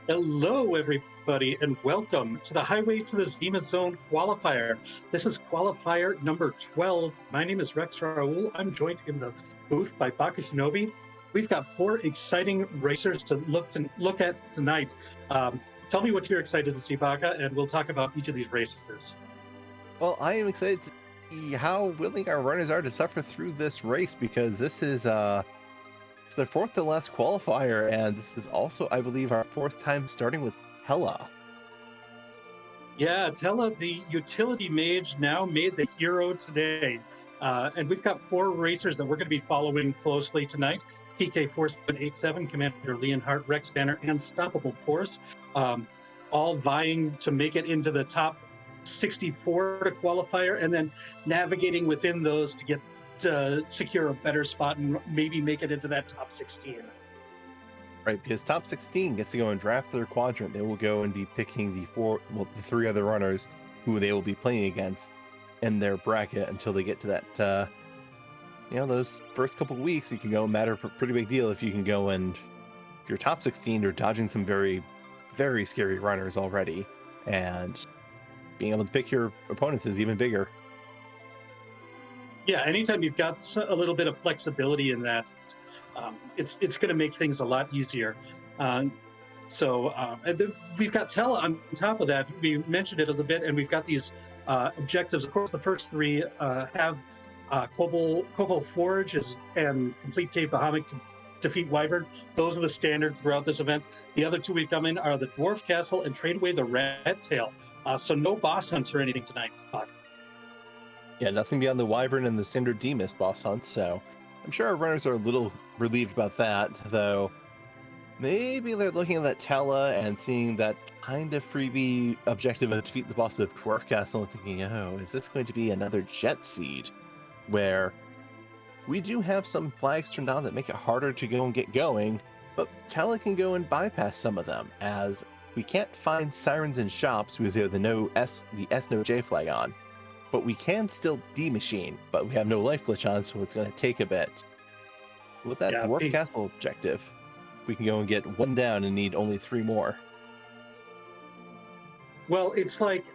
Hello, everybody, and welcome to the Highway to the Zima Zone Qualifier. This is Qualifier number 12. My name is Rex Raul. I'm joined in the booth by Baka Shinobi. We've got four exciting racers to look at tonight. Tell me what you're excited to see, Baka, and we'll talk about each of these racers. Well, I am excited to see how willing our runners are to suffer through this race because this is it's their fourth to last qualifier, and this is also, I believe, our fourth time starting with Hella. Yeah, Tella, the utility mage, now made the hero today. And we've got four racers that we're going to be following closely tonight. PK4787, Commander Leonhardt, Rex Banner, and Stoppable Force, all vying to make it into the top 64 to qualifier, and then navigating within those to get to secure a better spot and maybe make it into that top 16. Right, because top 16 gets to go and draft their quadrant. They will go and be picking the three other runners who they will be playing against in their bracket until they get to that, those first couple of weeks. You can go and matter a pretty big deal if you can go and, if you're top 16, you're dodging some very, very scary runners already. And being able to pick your opponents is even bigger. Yeah, anytime you've got a little bit of flexibility in that, it's going to make things a lot easier. And we've got Tella on top of that. We mentioned it a little bit, and we've got these objectives. Of course, the first three have Cobalt Forge and complete Cave Bahamut, defeat Wyvern. Those are the standard throughout this event. The other two we've come in are the Dwarf Castle and trade away the Rat Tail. So no boss hunts or anything tonight. Yeah, nothing beyond the Wyvern and the standard Demus boss hunts, so I'm sure our runners are a little relieved about that, though maybe they're looking at that Tella and seeing that kind of freebie objective of defeat the boss of Dwarf Castle and thinking, oh, is this going to be another Jet Seed? Where we do have some flags turned on that make it harder to go and get going, but Tella can go and bypass some of them, as we can't find sirens in shops because they have the S no J flag on. But we can still demachine, but we have no life glitch on, so it's going to take a bit. With that Dwarf Castle objective, we can go and get one down and need only three more. Well, it's like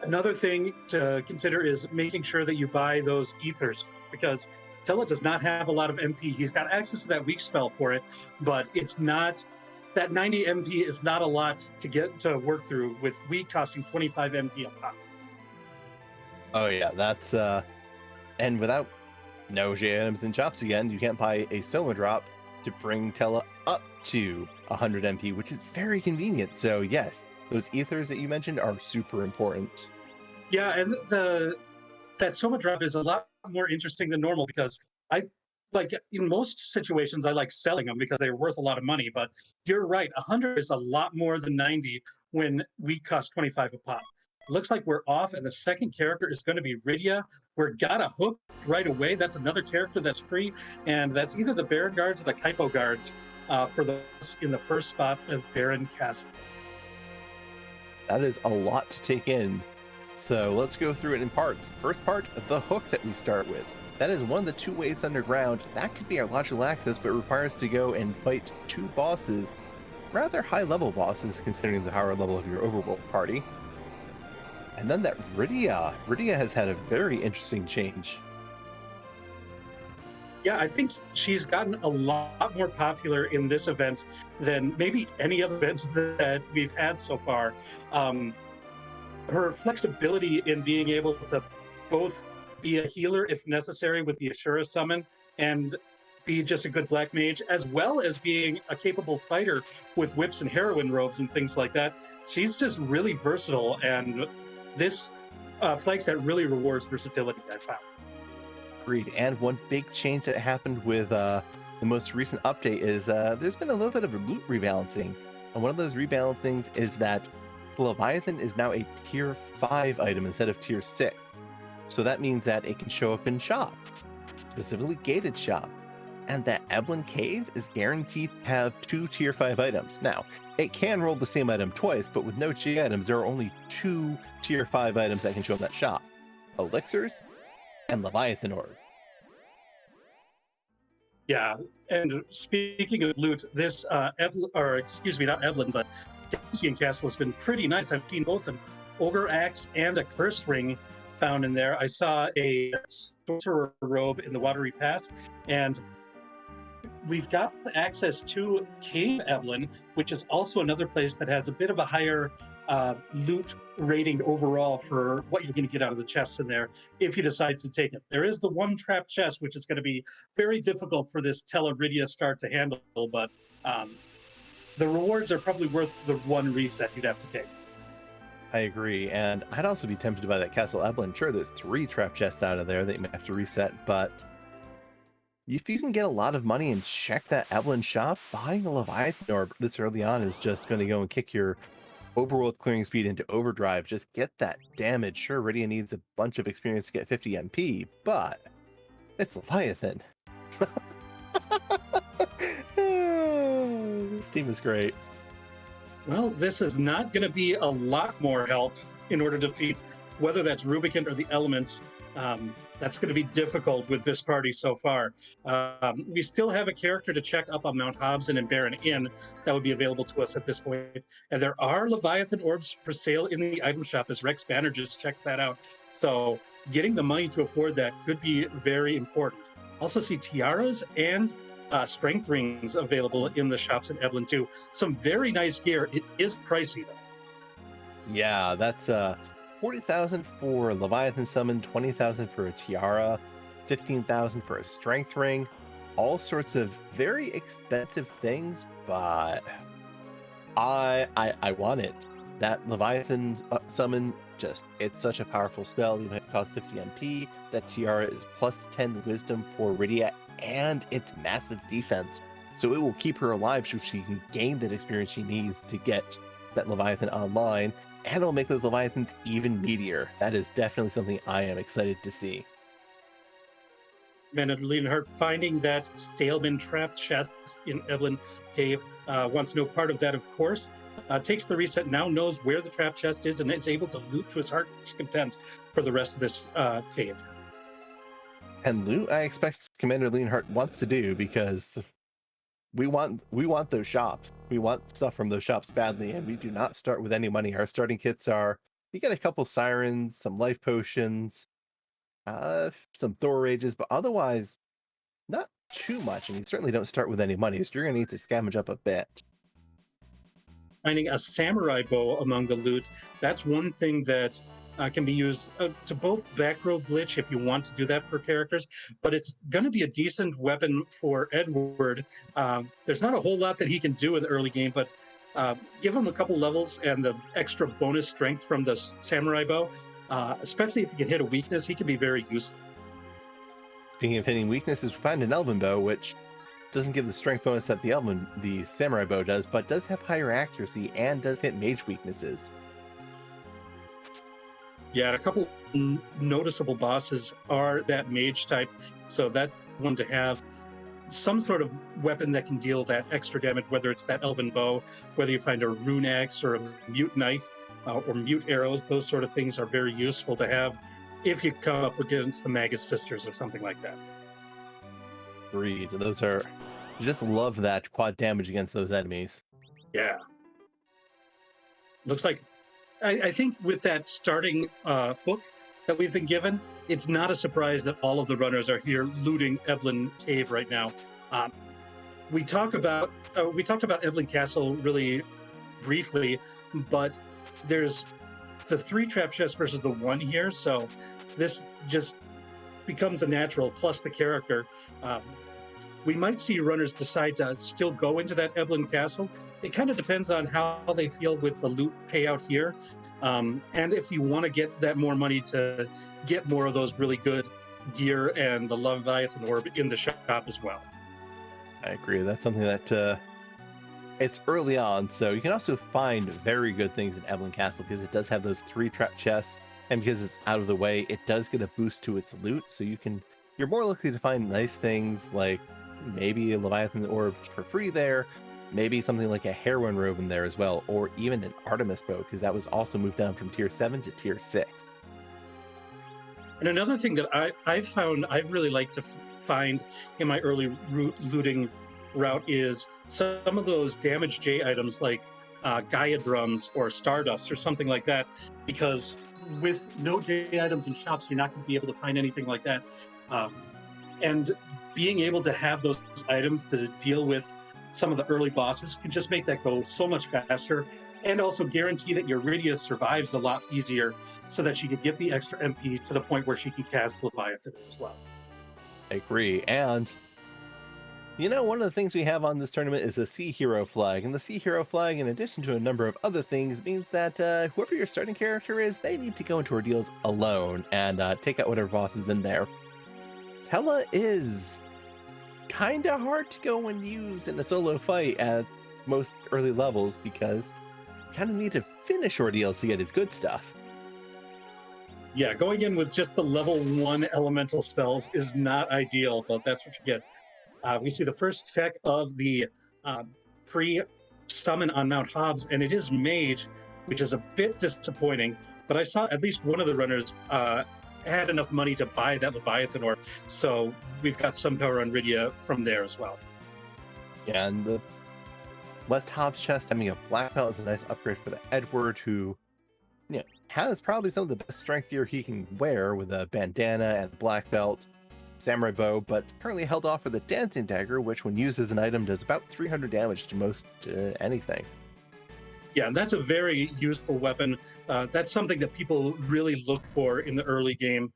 another thing to consider is making sure that you buy those ethers, because Tella does not have a lot of MP. He's got access to that weak spell for it, but it's not... That 90 MP is not a lot to get to work through, with weak costing 25 MP a pop. Oh yeah, that's and without no J items in shops again, you can't buy a Soma drop to bring Tella up to 100 MP, which is very convenient. So yes, those ethers that you mentioned are super important. Yeah, and that Soma drop is a lot more interesting than normal, because in most situations, I like selling them because they're worth a lot of money. But you're right, 100 is a lot more than 90 when we cost 25 a pop. Looks like we're off, and the second character is going to be Rydia. We're got a hook right away. That's another character that's free, and that's either the Baron Guards or the Kaipo Guards for those in the first spot of Baron Castle. That is a lot to take in. So let's go through it in parts. First part, the hook that we start with. That is one of the two ways underground. That could be our logical access, but requires to go and fight two bosses. Rather high-level bosses, considering the power level of your overworld party. And then that Rydia. Rydia has had a very interesting change. Yeah, I think she's gotten a lot more popular in this event than maybe any other event that we've had so far. Her flexibility in being able to both be a healer if necessary with the Ashura summon, and be just a good black mage, as well as being a capable fighter with whips and heroine robes and things like that. She's just really versatile, and this flag set really rewards versatility, I found. Agreed. And one big change that happened with the most recent update is there's been a little bit of a loot rebalancing. And one of those rebalancings is that Leviathan is now a tier 5 item instead of tier 6. So that means that it can show up in shop, specifically gated shop. And that Evelyn Cave is guaranteed to have 2 tier 5 items. Now, it can roll the same item twice, but with no G items, there are only 2 tier 5 items that can show up in that shop. Elixirs and Leviathan Orb. Yeah, and speaking of loot, this or excuse me, not Evelyn, but Dacian Castle has been pretty nice. I've seen both an ogre axe and a curse ring found in there. I saw a sorcerer robe in the watery pass, and we've got access to Cave Evelyn, which is also another place that has a bit of a higher loot rating overall for what you're going to get out of the chests in there if you decide to take it. There is the one trap chest, which is going to be very difficult for this Teleridia start to handle, but the rewards are probably worth the one reset you'd have to take. I agree, and I'd also be tempted by that Castle Evelyn. Sure, there's 3 trap chests out of there that you might have to reset, but if you can get a lot of money and check that Evelyn shop, buying a Leviathan orb this early on is just going to go and kick your overworld clearing speed into overdrive. Just get that damage. Sure, Rydia needs a bunch of experience to get 50 MP, but it's Leviathan. This team is great. Well, this is not going to be a lot more help in order to defeat whether that's Rubicant or the elements. That's going to be difficult with this party so far. We still have a character to check up on Mount Hobson and Baron Inn that would be available to us at this point. And there are Leviathan orbs for sale in the item shop, as Rex Banner just checked that out. So getting the money to afford that could be very important. Also see tiaras and strength rings available in the shops in Evelyn too. Some very nice gear. It is pricey though. Yeah, that's 40,000 for Leviathan summon, 20,000 for a tiara, 15,000 for a strength ring, all sorts of very expensive things, but I want it. That Leviathan summon, it's such a powerful spell, even if it costs 50 MP. That tiara is plus 10 wisdom for Rydia, and it's massive defense. So it will keep her alive so she can gain that experience she needs to get that Leviathan online, and it'll make those Leviathans even meatier. That is definitely something I am excited to see. Man, Leonhardt finding that Staleman trapped chest in Evelyn Cave wants no part of that, of course. Takes the reset, now knows where the trap chest is, and is able to loot to his heart's content for the rest of this cave. And loot, I expect Commander Leonhardt wants to do, because we want those shops. We want stuff from those shops badly, and we do not start with any money. Our starting kits are, you get a couple sirens, some life potions, some Thor rages, but otherwise not too much, and you certainly don't start with any money, so you're going to need to scavenge up a bit. Finding a samurai bow among the loot, that's one thing that can be used to both back row glitch if you want to do that for characters, but it's going to be a decent weapon for Edward. There's not a whole lot that he can do in the early game, but give him a couple levels and the extra bonus strength from the samurai bow, especially if he can hit a weakness, he can be very useful. Speaking of hitting weaknesses, we find an elven bow, which doesn't give the strength bonus that the samurai bow does, but does have higher accuracy and does hit mage weaknesses. Yeah, a couple noticeable bosses are that mage type, so that's one to have some sort of weapon that can deal that extra damage, whether it's that elven bow, whether you find a rune axe or a mute knife or mute arrows. Those sort of things are very useful to have if you come up against the Magus Sisters or something like that. Agreed. Those are, you just love that quad damage against those enemies. Yeah. Looks like, I think with that starting hook that we've been given, it's not a surprise that all of the runners are here looting Evelyn Cave right now. We talked about Evelyn Castle really briefly, but there's the 3 trap chests versus the 1 here, so this just becomes a natural, plus the character. We might see runners decide to still go into that Evelyn Castle. It kind of depends on how they feel with the loot payout here. And if you want to get that more money to get more of those really good gear and the Leviathan Orb in the shop as well. I agree. That's something that it's early on, so you can also find very good things in Evelyn Castle because it does have those 3 trap chests, and because it's out of the way, it does get a boost to its loot, so you're more likely to find nice things like maybe a Leviathan Orb for free there, maybe something like a Heroine Robe in there as well, or even an Artemis Bow, because that was also moved down from tier 7 to tier 6. And another thing that I've found I've really liked to find in my early looting route is some of those damaged J items like Gaia drums or Stardust or something like that, because with no J items in shops, you're not going to be able to find anything like that. And being able to have those items to deal with some of the early bosses can just make that go so much faster, and also guarantee that your Rydia survives a lot easier so that she can get the extra MP to the point where she can cast Leviathan as well. I agree. And one of the things we have on this tournament is a Sea Hero flag. And the Sea Hero flag, in addition to a number of other things, means that whoever your starting character is, they need to go into Ordeals alone and take out whatever boss is in there. Tella is kind of hard to go and use in a solo fight at most early levels because you kind of need to finish Ordeals to get his good stuff. Yeah, going in with just the level 1 elemental spells is not ideal, but that's what you get. We see the first check of the pre-summon on Mount Hobbs, and it is Mage, which is a bit disappointing, but I saw at least one of the runners had enough money to buy that Leviathan orb, so we've got some power on Rydia from there as well. Yeah, and the West Hobbs chest having a black belt is a nice upgrade for the Edward, who has probably some of the best strength gear he can wear with a bandana and a black belt, samurai bow, but currently held off for the dancing dagger, which when used as an item does about 300 damage to most anything. Yeah, and that's a very useful weapon. That's something that people really look for in the early game.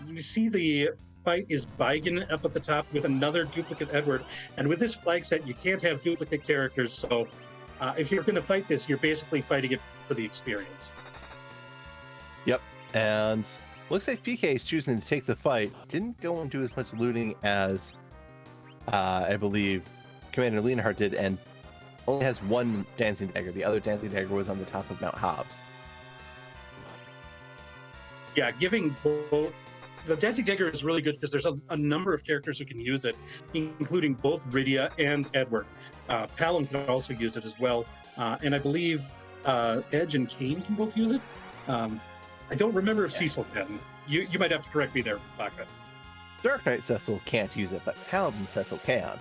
You see the fight is Baigen up at the top with another duplicate Edward, and with this flag set, you can't have duplicate characters, so if you're going to fight this, you're basically fighting it for the experience. Yep, and looks like PK is choosing to take the fight. Didn't go and do as much looting as I believe Commander Leonhardt did, and only has one dancing dagger. The other dancing dagger was on the top of Mount Hobbs. Yeah, giving both... The dancing dagger is really good because there's a number of characters who can use it, including both Rydia and Edward. Palom can also use it as well, and I believe Edge and Kane can both use it. I don't remember if Cecil can. You might have to correct me there, Baka. Dark Knight Cecil can't use it, but Paladin Cecil can.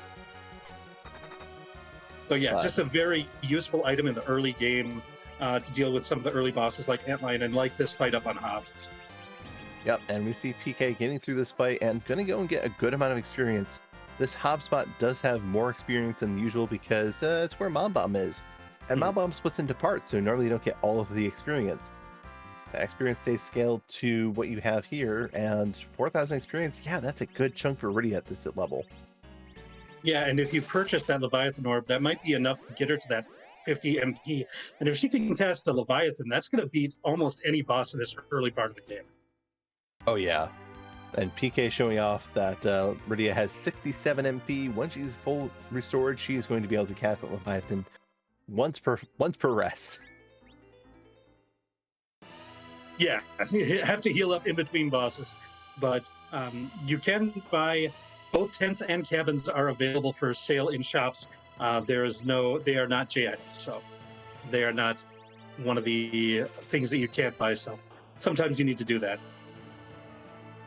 So yeah, just a very useful item in the early game to deal with some of the early bosses like Antlion and like this fight up on Hobbs. Yep, and we see PK getting through this fight and going to go and get a good amount of experience. This Hobbs spot does have more experience than usual because it's where Mom Bomb is. And Mom Bomb splits into parts, so normally you don't get all of the experience. The experience stays scaled to what you have here, and 4,000 experience, yeah, that's a good chunk for Rydia at this level. Yeah, and if you purchase that Leviathan orb, that might be enough to get her to that 50 MP. And if she can cast a Leviathan, that's going to beat almost any boss in this early part of the game. Oh, yeah. And PK showing off that Rydia has 67 MP. Once she's full restored, she's going to be able to cast the Leviathan once per rest. Yeah, you have to heal up in between bosses, but you can buy... Both tents and cabins are available for sale in shops. They are not J items, so they are not one of the things that you can't buy. So sometimes you need to do that.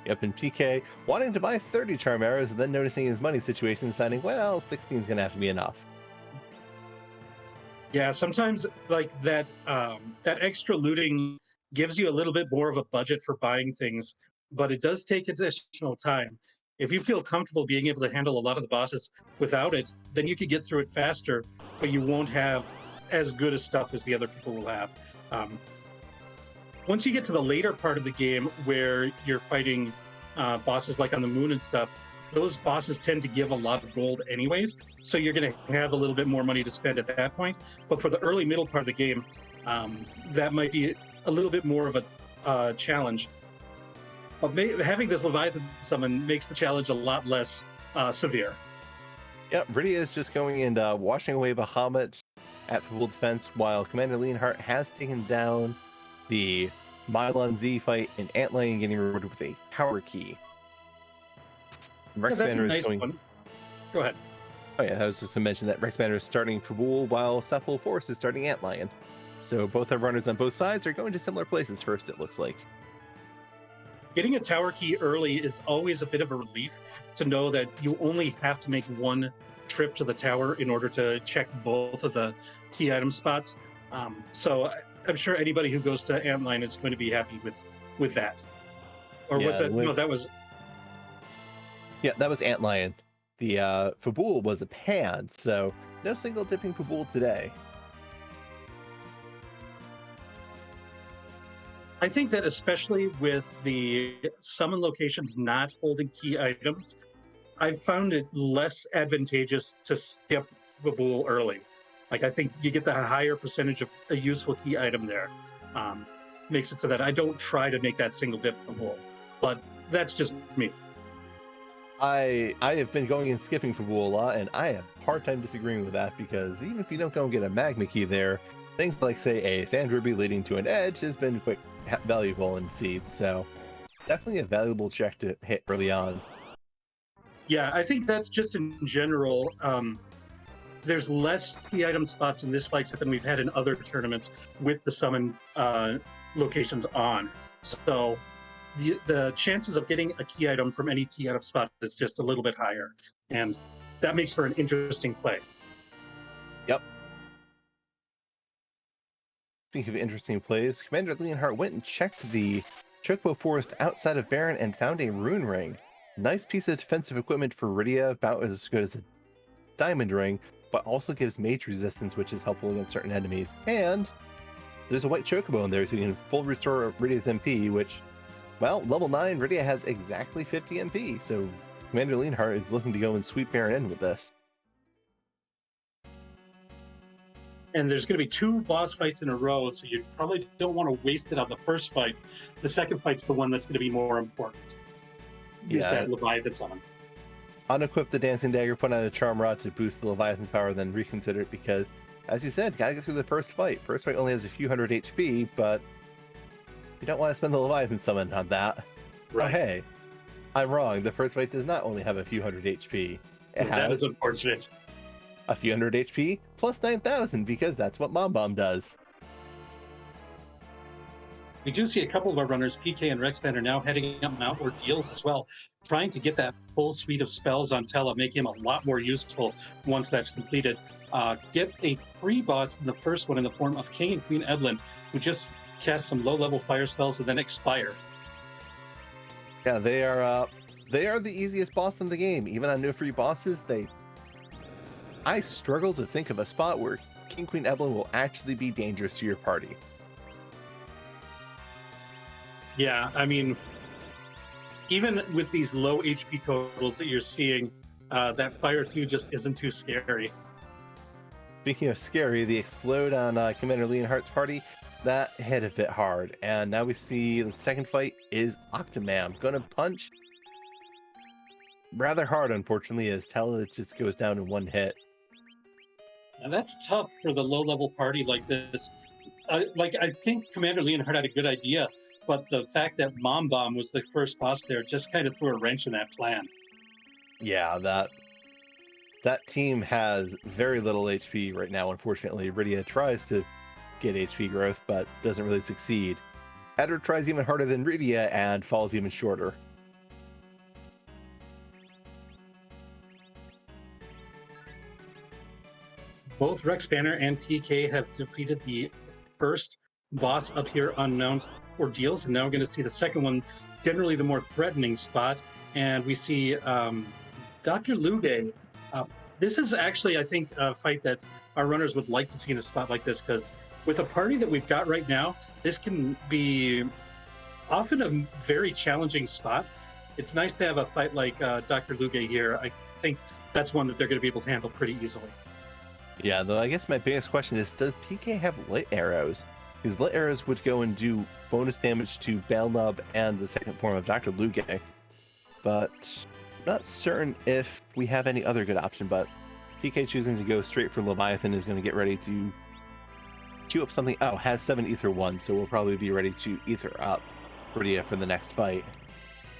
Yep, and PK wanting to buy 30 charm arrows and then noticing his money situation, deciding, well, 16 is going to have to be enough. Yeah, sometimes like that extra looting gives you a little bit more of a budget for buying things, but it does take additional time. If you feel comfortable being able to handle a lot of the bosses without it, then you could get through it faster, but you won't have as good a stuff as the other people will have. Once you get to the later part of the game where you're fighting bosses like on the moon and stuff, those bosses tend to give a lot of gold anyways, so you're going to have a little bit more money to spend at that point. But for the early middle part of the game, that might be a little bit more of a challenge. But having this Leviathan summon makes the challenge a lot less severe. Yep, Rydia is just going and washing away Bahamut at full defense, while Commander Leonhardt has taken down the Mylon Z fight in Antlion, getting rewarded with a power key. Yeah, that's a nice one. Go ahead. Oh yeah, I was just to mention that Rex Banner is starting Kabul, while Sapple Force is starting Antlion. So both our runners on both sides are going to similar places first, it looks like. getting a tower key early is always a bit of a relief to know that you only have to make one trip to the tower in order to check both of the key item spots. I'm sure anybody who goes to Antline is going to be happy with that. Or was Yeah, that no? That was Yeah, that was Antlion. The Fabul was a pan, so no single dipping Fabul today. I think that especially with the summon locations not holding key items, I've found it less advantageous to skip the bull early. Like, I think you get the higher percentage of a useful key item there. Makes it so that I don't try to make that single dip for bull. But that's just me. I have been going and skipping Fabul a lot, and I have a hard time disagreeing with that, because even if you don't go and get a magma key there, things like, say, a sand ruby leading to an edge has been quite valuable in Seed, so definitely a valuable check to hit early on. Yeah, I think that's just in general. There's less key item spots in this fight set than we've had in other tournaments with the summon locations on. So the chances of getting a key item from any key item spot is just a little bit higher. And that makes for an interesting play. Yep. Speaking of interesting plays, Commander Leonhardt went and checked the Chocobo Forest outside of Baron and found a rune ring. Nice piece of defensive equipment for Rydia, about as good as a diamond ring, but also gives mage resistance, which is helpful against certain enemies. And there's a white Chocobo in there, so you can full restore Rydia's MP, which, well, level 9, Rydia has exactly 50 MP, so Commander Leonhardt is looking to go and sweep Baron in with this. And there's going to be 2 boss fights in a row, so you probably don't want to waste it on the first fight. The second fight's the one that's going to be more important. Use that Leviathan summon. Unequip the Dancing Dagger, put on a Charm Rod to boost the Leviathan power, then reconsider it, because, as you said, gotta get through the first fight. First fight only has a few hundred HP, but you don't want to spend the Leviathan summon on that. Right. Oh, hey, I'm wrong. The first fight does not only have a few hundred HP. That is unfortunate. A few hundred HP plus 9,000, because that's what Mom Bomb does. We do see a couple of our runners, PK and Rexpan, are now heading up Mount Ordeals as well, trying to get that full suite of spells on Tella, make him a lot more useful once that's completed. Get a free boss in the first one in the form of King and Queen Evelyn, who just cast some low-level fire spells and then expire. Yeah, they are the easiest boss in the game. Even on no free bosses, I struggle to think of a spot where King Queen Evelyn will actually be dangerous to your party. Yeah, I mean, even with these low HP totals that you're seeing, that Fire 2 just isn't too scary. Speaking of scary, the explode on Commander Leonhardt's party, that hit a bit hard. And now we see the second fight is Octomam. Gonna punch rather hard, unfortunately, as Tella just goes down in one hit. And that's tough for the low-level party like this. I think Commander Leonhardt had a good idea, but the fact that Mom Bomb was the first boss there just kind of threw a wrench in that plan. Yeah, that team has very little HP right now, unfortunately. Rydia tries to get HP growth, but doesn't really succeed. Edward tries even harder than Rydia and falls even shorter. Both Rex Banner and PK have defeated the first boss up here on Mount Ordeals, and now we're going to see the second one, generally the more threatening spot, and we see Dr. Luge. This is actually, I think, a fight that our runners would like to see in a spot like this, because with a party that we've got right now, this can be often a very challenging spot. It's nice to have a fight like Dr. Luge here. I think that's one that they're going to be able to handle pretty easily. Yeah, though I guess my biggest question is, does PK have lit arrows? Because lit arrows would go and do bonus damage to Balnub and the second form of Dr. Luge. But not certain if we have any other good option, but PK choosing to go straight for Leviathan is going to get ready to queue up something. Oh, has 7 Ether 1, so we'll probably be ready to Ether up Rydia for the next fight.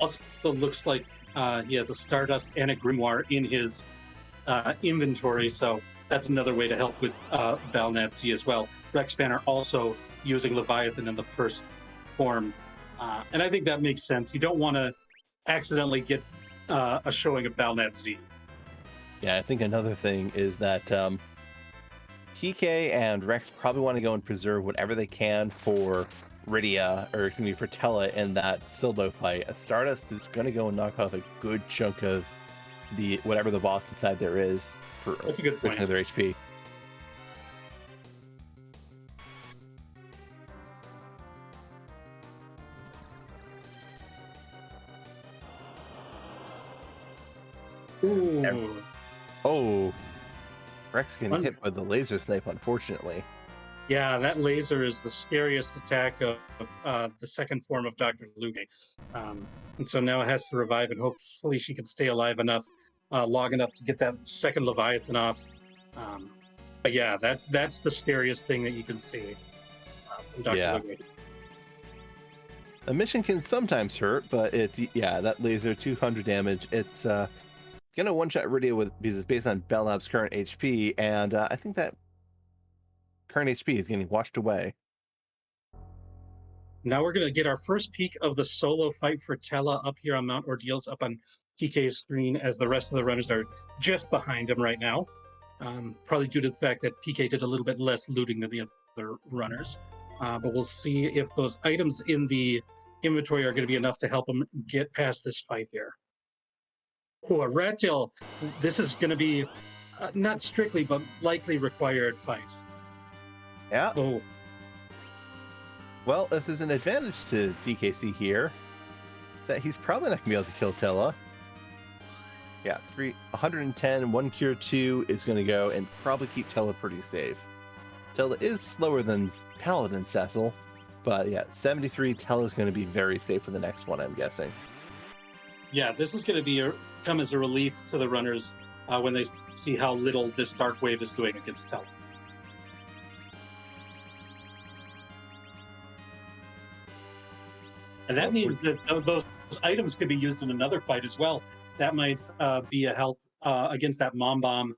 Also looks like he has a Stardust and a Grimoire in his inventory, so that's another way to help with Balnabzi as well. Rex Banner also using Leviathan in the first form And I think that makes sense. You don't want to accidentally get a showing of Balnet Z. Yeah, I think another thing is that PK and Rex probably want to go and preserve whatever they can for Rydia, or excuse me, for Tella in that solo fight. Stardust is going to go and knock off a good chunk of the whatever the boss inside there is for That's a good point. their HP. Ooh. Oh, Rex getting hit by the laser snipe, unfortunately. Yeah, that laser is the scariest attack of the second form of Dr. Luge. And so now it has to revive, and hopefully she can stay alive enough, long enough to get that second Leviathan off. But yeah, that's the scariest thing that you can see from Dr. Luge. The mission can sometimes hurt, but it's, that laser, 200 damage. It's gonna one-shot Rydia because it's based on Bell Lab's current HP, and I think that current HP is getting washed away. Now we're going to get our first peek of the solo fight for Tella up here on Mount Ordeals, up on PK's screen, as the rest of the runners are just behind him right now. Probably due to the fact that PK did a little bit less looting than the other runners. But we'll see if those items in the inventory are going to be enough to help him get past this fight here. Oh, a rat tail. This is going to be not strictly, but likely required fight. Yeah. Oh. Well, if there's an advantage to DKC here, it's that he's probably not going to be able to kill Tella. Yeah, 110, 1 cure 2 is going to go and probably keep Tella pretty safe. Tella is slower than Paladin Cecil, but yeah, 73, Tella's going to be very safe for the next one, I'm guessing. Yeah, this is going to come as a relief to the runners when they see how little this Dark Wave is doing against Tella. And that means that those items could be used in another fight as well. That might be a help against that Mom Bomb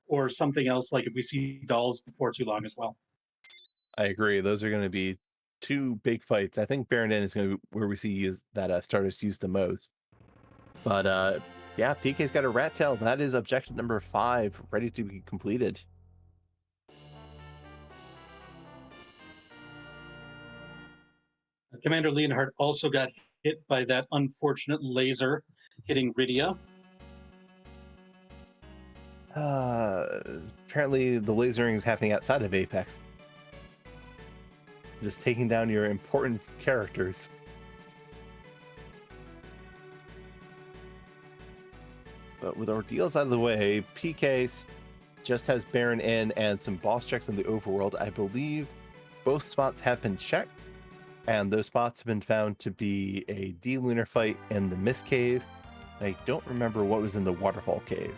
or something else, like if we see dolls before too long as well. I agree. Those are going to be two big fights. I think Baron N is going to be where we see that Stardust used the most. But yeah, PK's got a rat tail. That is objective number 5, ready to be completed. Commander Leonhardt also got hit by that unfortunate laser hitting Rydia. Apparently the lasering is happening outside of Apex. Just taking down your important characters. But with Ordeals out of the way, PK just has Baron in and some boss checks in the overworld. I believe both spots have been checked, and those spots have been found to be a D-Lunar fight in the Mist Cave. I don't remember what was in the Waterfall Cave.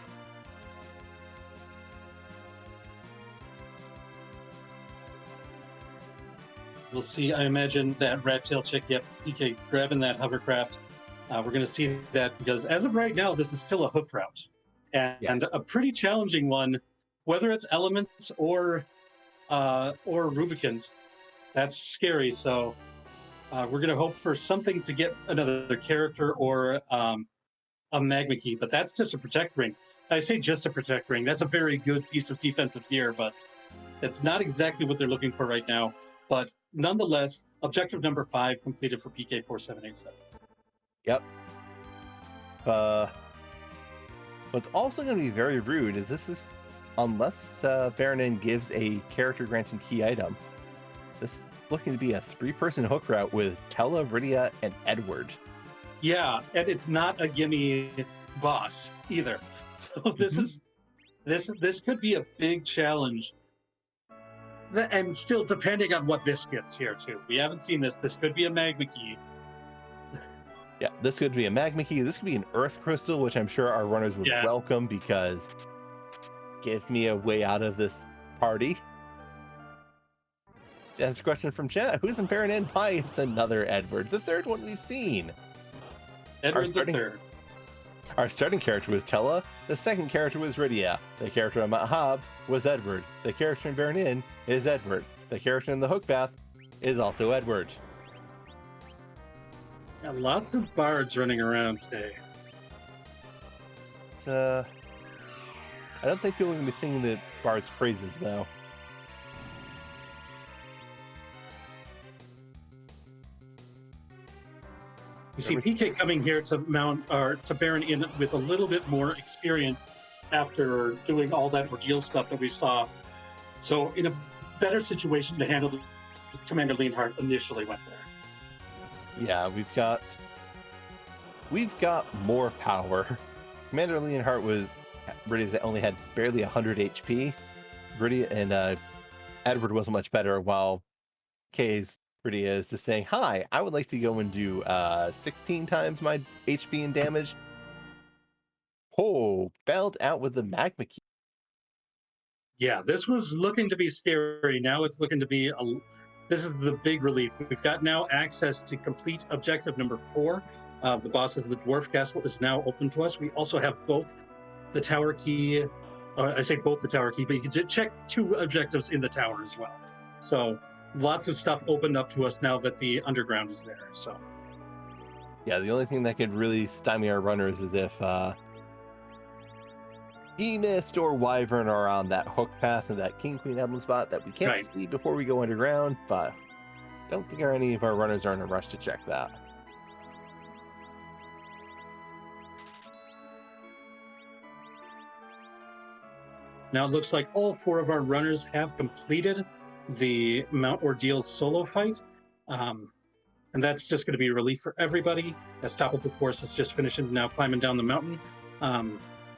We'll see. I imagine that rat tail check, yep, PK grabbing that hovercraft. We're going to see that because as of right now, this is still a hook route. And a pretty challenging one, whether it's elements or Rubicant. That's scary. So we're going to hope for something to get another character or a magma key, but that's just a protect ring. I say just a protect ring. That's a very good piece of defensive gear, but it's not exactly what they're looking for right now. But nonetheless, objective number 5 completed for PK4787. Yep. What's also going to be very rude is unless Baronin gives a character granted key item, this is looking to be a 3-person hook route with Tella, Rydia, and Edward. Yeah, and it's not a gimme boss either. So this could be a big challenge. And still, depending on what this gives here, too. We haven't seen this. This could be a magma key. Yeah, this could be a magma key. This could be an earth crystal, which I'm sure our runners would welcome because give me a way out of this party. That's a question from chat. Who's in Baron N? Why, it's another Edward. The third one we've seen. Edward the third. Our starting character was Tella. The second character was Rydia. The character on Mount Hobbs was Edward. The character in Baron Inn is Edward. The character in the Hook Path is also Edward. Yeah, lots of bards running around today. It's, I don't think people are going to be singing the bard's praises, though. You see PK coming here to mount or to Baron in with a little bit more experience after doing all that ordeal stuff that we saw. So in a better situation to handle Commander Leonhardt initially went there. Yeah, we've got more power. Commander Leonhardt was only had barely 100 HP. And Edward wasn't much better, while Kay's is just saying, "Hi, I would like to go and do 16 times my HP and damage." Oh, bailed out with the magma key. Yeah, this was looking to be scary. Now it's looking to be this is the big relief. We've got now access to complete objective number 4. The bosses of the Dwarf Castle is now open to us. We also have both the tower key. I say both the tower key, but you can check 2 objectives in the tower as well. So lots of stuff opened up to us now that the underground is there. So yeah, the only thing that could really stymie our runners is if Enist or Wyvern are on that hook path and that King Queen Emblem spot that we can't see before we go underground, but don't think any of our runners are in a rush to check that. Now it looks like all 4 of our runners have completed the Mount Ordeals solo fight. And that's just going to be a relief for everybody. As Top of the Force is just finishing now climbing down the mountain.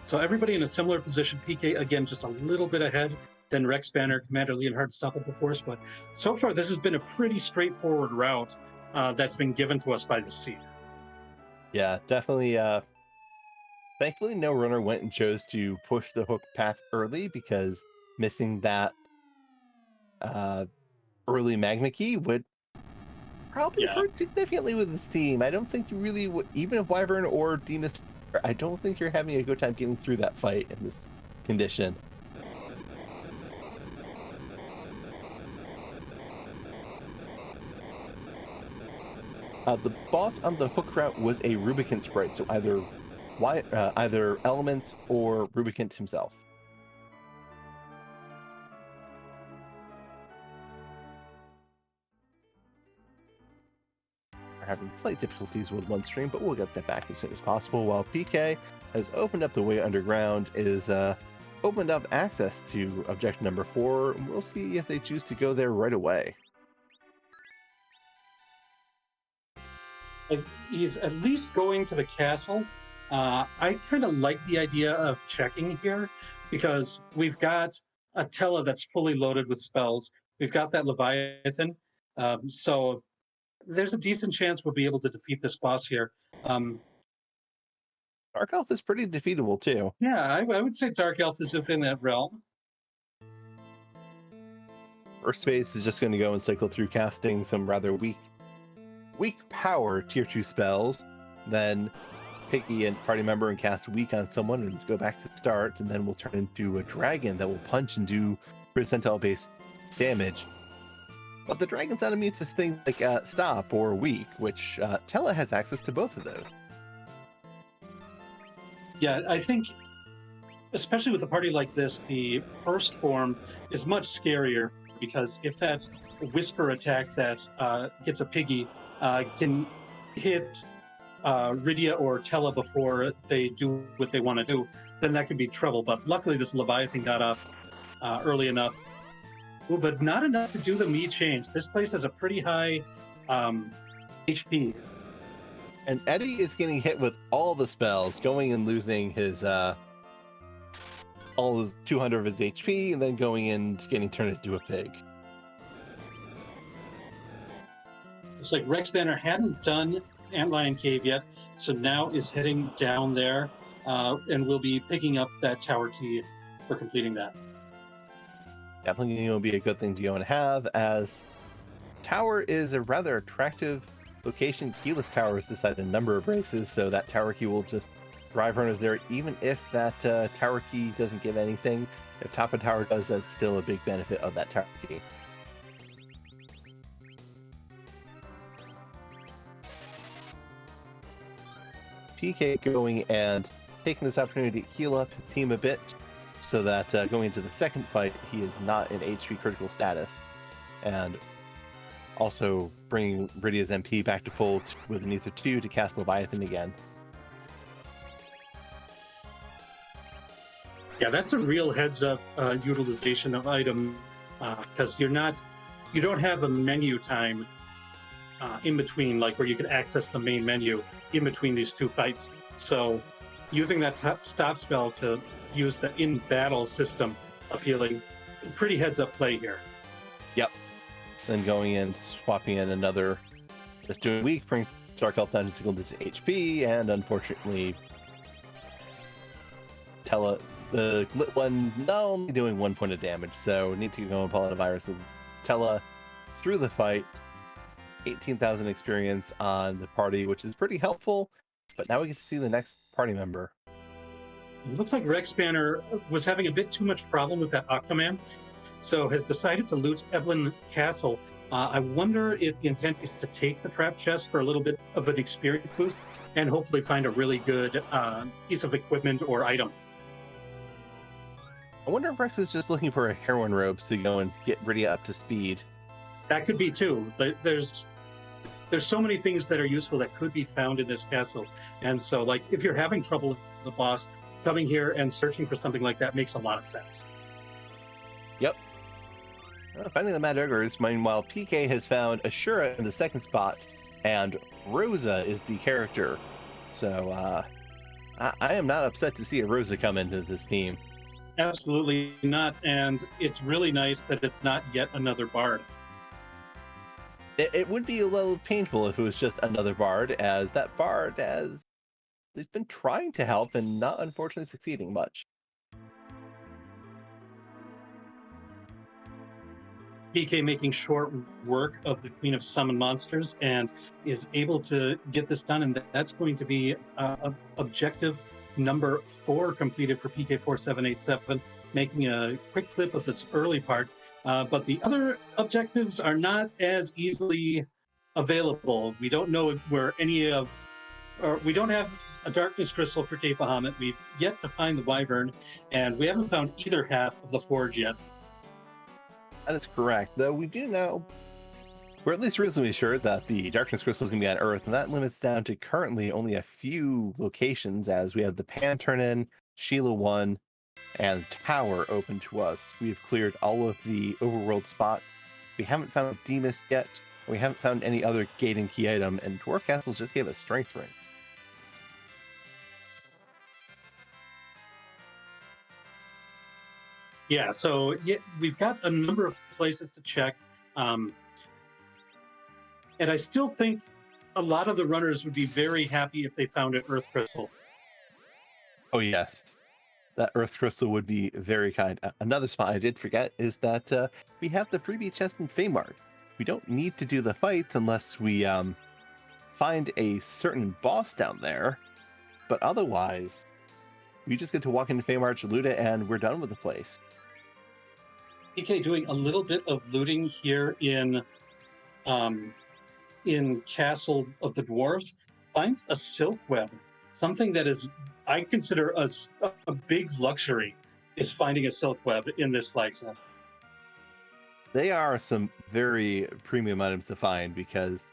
So everybody in a similar position. PK, again, just a little bit ahead than Rex Banner, Commander Leonhardt, Top of the Force. But so far, this has been a pretty straightforward route that's been given to us by the Seed. Yeah, definitely. Thankfully, no runner went and chose to push the hook path early, because missing that early magma key would probably hurt significantly with this team. I don't think you really would, even if Wyvern or Demus, I don't think you're having a good time getting through that fight in this condition. The boss on the hook route was a Rubicant sprite, so either Elements or Rubicant himself. We're having slight difficulties with one stream, but we'll get that back as soon as possible. While PK has opened up the way underground, is opened up access to objective number 4. We'll see if they choose to go there right away. He's at least going to the castle. I kind of like the idea of checking here, because we've got a Tella that's fully loaded with spells. We've got that Leviathan. So there's a decent chance we'll be able to defeat this boss here. Dark Elf is pretty defeatable too. Yeah, I would say Dark Elf is within that realm. First phase is just going to go and cycle through casting some rather weak power tier 2 spells, then pick the party member and cast weak on someone and go back to the start, and then we'll turn into a dragon that will punch and do percentile based damage. But the dragon's not immune to things like stop or weak, which Tella has access to both of those. Yeah, I think, especially with a party like this, the first form is much scarier, because if that whisper attack that gets a piggy can hit Rydia or Tella before they do what they want to do, then that could be trouble. But luckily this Leviathan got up early enough. Ooh, but not enough to do the me change. This place has a pretty high HP. And Eddie is getting hit with all the spells, going and losing his all his 200 of his HP, and then going in getting turned into a pig. Looks like Rex Banner hadn't done Antlion Cave yet, so now is heading down there, and we'll be picking up that tower key for completing that. Definitely will be a good thing to go and have, as tower is a rather attractive location. Keyless Tower has decided a number of races, so that tower key will just drive runners there, even if that tower key doesn't give anything. If Top of Tower does, that's still a big benefit of that tower key. PK going and taking this opportunity to heal up his team a bit so that going into the second fight, he is not in HP critical status. And also bringing Rydia's MP back to full with an Ether 2 to cast Leviathan again. Yeah, that's a real heads-up utilization of item, because you don't have a menu time in between, like where you can access the main menu in between these two fights. So using that stop spell to use the in-battle system of healing, pretty heads-up play here. Yep. Then going in, swapping in another, just doing weak, brings Dark Elf down to single digit HP, and unfortunately, Tella, the Glit one, not only doing 1 point of damage, so need to go and pull out a virus with Tella through the fight. 18,000 experience on the party, which is pretty helpful, but now we get to see the next party member. It looks like Rex Banner was having a bit too much problem with that Octoman, so has decided to loot Evelyn Castle. I wonder if the intent is to take the trap chest for a little bit of an experience boost and hopefully find a really good piece of equipment or item. I wonder if Rex is just looking for a heroin robes to go and get Rydia up to speed. That could be too. There's so many things that are useful that could be found in this castle. And so, like, if you're having trouble with the boss, coming here and searching for something like that makes a lot of sense. Yep. Finding the Mad Ogres, meanwhile, PK has found Ashura in the second spot, and Rosa is the character. So, I am not upset to see a Rosa come into this team. Absolutely not. And it's really nice that it's not yet another bard. It would be a little painful if it was just another bard, as that bard has been trying to help and not unfortunately succeeding much. PK making short work of the Queen of Summon Monsters and is able to get this done, and that's going to be objective number 4 completed for PK4787, making a quick clip of this early part. But the other objectives are not as easily available. We don't know where we don't have a Darkness Crystal for Cape Bahamut. We've yet to find the Wyvern, and we haven't found either half of the Forge yet. That is correct, though we do know, we're at least reasonably sure that the Darkness Crystal is going to be on Earth, and that limits down to currently only a few locations, as we have the Pan Turn-In, Sheila 1, and Tower open to us. We've cleared all of the overworld spots. We haven't found Demus yet. We haven't found any other gate and key item, and Dwarf Castles just gave us Strength Ring. Yeah, so we've got a number of places to check. And I still think a lot of the runners would be very happy if they found an Earth Crystal. Oh, yes. That Earth Crystal would be very kind. Another spot I did forget is that we have the freebie chest in Feymark. We don't need to do the fights unless we find a certain boss down there. But otherwise, we just get to walk into Feymark, loot it, and we're done with the place. PK doing a little bit of looting here in Castle of the Dwarves, finds a silk web. Something that is, I consider a big luxury, is finding a silk web in this flag set. They are some very premium items to find, because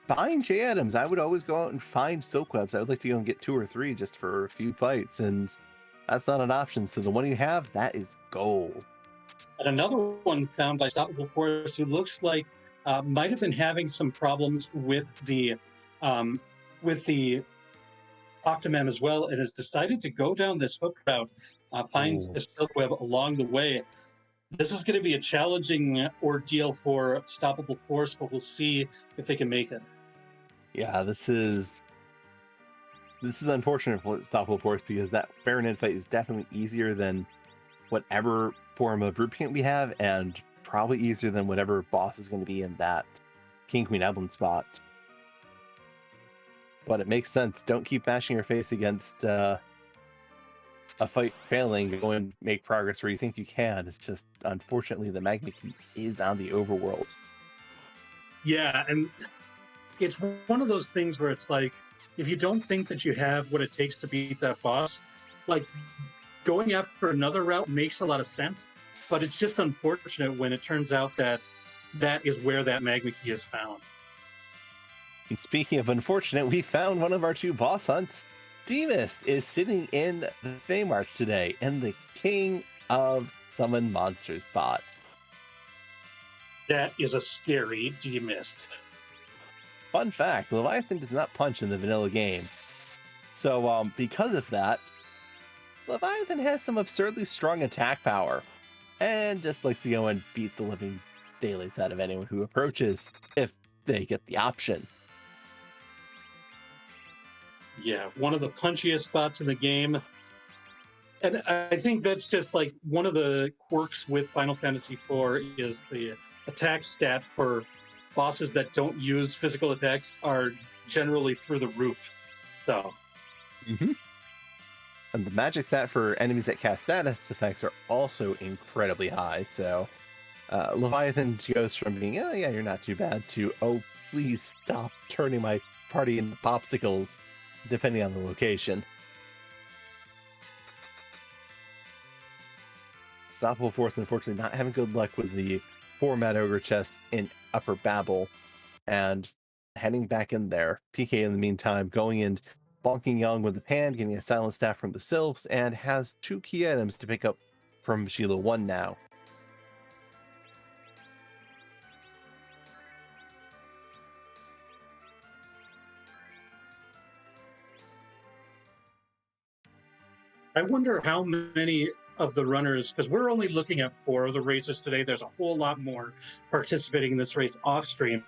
buying J items, I would always go out and find silk webs. I would like to go and get 2 or 3 just for a few fights, and that's not an option. So the one you have, that is gold. And another one found by Stoppable Force, who looks like might have been having some problems with the Octomam as well, and has decided to go down this hook route, finds a silk web along the way. This is going to be a challenging ordeal for Stoppable Force, but we'll see if they can make it. Yeah, this is unfortunate for Stoppable Force, because that Baronet fight is definitely easier than whatever form of Rubicant we have, and probably easier than whatever boss is going to be in that King Queen Evelyn spot. But it makes sense. Don't keep bashing your face against a fight failing. Go and make progress where you think you can. It's just, unfortunately, the magma key is on the overworld. Yeah, and it's one of those things where it's like, if you don't think that you have what it takes to beat that boss, like going after another route makes a lot of sense, but it's just unfortunate when it turns out that that is where that magma key is found. And speaking of unfortunate, we found one of our 2 boss hunts. Demus is sitting in the Feymarch today in the King of Summon Monsters spot. That is a scary Demus. Fun fact, Leviathan does not punch in the vanilla game. So because of that, Leviathan has some absurdly strong attack power, and just likes to go and beat the living daylights out of anyone who approaches, if they get the option. Yeah, one of the punchiest spots in the game. And I think that's just like one of the quirks with Final Fantasy IV is the attack stat for bosses that don't use physical attacks are generally through the roof. So. Mm-hmm. And the magic stat for enemies that cast status effects are also incredibly high. So Leviathan goes from being, oh yeah, you're not too bad, to, oh, please stop turning my party into popsicles, depending on the location. Stoppable Force, unfortunately, not having good luck with the 4 Mad Ogre chest in Upper Babel, and heading back in there. PK, in the meantime, going in, bonking Young with the pan, getting a silent staff from the Sylphs, and has 2 key items to pick up from Sheila 1 now. I wonder how many of the runners, because we're only looking at 4 of the racers today. There's a whole lot more participating in this race off stream.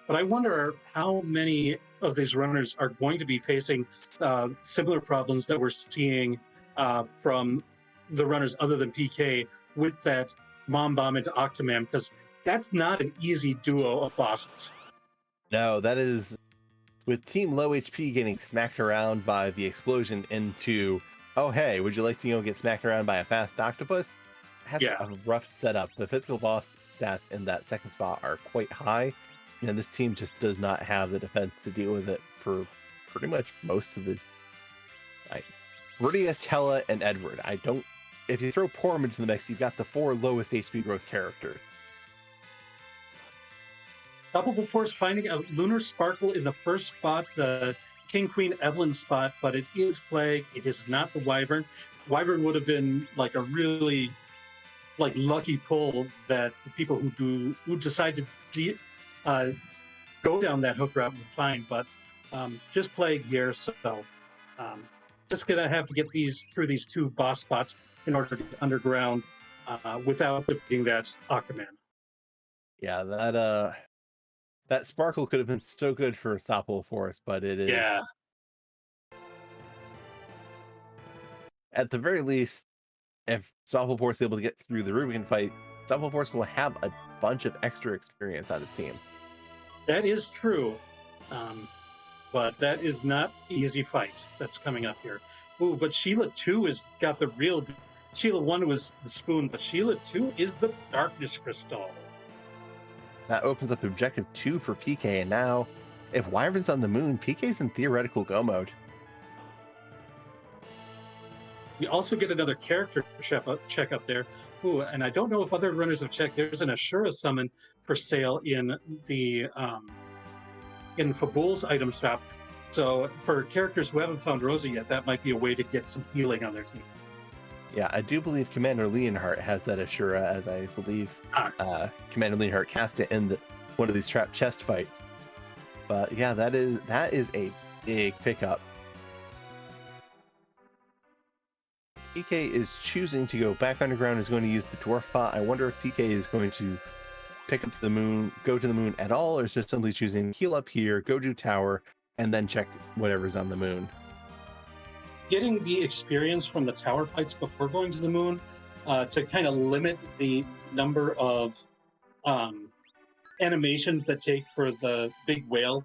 But I wonder how many of these runners are going to be facing similar problems that we're seeing from the runners other than PK with that Mom Bomb into Octomam, because that's not an easy duo of bosses. No, that is, with Team Low HP getting smacked around by the explosion into, oh hey, would you like to get smacked around by a fast octopus? That's a rough setup. The physical boss stats in that second spot are quite high, and this team just does not have the defense to deal with it for pretty much most of the... Rydia, Tella, and Edward. If you throw Porum into the mix, you've got the 4 lowest HP growth characters. Stoppable Force finding a Lunar Sparkle in the first spot, the King Queen Evelyn spot, but it is Plague. It is not the Wyvern. Wyvern would have been like a really lucky pull that the people who decide to go down that hook route would find, but just Plague here. So just gonna have to get through these 2 boss spots in order to get underground without defeating that Octoman. Yeah, that Sparkle could have been so good for Stoppable Force, but it is... Yeah. At the very least, if Stoppable Force is able to get through the Rubicant fight, Stoppable Force will have a bunch of extra experience on his team. That is true. But that is not easy fight that's coming up here. Ooh, but Sheila 2 has got the real... Sheila 1 was the spoon, but Sheila 2 is the Darkness Crystal. That opens up objective 2 for PK, and now, if Wyvern's on the moon, PK's in theoretical go mode. We also get another character check up there. Ooh, and I don't know if other runners have checked. There's an Ashura summon for sale in the in Fabul's item shop. So for characters who haven't found Rosa yet, that might be a way to get some healing on their team. Yeah, I do believe Commander Leonhardt has that Ashura, as I believe Commander Leonhardt cast it in one of these trap chest fights. But yeah, that is a big pickup. PK is choosing to go back underground, is going to use the Dwarf bot. I wonder if PK is going to pick up to the moon, go to the moon at all, or is just simply choosing heal up here, go to tower, and then check whatever's on the moon. Getting the experience from the tower fights before going to the moon to kind of limit the number of animations that take for the big whale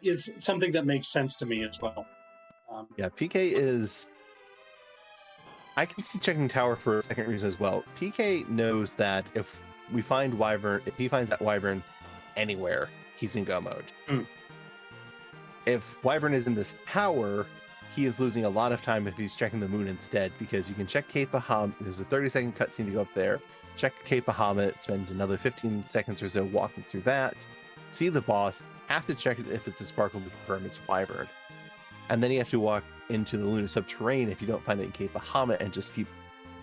is something that makes sense to me as well. Yeah, PK is... I can see checking tower for a second reason as well. PK knows that if we find Wyvern, if he finds that Wyvern anywhere, he's in go mode. if Wyvern is in this tower, he is losing a lot of time if he's checking the moon instead, because you can check Cape Bahamut. There's a 30-second cutscene to go up there. Check Cape Bahamut, spend another 15 seconds or so walking through that, see the boss, have to check it if it's a sparkle to confirm it's Wyvern. And then you have to walk into the lunar subterranean if you don't find it in Cape Bahamut and just keep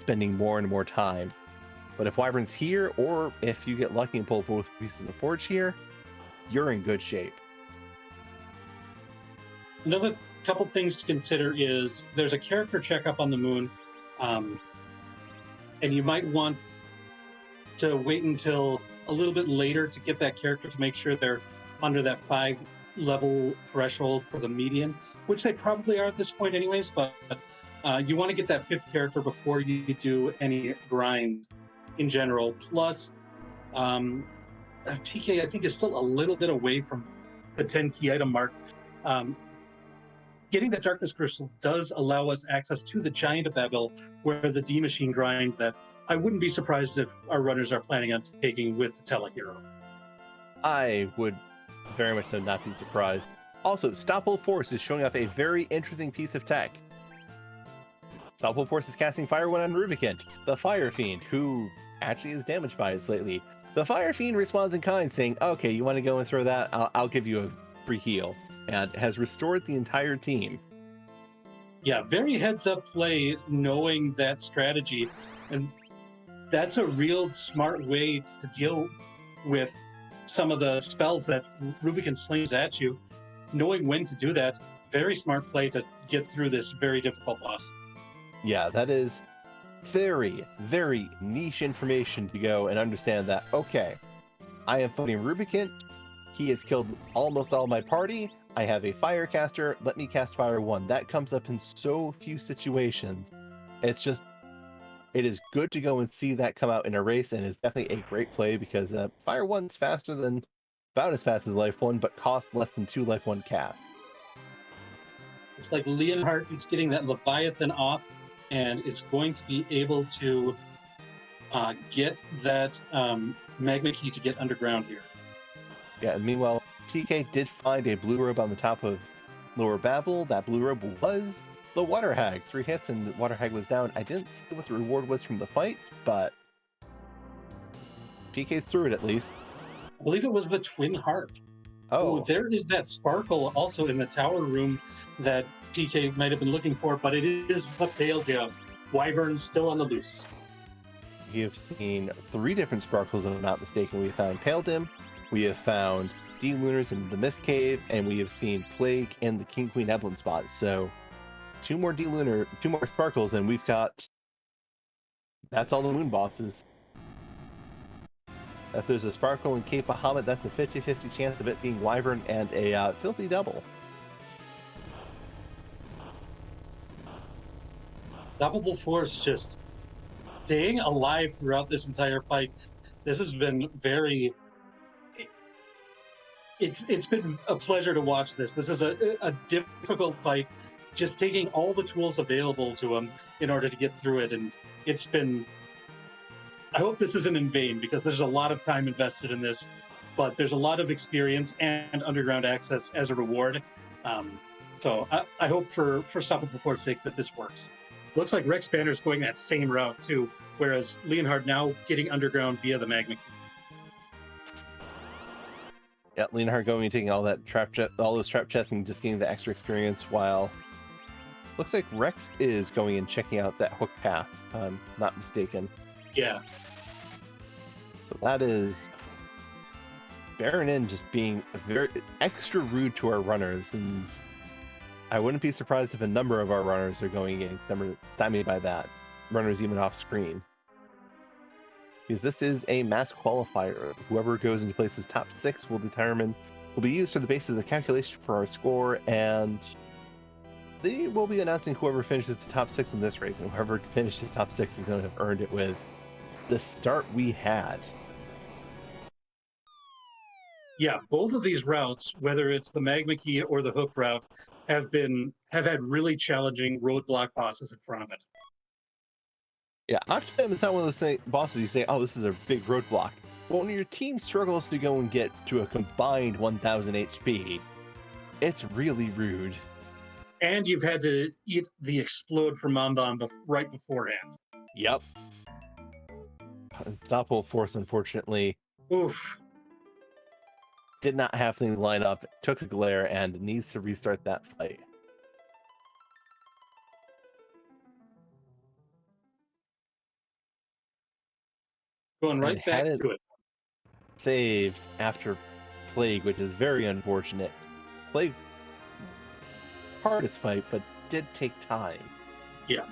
spending more and more time. But if Wyvern's here, or if you get lucky and pull both pieces of Forge here, you're in good shape. Another couple things to consider is there's a character checkup on the moon, and you might want to wait until a little bit later to get that character to make sure they're under that 5-level threshold for the median, which they probably are at this point anyways, but you want to get that 5th character before you do any grind in general. Plus, PK, I think, is still a little bit away from the 10 key item mark. Getting that Darkness Crystal does allow us access to the Giant of Babel, where the D-Machine grind that I wouldn't be surprised if our runners are planning on taking with the Telehero. I would very much so not be surprised. Also, Stoppable Force is showing off a very interesting piece of tech. Stoppable Force is casting Fire 1 on Rubicant, the Fire Fiend, who actually is damaged by it slightly. The Fire Fiend responds in kind, saying, okay, you want to go and throw that? I'll give you a free heal. And has restored the entire team. Yeah, very heads-up play, knowing that strategy. And that's a real smart way to deal with some of the spells that Rubicant slings at you. Knowing when to do that, very smart play to get through this very difficult boss. Yeah, that is very, very niche information to go and understand that, okay, I am fighting Rubicant. He has killed almost all my party. I have a fire caster. Let me cast Fire 1. That comes up in so few situations. It's just, it is good to go and see that come out in a race, and is definitely a great play because Fire 1's faster than, about as fast as Life 1, but costs less than 2 Life 1 casts. It's like Leonhardt is getting that Leviathan off and is going to be able to get that magma key to get underground here. Yeah, and meanwhile, PK did find a blue robe on the top of Lower Babel. That blue robe was the Water Hag. 3 hits and the Water Hag was down. I didn't see what the reward was from the fight, but PK's through it at least. I believe it was the Twin Harp. Oh, There is that sparkle also in the tower room that PK might have been looking for, but it is the failed job. Wyvern's still on the loose. we have seen 3 different sparkles, if I'm not mistaken. We have found Pale Dim, we have found D-Lunars in the Mist Cave, and we have seen Plague in the King Queen Evelyn spot. So 2 more D-Lunar, 2 more sparkles, and we've got... That's all the moon bosses. If there's a sparkle in Cape Bahamut, that's a 50-50 chance of it being Wyvern and a filthy double. Stoppable Force just staying alive throughout this entire fight. This has been very... It's been a pleasure to watch this. This is a difficult fight, just taking all the tools available to him in order to get through it. And it's been... I hope this isn't in vain, because there's a lot of time invested in this, but there's a lot of experience and underground access as a reward. So I hope for Stoppable Force's sake that this works. Looks like Rex Banner's going that same route too, whereas Leonhardt now getting underground via the magma key. Yeah, Leonhardt going and taking all that all those trap chests and just getting the extra experience, while looks like Rex is going and checking out that hook path, if I'm not mistaken. Yeah. So that is Baron in just being very extra rude to our runners, and I wouldn't be surprised if a number of our runners are going and getting stymied by that. Runners even off screen. Because this is a mass qualifier. Whoever goes into places top 6 will be used for the basis of the calculation for our score, and they will be announcing whoever finishes the top 6 in this race, and whoever finishes top 6 is going to have earned it with the start we had. Yeah, both of these routes, whether it's the magma key or the hook route, have had really challenging roadblock bosses in front of it. Yeah, Octodam is not one of those bosses you say, oh, this is a big roadblock. But when your team struggles to go and get to a combined 1000 HP, It's really rude. And you've had to eat the explode from Mamba right beforehand. Yep. Unstoppable Force, unfortunately, Oof. did not have things line up, took a glare, and needs to restart that fight. Going And right back had it to it. saved after Plague, which is very unfortunate. Plague, hardest fight, but did take time. Yeah.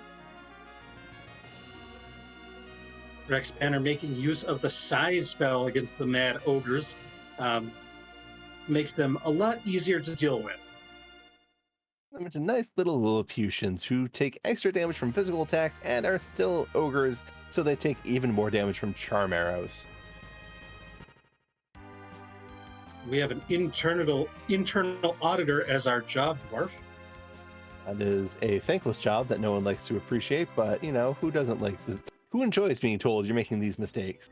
Rex Banner making use of the size spell against the Mad Ogres makes them a lot easier to deal with. Which are nice little Lilliputians who take extra damage from physical attacks and are still ogres, so they take even more damage from charm arrows. We have an internal auditor as our job, Dwarf. That is a thankless job that no one likes to appreciate, but you know, who doesn't like who enjoys being told you're making these mistakes?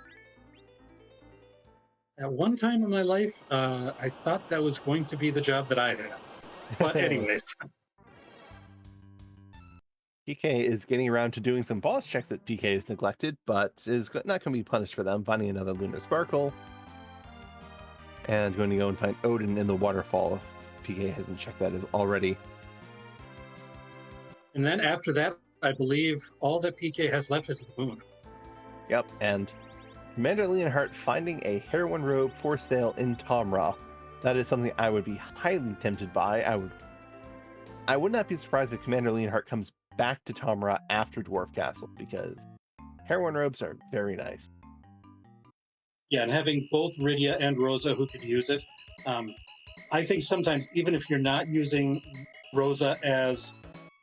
At one time in my life, I thought that was going to be the job that I had. But anyways. PK is getting around to doing some boss checks that PK is neglected, but is not going to be punished for them, finding another Lunar Sparkle. And going to go and find Odin in the waterfall. PK hasn't checked that as already. And then after that, I believe all that PK has left is the moon. Yep, and Commander Leonhardt finding a heroine robe for sale in Tomra. That is something I would be highly tempted by. I would not be surprised if Commander Leonhardt comes back to Tomra after Dwarf Castle, because heroine robes are very nice. Yeah, and having both Rydia and Rosa who could use it, I think sometimes even if you're not using Rosa as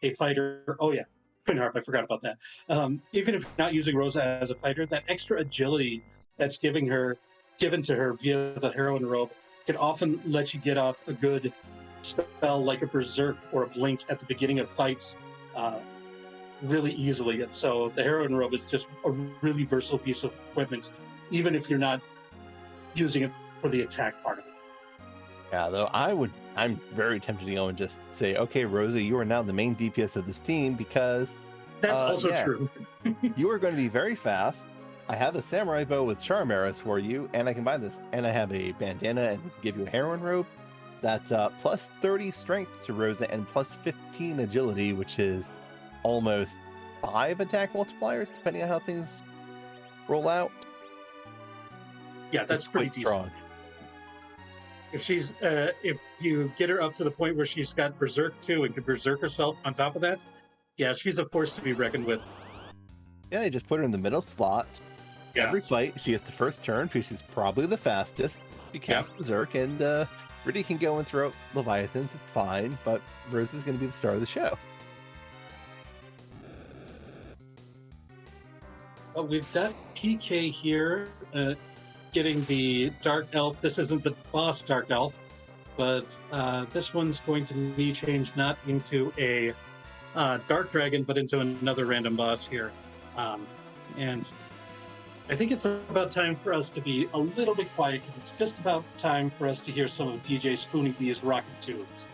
a fighter, oh yeah, Twin Harp, I forgot about that. Even if you're not using Rosa as a fighter, that extra agility that's given to her via the heroine robe can often let you get off a good spell like a Berserk or a Blink at the beginning of fights really easily. And so the heroine robe is just a really versatile piece of equipment, even if you're not using it for the attack part of it. Yeah, though I'm very tempted to go and just say, okay, Rosa, you are now the main DPS of this team, because that's also true. You are going to be very fast. I have a samurai bow with charm arrows for you, and I can buy this, and I have a bandana and give you a heroine robe. That's plus 30 strength to Rosa and plus 15 agility, which is almost 5 attack multipliers, depending on how things roll out. Yeah, that's pretty strong. If you get her up to the point where she's got Berserk too and can Berserk herself on top of that, yeah, she's a force to be reckoned with. Yeah, you just put her in the middle slot. Yeah. Every fight, she gets the first turn, because she's probably the fastest. She casts Berserk, and Riddy can go and throw out Leviathans, it's fine, but Rose is going to be the star of the show. Well, we've got PK here getting the Dark Elf. This isn't the boss Dark Elf, but this one's going to be changed not into a Dark Dragon, but into another random boss here. And I think it's about time for us to be a little bit quiet, because it's just about time for us to hear some of DJ Spoonie B's rocket tunes.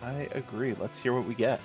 I agree. Let's hear what we get.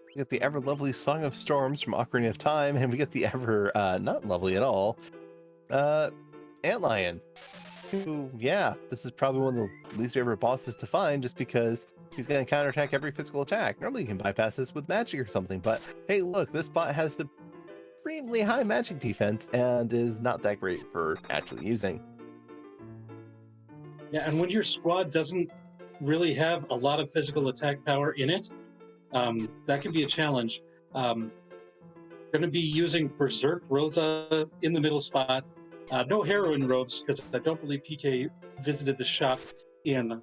We get the ever lovely Song of Storms from Ocarina of Time, and we get the ever not lovely at all Antlion, who, yeah, this is probably one of the least favorite bosses to find, just because he's going to counterattack every physical attack. Normally you can bypass this with magic or something, but hey, look, this bot has the extremely high magic defense and is not that great for actually using. Yeah, and when your squad doesn't really have a lot of physical attack power in it, that can be a challenge. Going to be berserk Rosa in the middle spot. No heroine robes because I don't believe PK visited the shop in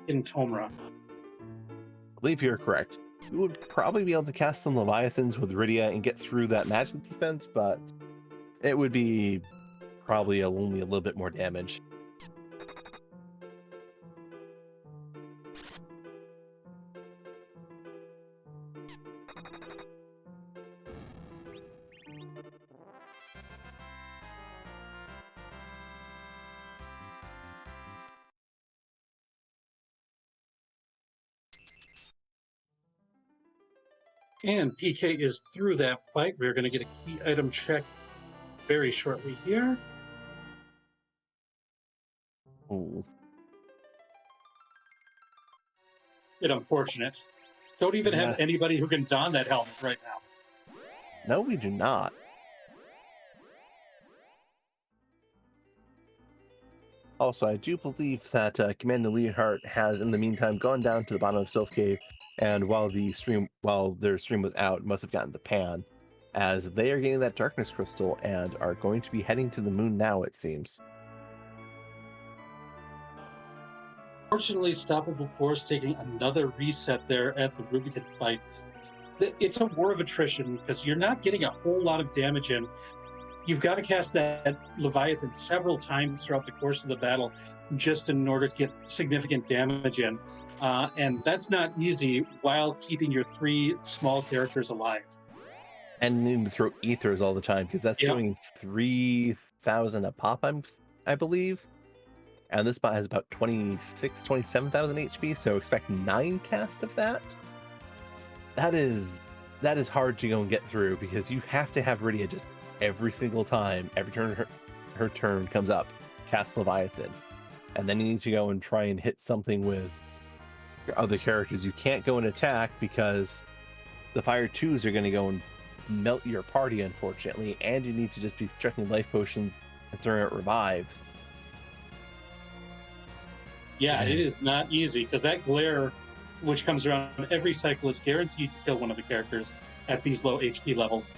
Tomra. I believe you're correct. You would probably be able to cast some Leviathans with Rydia and get through that magic defense, but it would be probably only a little bit more damage. And PK is through that fight. We're going to get a key item check very shortly here. Ooh. Bit unfortunate. Don't even Yeah. have anybody who can don that helmet right now. No, we do not. Also, I do believe that Commander Leonhardt has, in the meantime, gone down to the bottom of Sylph Cave, and while their stream was out, must have gotten the pan, as they are getting that darkness crystal and are going to be heading to the moon now, it seems. Fortunately, Stoppable Force taking another reset there at the Rubicant fight. It's a war of attrition because you're not getting a whole lot of damage in. You've got to cast that Leviathan several times throughout the course of the battle just in order to get significant damage in. And that's not easy while keeping your 3 small characters alive. And needing to throw ethers all the time, because that's doing 3,000 a pop, I believe. And this bot has about 27,000 HP, so expect 9 cast of that. That is hard to go and get through, because you have to have Rydia just every single time, every turn her turn comes up, cast Leviathan. And then you need to go and try and hit something with your other characters. You can't go and attack because the Fire 2s are going to go and melt your party, unfortunately, and you need to just be checking life potions and throwing out revives. Yeah, it is not easy because that glare, which comes around every cycle, is guaranteed to kill one of the characters at these low HP levels.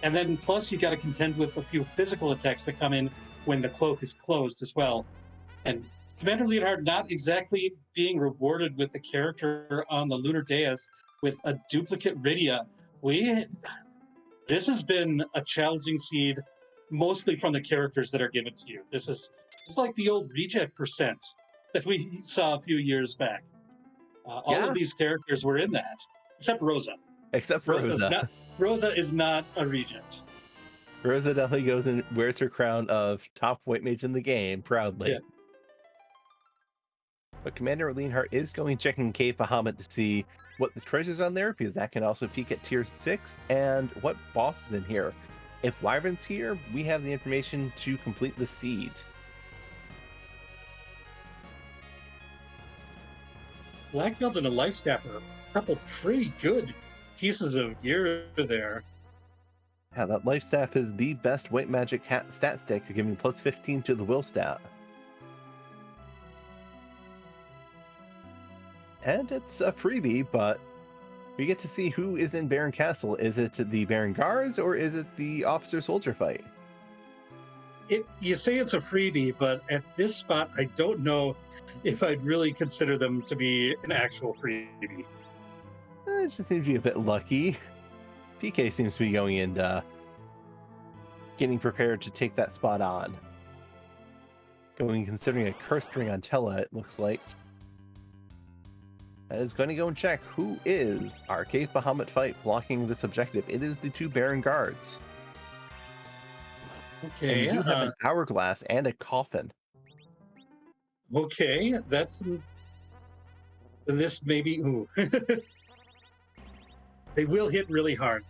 And then plus you got to contend with a few physical attacks that come in when the cloak is closed as well. And Commander Leonhardt not exactly being rewarded with the character on the Lunar Dais with a duplicate Rydia. This has been a challenging seed, mostly from the characters that are given to you. It's like the old reject percent that we saw a few years back. All of these characters were in that, except Rosa. Except for Rosa. Rosa is not a regent. Rosa definitely goes and wears her crown of top white mage in the game proudly. Yeah. But Commander Leonhardt is going checking Cave Bahamut to see what the treasure's on there, because that can also peek at tier 6, and what boss is in here. If Wyvern's here, we have the information to complete the seed. Black Belt and a Life Staff are a couple pretty good pieces of gear there. Yeah, that Life Staff is the best white magic stat stick, giving plus 15 to the will stat. And it's a freebie, but we get to see who is in Baron Castle. Is it the Baron Guards or is it the Officer Soldier fight? You say it's a freebie, but at this spot, I don't know if I'd really consider them to be an actual freebie. It just seems to be a bit lucky. PK seems to be going and getting prepared to take that spot on. Considering a cursed ring on Tella, it looks like. That is going to go and check who is our Cave Bahamut fight blocking this objective. It is the 2 Baron Guards. Okay. And you have an hourglass and a coffin. Okay, this maybe. Ooh. They will hit really hard.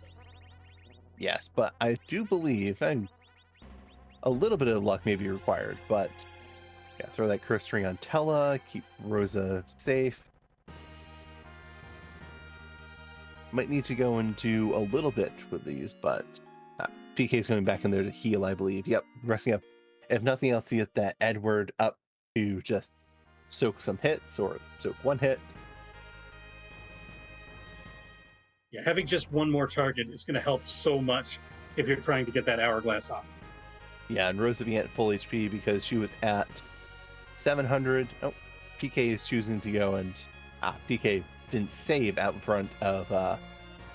Yes, but I do believe a little bit of luck may be required. But yeah, throw that cursed ring on Tella, keep Rosa safe. might need to go and do a little bit with these, but PK is going back in there to heal, I believe. Yep, resting up. If nothing else, to get that Edward up to just soak some hits or soak one hit. Yeah, having just one more target is going to help so much if you're trying to get that hourglass off. Yeah, and Rosa being at full HP because she was at 700. Oh, PK is choosing to go and PK didn't save out in front of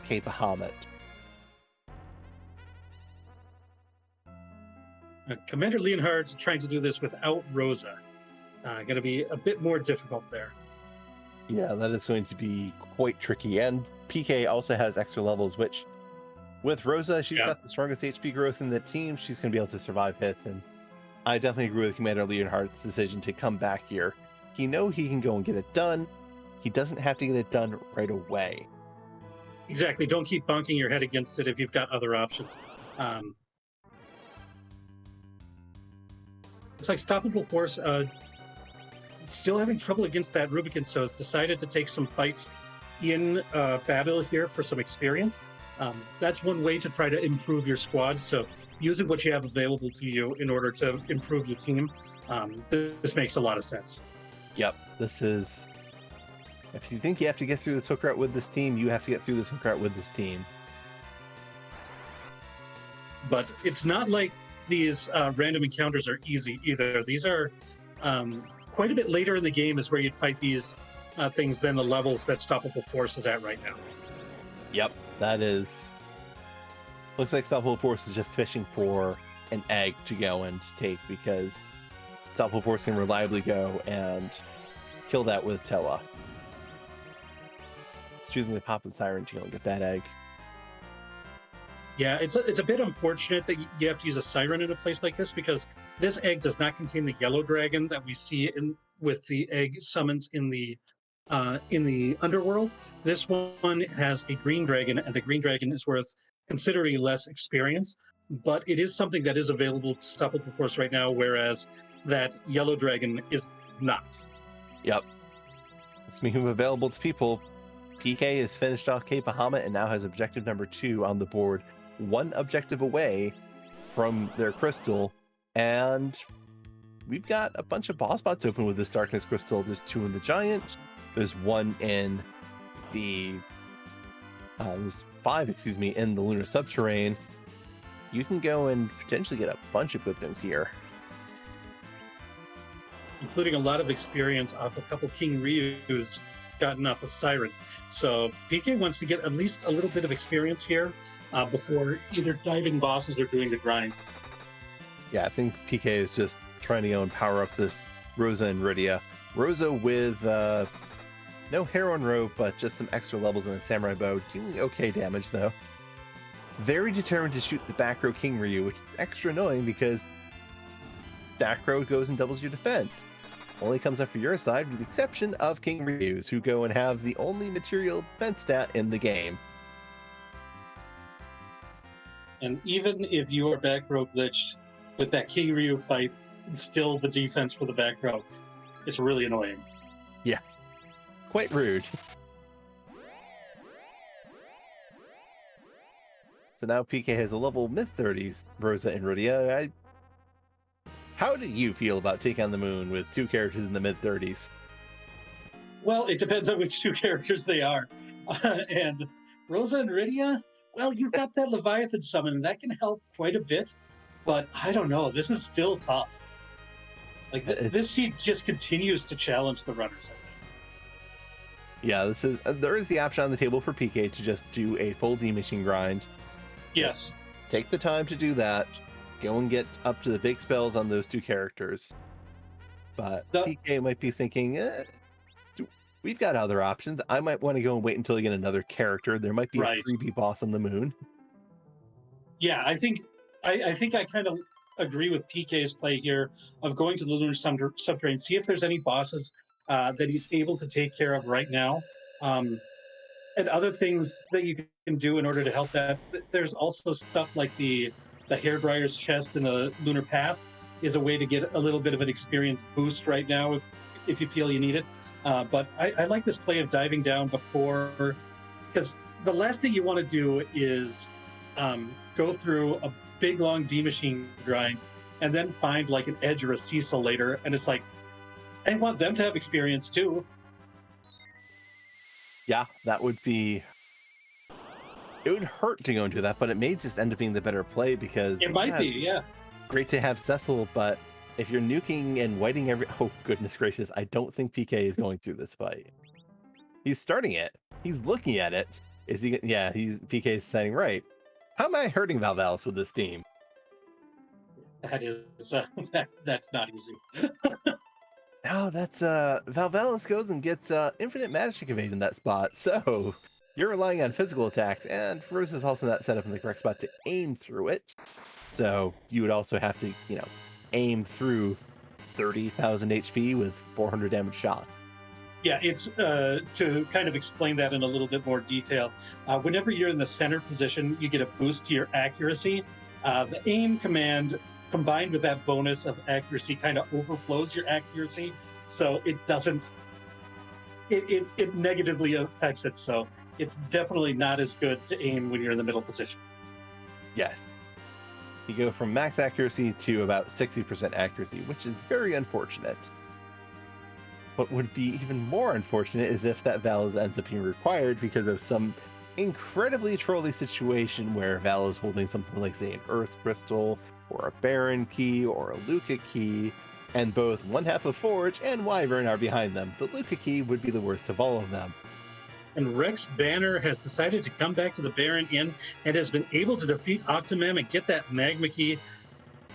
Bahamut. Commander Leonhard's trying to do this without Rosa. Going to be a bit more difficult there. Yeah, that is going to be quite tricky. And PK also has extra levels, which with Rosa, she's got the strongest HP growth in the team. She's going to be able to survive hits. And I definitely agree with Commander Leonhard's decision to come back here. He knows he can go and get it done. He doesn't have to get it done right away. Exactly. Don't keep bonking your head against it if you've got other options. Looks like Stoppable Force still having trouble against that Rubicant, so has decided to take some fights in Babel here for some experience. That's one way to try to improve your squad. So using what you have available to you in order to improve your team, this makes a lot of sense. Yep, this is... If you think you have to get through this hook route with this team, you have to get through this hook route with this team. But it's not like these random encounters are easy either. These are quite a bit later in the game is where you'd fight these things than the levels that Stoppable Force is at right now. Yep, that is... Looks like Stoppable Force is just fishing for an egg to go and take, because Stoppable Force can reliably go and kill that with Tella. It's choosing to pop the Siren to go and get that egg. Yeah, it's a bit unfortunate that you have to use a Siren in a place like this, because this egg does not contain the yellow dragon that we see with the egg summons in the underworld. This one has a green dragon, and the green dragon is worth considerably less experience, but it is something that is available to Stoppable Force right now, whereas that yellow dragon is not. Yep. Speaking of available to people, PK has finished off Bahamut and now has objective number 2 on the board, one objective away from their crystal, and we've got a bunch of boss spots open with this darkness crystal. There's 2 in the giant, there's 1 in the there's 5 in the lunar subterrane. You can go and potentially get a bunch of good things here, including a lot of experience off a couple King Ryu's gotten off a Siren. So PK wants to get at least a little bit of experience here before either diving bosses or doing the grind. Yeah, I think PK is just trying to go and power up this Rosa and Rydia. Rosa with no Heron Robe, but just some extra levels in the Samurai Bow, dealing okay damage though. Very determined to shoot the back row King Ryu, which is extra annoying because back row goes and doubles your defense. Only comes up for your side, with the exception of King Ryu's, who go and have the only material defense stat in the game. And even if you are back row glitched with that King Ryu fight, still the defense for the back row. It's really annoying. Yes. Quite rude. So now PK has a level mid-30s, Rosa and Rydia. How do you feel about taking on the moon with 2 characters in the mid-30s? Well, it depends on which 2 characters they are. And Rosa and Rydia, well, you've got that Leviathan summon, and that can help quite a bit. But I don't know. This is still tough. Like, this seed just continues to challenge the runners, I think. Yeah, this is there is the option on the table for PK to just do a full D-Machine grind. Yes. Just take the time to do that. Go and get up to the big spells on those 2 characters. But PK might be thinking, we've got other options. I might want to go and wait until you get another character. There might be a freebie boss on the moon. Yeah, I think I kind of agree with PK's play here of going to the lunar subterranean, see if there's any bosses that he's able to take care of right now, and other things that you can do in order to help that. There's also stuff like the hairdryer's chest in the lunar path is a way to get a little bit of an experience boost right now if you feel you need it. But I like this play of diving down before, because the last thing you want to do is go through a big long D machine grind and then find like an Edge or a Cecil later, and it's like I want them to have experience too. Yeah, that would be. It would hurt to go into that, but it may just end up being the better play because It might be, yeah. Great to have Cecil, but if you're nuking and whiting every, oh goodness gracious, I don't think PK is going through this fight. He's starting it. He's looking at it. Is he? Yeah, PK is saying right. How am I hurting Valvalis with this team? That is that's not easy. No, that's Valvalis goes and gets infinite magic evade in that spot. So you're relying on physical attacks, and Rose is also not set up in the correct spot to aim through it. So you would also have to, aim through 30,000 HP with 400 damage shot. Yeah, it's to kind of explain that in a little bit more detail. Whenever you're in the center position, you get a boost to your accuracy. The aim command combined with that bonus of accuracy kind of overflows your accuracy, so it doesn't. It negatively affects it. So it's definitely not as good to aim when you're in the middle position. Yes. You go from max accuracy to about 60% accuracy, which is very unfortunate. What would be even more unfortunate is if that Val ends up being required because of some incredibly trolly situation where Val is holding something like, say, an Earth Crystal, or a Baron Key, or a Luca Key, and both one half of Forge and Wyvern are behind them. The Luca Key would be the worst of all of them. And Rex Banner has decided to come back to the Baron Inn and has been able to defeat Octomam and get that Magma Key.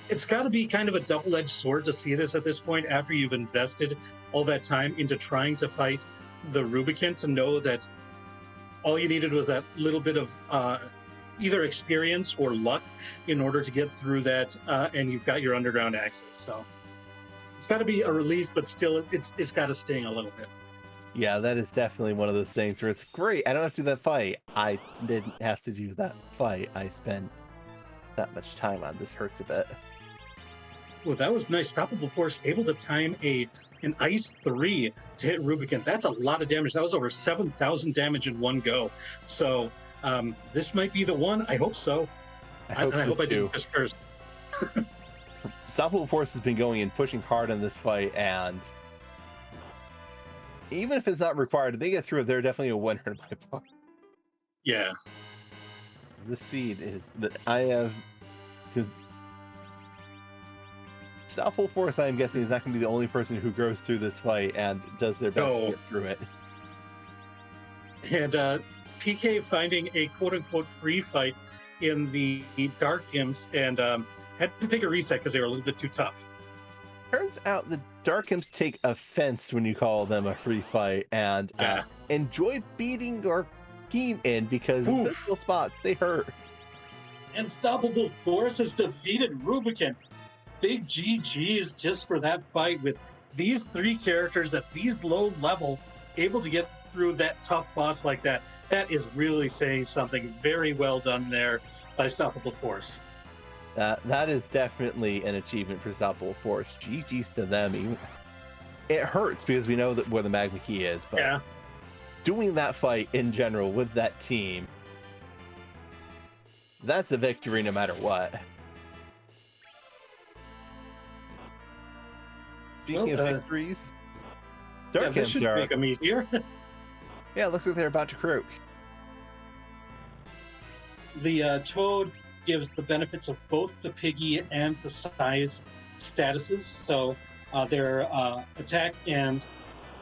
It's got to be kind of a double-edged sword to see this at this point after you've invested all that time into trying to fight the Rubicant, to know that all you needed was that little bit of either experience or luck in order to get through that, and you've got your underground access. So it's got to be a relief, but still it's got to sting a little bit. Yeah, that is definitely one of those things where it's great. I don't have to do that fight. I didn't have to do that fight. I spent that much time on this. Hurts a bit. Well, that was nice. Stoppable Force able to time an Ice 3 to hit Rubicant. That's a lot of damage. That was over 7,000 damage in one go. So this might be the one. I hope so. I hope I did this first. Stoppable Force has been going and pushing hard in this fight, and even if it's not required, if they get through it, they're definitely a winner in my part. Yeah. The seed is that I have. Stoppable Force, I'm guessing, is not going to be the only person who goes through this fight and does their best to get through it. And PK finding a quote-unquote free fight in the Dark Imps and had to take a reset because they were a little bit too tough. Turns out the Dark Imps take offense when you call them a free fight and enjoy beating your team in because physical spots, they hurt. And Stoppable Force has defeated Rubicant. Big GG's just for that fight with these three characters at these low levels able to get through that tough boss like that. That is really saying something. Very well done there by Stoppable Force. That is definitely an achievement for Stoppable Force. GG's to them. It hurts because we know that where the Magma Key is, but doing that fight in general with that team, that's a victory no matter what. Speaking of victories, Dark Imps should make them easier. Yeah, it looks like they're about to croak. The Toad gives the benefits of both the Piggy and the Size statuses, so their attack and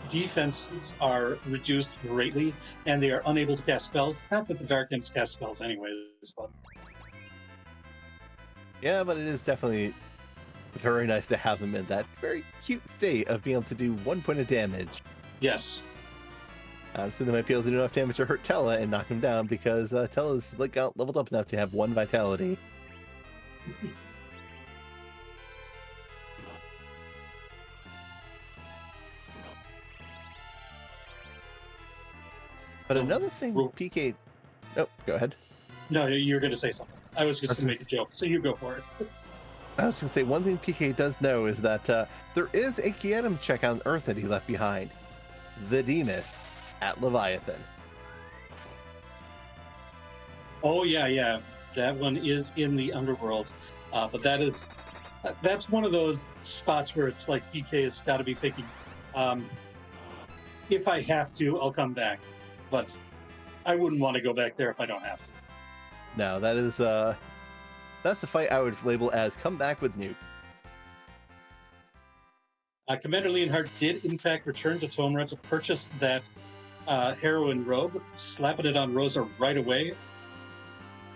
defenses are reduced greatly, and they are unable to cast spells. Not that the Dark Imps cast spells anyways, but... Yeah, but it is definitely very nice to have them in that very cute state of being able to do 1 point of damage. Yes. So they might be able to do enough damage to hurt Tella and knock him down because Tella's leveled up enough to have 1 vitality. But another thing, PK... Oh, go ahead. No, you're going to say something. I was just going to make a joke, so you go for it. I was going to say, one thing PK does know is that there is a key item check on Earth that he left behind. The Demist at Leviathan. Oh yeah. That one is in the underworld, but that's one of those spots where it's like PK has got to be thinking, um, if I have to, I'll come back, but I wouldn't want to go back there if I don't have to. No, that's a fight I would label as come back with Nuke. Commander Leonhardt did, in fact, return to Tomra to purchase that heroine robe, slapping it on Rosa right away.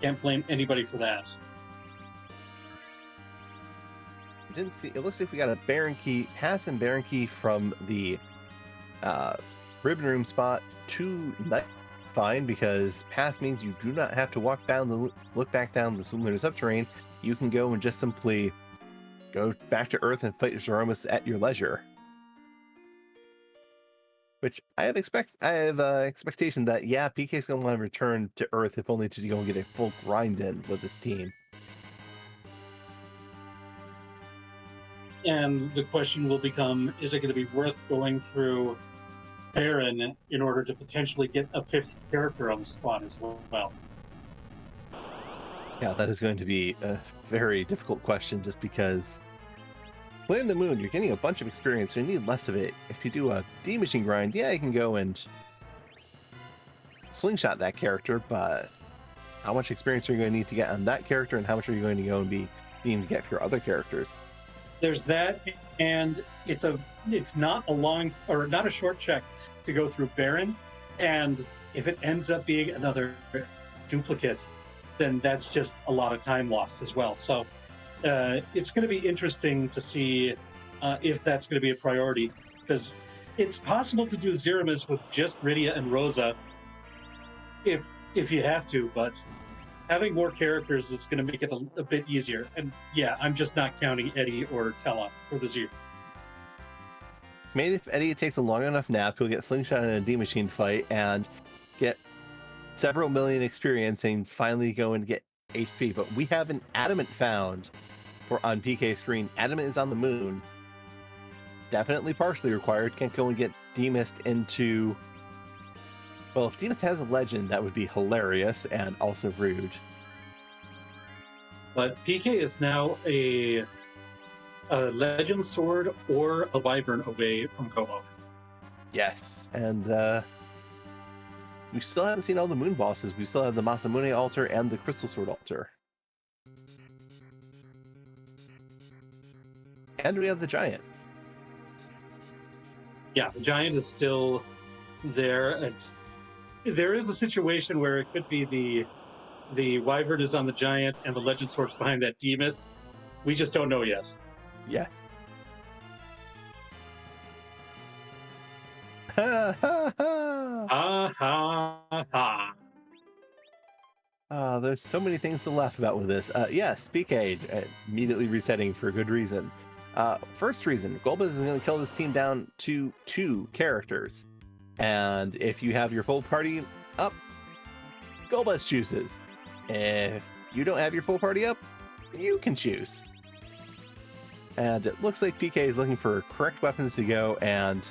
Can't blame anybody for that. Didn't see. It looks like we got a Baron Key, pass and Baron Key from the Ribbon Room spot to Night. Fine, because pass means you do not have to look back down the lunar subterranean. You can go and just simply go back to Earth and fight Zemus at your leisure. Which I have expectation that PK's gonna want to return to Earth if only to go and get a full grind in with this team. And the question will become, is it going to be worth going through Baron in order to potentially get a fifth character on the squad as well? Yeah, that is going to be a very difficult question just because playing the moon, you're getting a bunch of experience, so you need less of it. If you do a D-machine grind, you can go and slingshot that character, but how much experience are you going to need to get on that character, and how much are you going to go and be needing to get for your other characters? There's that, and it's not a short check to go through Baron, and if it ends up being another duplicate, then that's just a lot of time lost as well. So it's going to be interesting to see if that's going to be a priority, because it's possible to do Zemus with just Rydia and Rosa if you have to, but having more characters is going to make it a bit easier. And yeah, I'm just not counting Eddie or Tella for the Zero. Maybe if Eddie takes a long enough nap, he'll get slingshot in a D-machine fight and get several million experience and finally go and get HP. But we have an Adamant found on PK screen. Adamant is on the moon. Definitely partially required. Can't go and get D-mist into... Well, if D-mist has a legend, that would be hilarious and also rude. But PK is now a legend sword or a wyvern away from Como. Yes, and we still haven't seen all the moon bosses. We still have the Masamune altar and the Crystal Sword altar. And we have the giant. Yeah, the giant is still there. And there is a situation where it could be the wyvern is on the giant and the legend sword's behind that D-mist. We just don't know yet. Yes. Ha ha ha! Ha ha ha! There's so many things to laugh about with this. Yes, PK immediately resetting for good reason. First reason, Golbez is going to kill this team down to 2 characters. And if you have your full party up, Golbez chooses. If you don't have your full party up, you can choose. And it looks like PK is looking for correct weapons to go and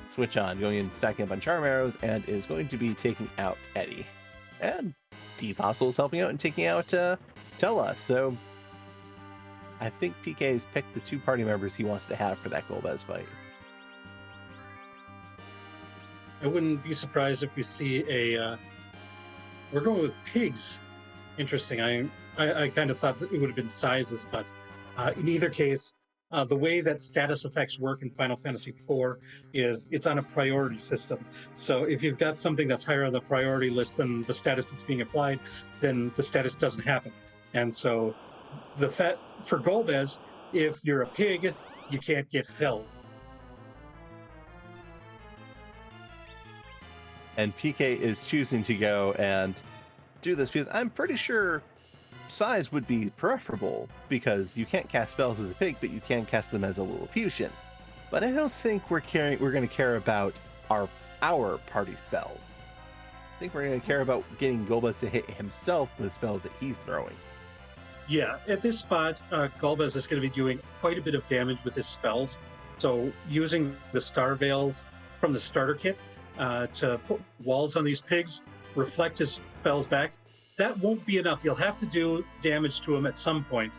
switch on, going and stacking up on charm arrows, and is going to be taking out Eddie. And D-Fossil is helping out and taking out Tella. So I think PK has picked the 2 party members he wants to have for that Golbez fight. I wouldn't be surprised if we see we're going with pigs. Interesting. I kind of thought that it would have been sizes, but in either case, the way that status effects work in Final Fantasy IV is it's on a priority system. So if you've got something that's higher on the priority list than the status that's being applied, then the status doesn't happen. And so for Golbez, if you're a pig, you can't get held. And PK is choosing to go and do this because I'm pretty sure size would be preferable because you can't cast spells as a pig, but you can cast them as a Lilliputian. But I don't think we're going to care about our party spell. I think we're going to care about getting Golbez to hit himself with spells that he's throwing. Yeah, at this spot, Golbez is going to be doing quite a bit of damage with his spells. So using the Star Veils from the starter kit to put walls on these pigs, reflect his spells back, that won't be enough. You'll have to do damage to him at some point,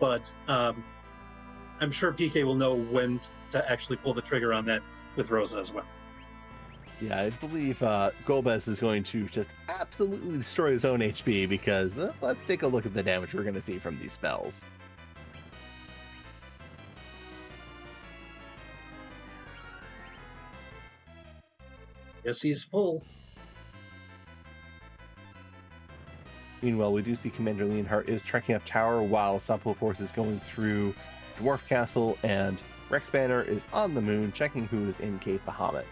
but I'm sure PK will know when to actually pull the trigger on that with Rosa as well. Yeah, I believe Golbez is going to just absolutely destroy his own HP because let's take a look at the damage we're going to see from these spells. Yes, he's full. Meanwhile, we do see Commander Leonhardt is trekking up tower while Unstoppable Force is going through Dwarf Castle, and Rex Banner is on the moon checking who is in Cave Bahamut.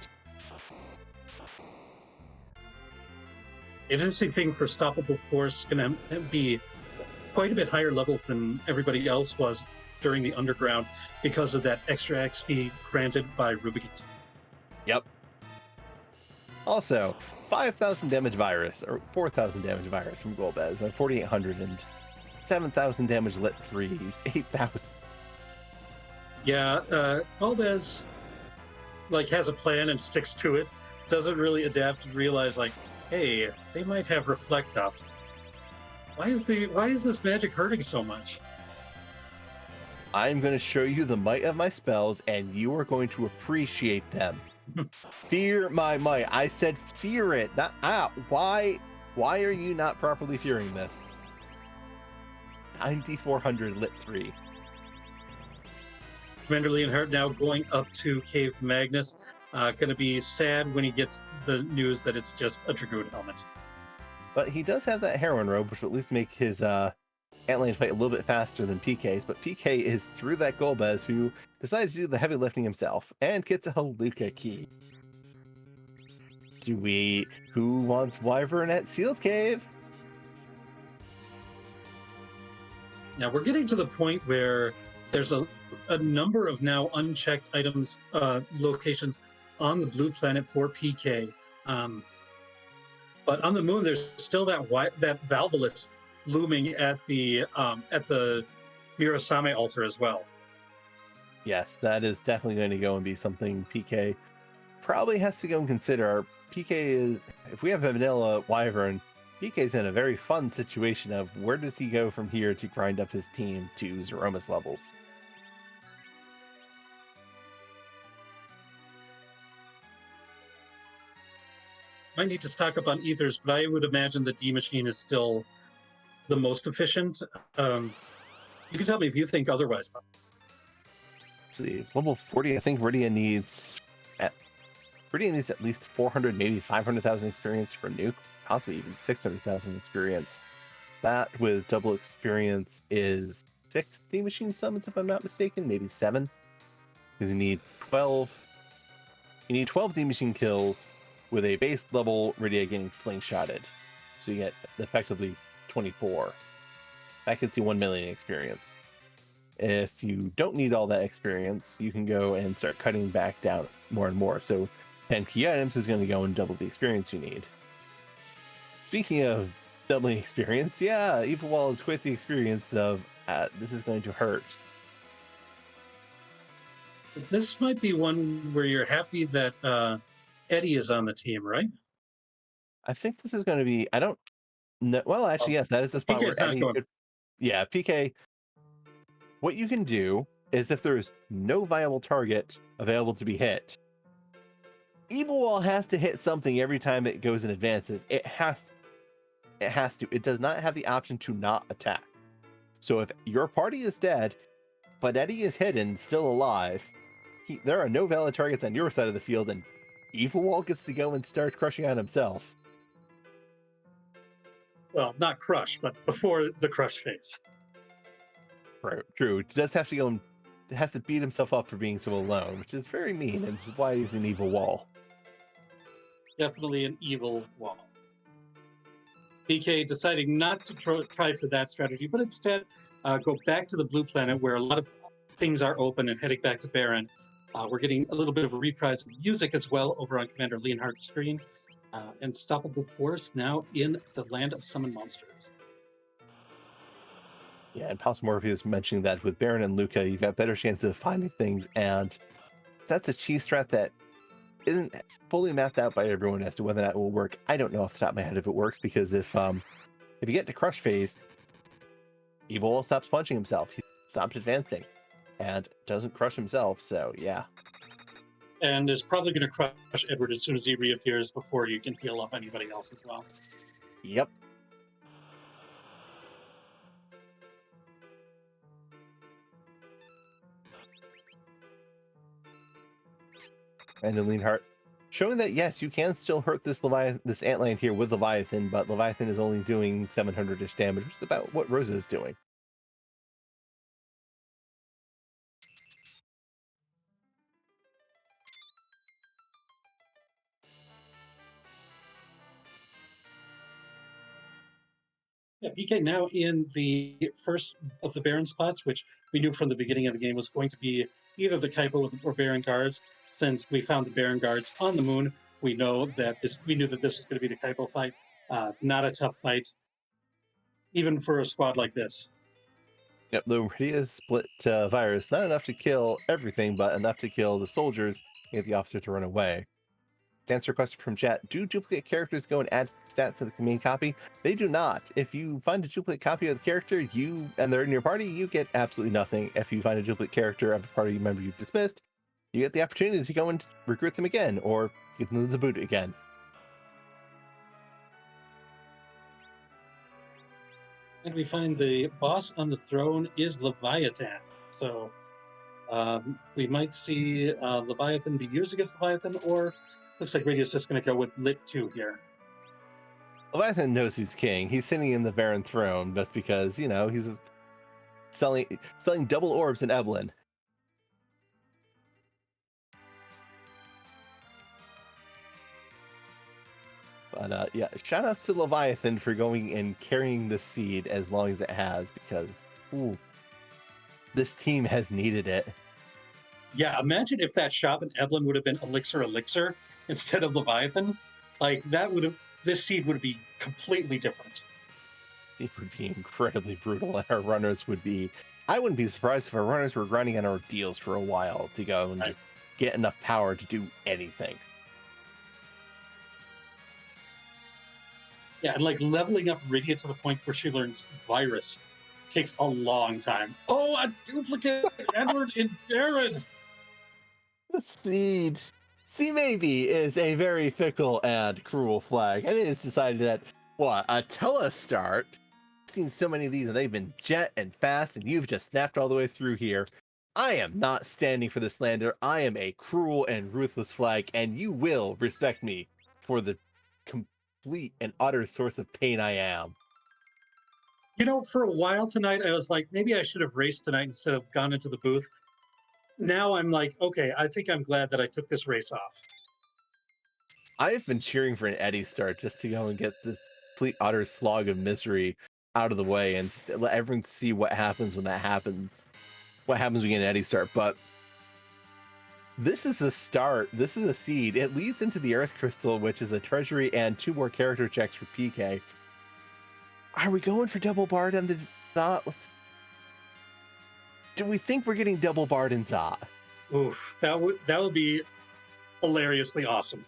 An interesting thing for Stoppable Force going to be quite a bit higher levels than everybody else was during the Underground because of that extra XP granted by Rubicant. Yep. Also, 5,000 damage virus, or 4,000 damage virus from Golbez, and 4,800, and 7,000 damage lit 3s, 8,000. Yeah, Golbez has a plan and sticks to it. Doesn't really adapt and realize hey, they might have reflect up. Why is this magic hurting so much? I'm going to show you the might of my spells, and you are going to appreciate them. Fear my might. I said fear it, not Why are you not properly fearing this? 9,400 lit 3. Commander Leonhardt now going up to Cave Magnus. Going to be sad when he gets the news that it's just a Dragoon helmet. But he does have that heroin robe, which will at least make his Antlion fight a little bit faster than PK's. But PK is through that Golbez, who decided to do the heavy lifting himself and gets a Luca key. Who wants Wyvern at Sealed Cave? Now we're getting to the point where there's a number of now unchecked items, locations on the blue planet for PK. But on the moon, there's still that Valvolus looming at the Mirasame altar as well. Yes, that is definitely going to go and be something PK probably has to go and consider. PK is, if we have a vanilla Wyvern, PK's in a very fun situation of where does he go from here to grind up his team to Zeromus levels. Might need to stock up on ethers, but I would imagine the D machine is still the most efficient. You can tell me if you think otherwise. Let's see, level 40, I think Rydia needs at least 400, maybe 500,000 experience for nuke, possibly even 600,000 experience. That with double experience is 6 D machine summons, if I'm not mistaken, maybe 7, because you need 12 D machine kills with a base level Rydia getting slingshotted. So you get effectively 24. That gets you 1 million experience. If you don't need all that experience, you can go and start cutting back down more and more. So 10 key items is going to go and double the experience you need. Speaking of doubling experience, yeah, Evil Wall has quit the experience of this is going to hurt. This might be one where you're happy that Eddie is on the team, right? I think this is going to be, I don't know. Well, actually, yes, that is the spot PK's where not Eddie going. Yeah, PK. What you can do is if there is no viable target available to be hit, Evil Wall has to hit something every time it goes and advances. It has to. It does not have the option to not attack. So if your party is dead, but Eddie is hidden, still alive, there are no valid targets on your side of the field, and Evil Wall gets to go and start crushing on himself. Well, not crush, but before the crush phase. True. He does have to go and has to beat himself up for being so alone, which is very mean, and why he's an Evil Wall. Definitely an Evil Wall. PK deciding not to try for that strategy, but instead go back to the blue planet where a lot of things are open and heading back to Baron. We're getting a little bit of a reprise of music as well over on Commander Leonhardt's screen. Unstoppable Force now in the land of summon monsters. Yeah, and Pals Morpheus mentioning that with Baron and Luca, you've got better chances of finding things, and that's a cheese strat that isn't fully mapped out by everyone as to whether or not it will work. I don't know off the top of my head if it works, because if If you get to crush phase, Evil stops punching himself. He stops advancing and doesn't crush himself. So yeah. And is probably going to crush Edward as soon as he reappears before you can heal up anybody else as well. Yep. And the Leanheart, showing that yes, you can still hurt this this Antlion here with Leviathan, but Leviathan is only doing 700-ish damage, which is about what Rosa is doing. Yeah, PK now in the first of the Baron spots, which we knew from the beginning of the game was going to be either the Kaipo or Baron guards. Since we found the Baron guards on the moon, we knew that this was going to be the Kaipo fight. Not a tough fight, even for a squad like this. Yep, the Rydia's split virus, not enough to kill everything, but enough to kill the soldiers and get the officer to run away. Dance request from chat. Do duplicate characters go and add stats to the main copy? They do not. If you find a duplicate copy of the character, and they're in your party, you get absolutely nothing. If you find a duplicate character of a party member you've dismissed, you get the opportunity to go and recruit them again, or get them to the boot again. And we find the boss on the throne is Leviathan. So we might see Leviathan be used against Leviathan, or looks like Radio's just going to go with Lit 2 here. Leviathan knows he's king. He's sitting in the Baron throne just because, he's selling double orbs in Evelyn. But yeah, shout outs to Leviathan for going and carrying the seed as long as it has, because this team has needed it. Yeah, imagine if that shop in Evelyn would have been Elixir instead of Leviathan. Like this seed would be completely different. It would be incredibly brutal, and our runners would be. I wouldn't be surprised if our runners were grinding on Ordeals for a while to go and just get enough power to do anything. Yeah, and like leveling up Rydia to the point where she learns Virus takes a long time. Oh, a duplicate Edward in Baron! The seed. See, maybe is a very fickle and cruel flag, and it is decided that, a telestart? I've seen so many of these, and they've been jet and fast, and you've just snapped all the way through here. I am not standing for the slander. I am a cruel and ruthless flag, and you will respect me for the complete and utter source of pain I am. For a while tonight, I was like, maybe I should have raced tonight instead of gone into the booth. Now I'm like, okay, I think I'm glad that I took this race off. I've been cheering for an Eddie start just to go and get this complete utter slog of misery out of the way and just let everyone see what happens when that happens. What happens when we get an Eddie start. But this is a start. This is a seed. It leads into the Earth Crystal, which is a treasury and 2 more character checks for PK. Are we going for double Bard on the Zot? Do we think we're getting double Bard in Zot? Oof, that would be hilariously awesome.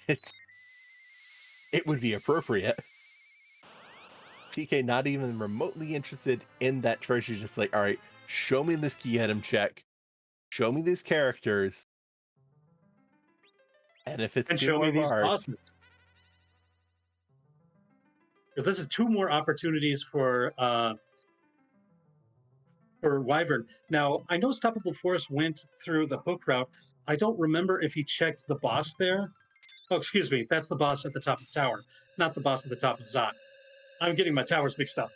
It would be appropriate. PK not even remotely interested in that treasure, just like, all right, show me this key item check. Show me these characters. And if it's show me these bosses. Because this is 2 more opportunities for Wyvern. Now, I know Stoppable Forest went through the hook route. I don't remember if he checked the boss there. Oh, excuse me. That's the boss at the top of the tower, not the boss at the top of Zot. I'm getting my towers mixed up.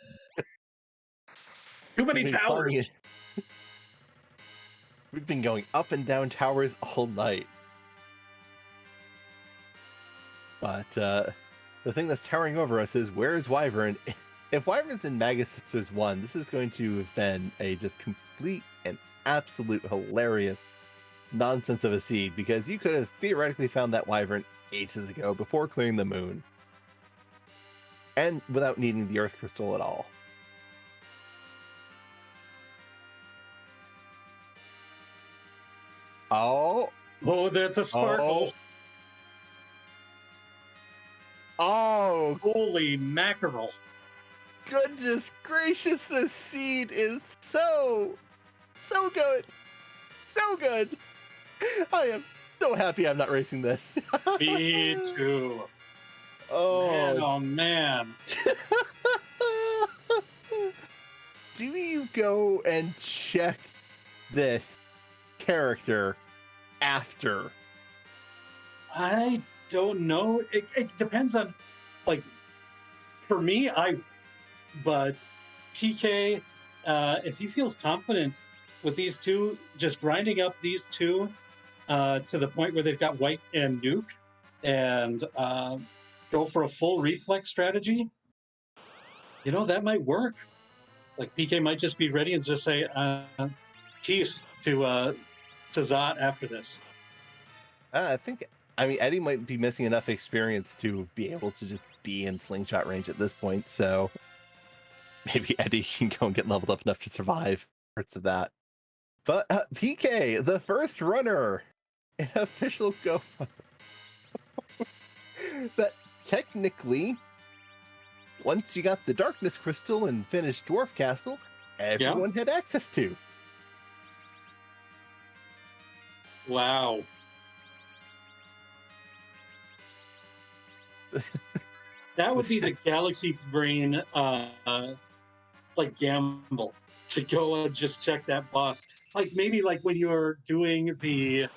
Too many towers. We've been going up and down towers all night. But the thing that's towering over us is, where is Wyvern? If Wyvern's in Magus Sisters 1, this is going to have been a just complete and absolute hilarious nonsense of a seed, because you could have theoretically found that Wyvern ages ago before clearing the moon. And without needing the Earth Crystal at all. Oh, that's a sparkle. Oh, Oh, holy mackerel. goodness gracious, this seed is so good. So good. I am so happy I'm not racing this. Me too. Man, Oh. oh man. Do you go and check this character after? I don't know. It depends on, like, for me, but PK, if he feels confident with these two, just grinding up these two to the point where they've got White and Nuke and go for a full reflex strategy, that might work. Like, PK might just be ready and just say, peace to Zot after this. I mean, Eddie might be missing enough experience to be able to just be in slingshot range at this point, so maybe Eddie can go and get leveled up enough to survive parts of that. But PK, the first runner in official Go that technically, once you got the Darkness Crystal and finished Dwarf Castle, everyone had access to. Wow. That would be the galaxy brain like gamble to go and just check that boss. Like maybe like when you're doing the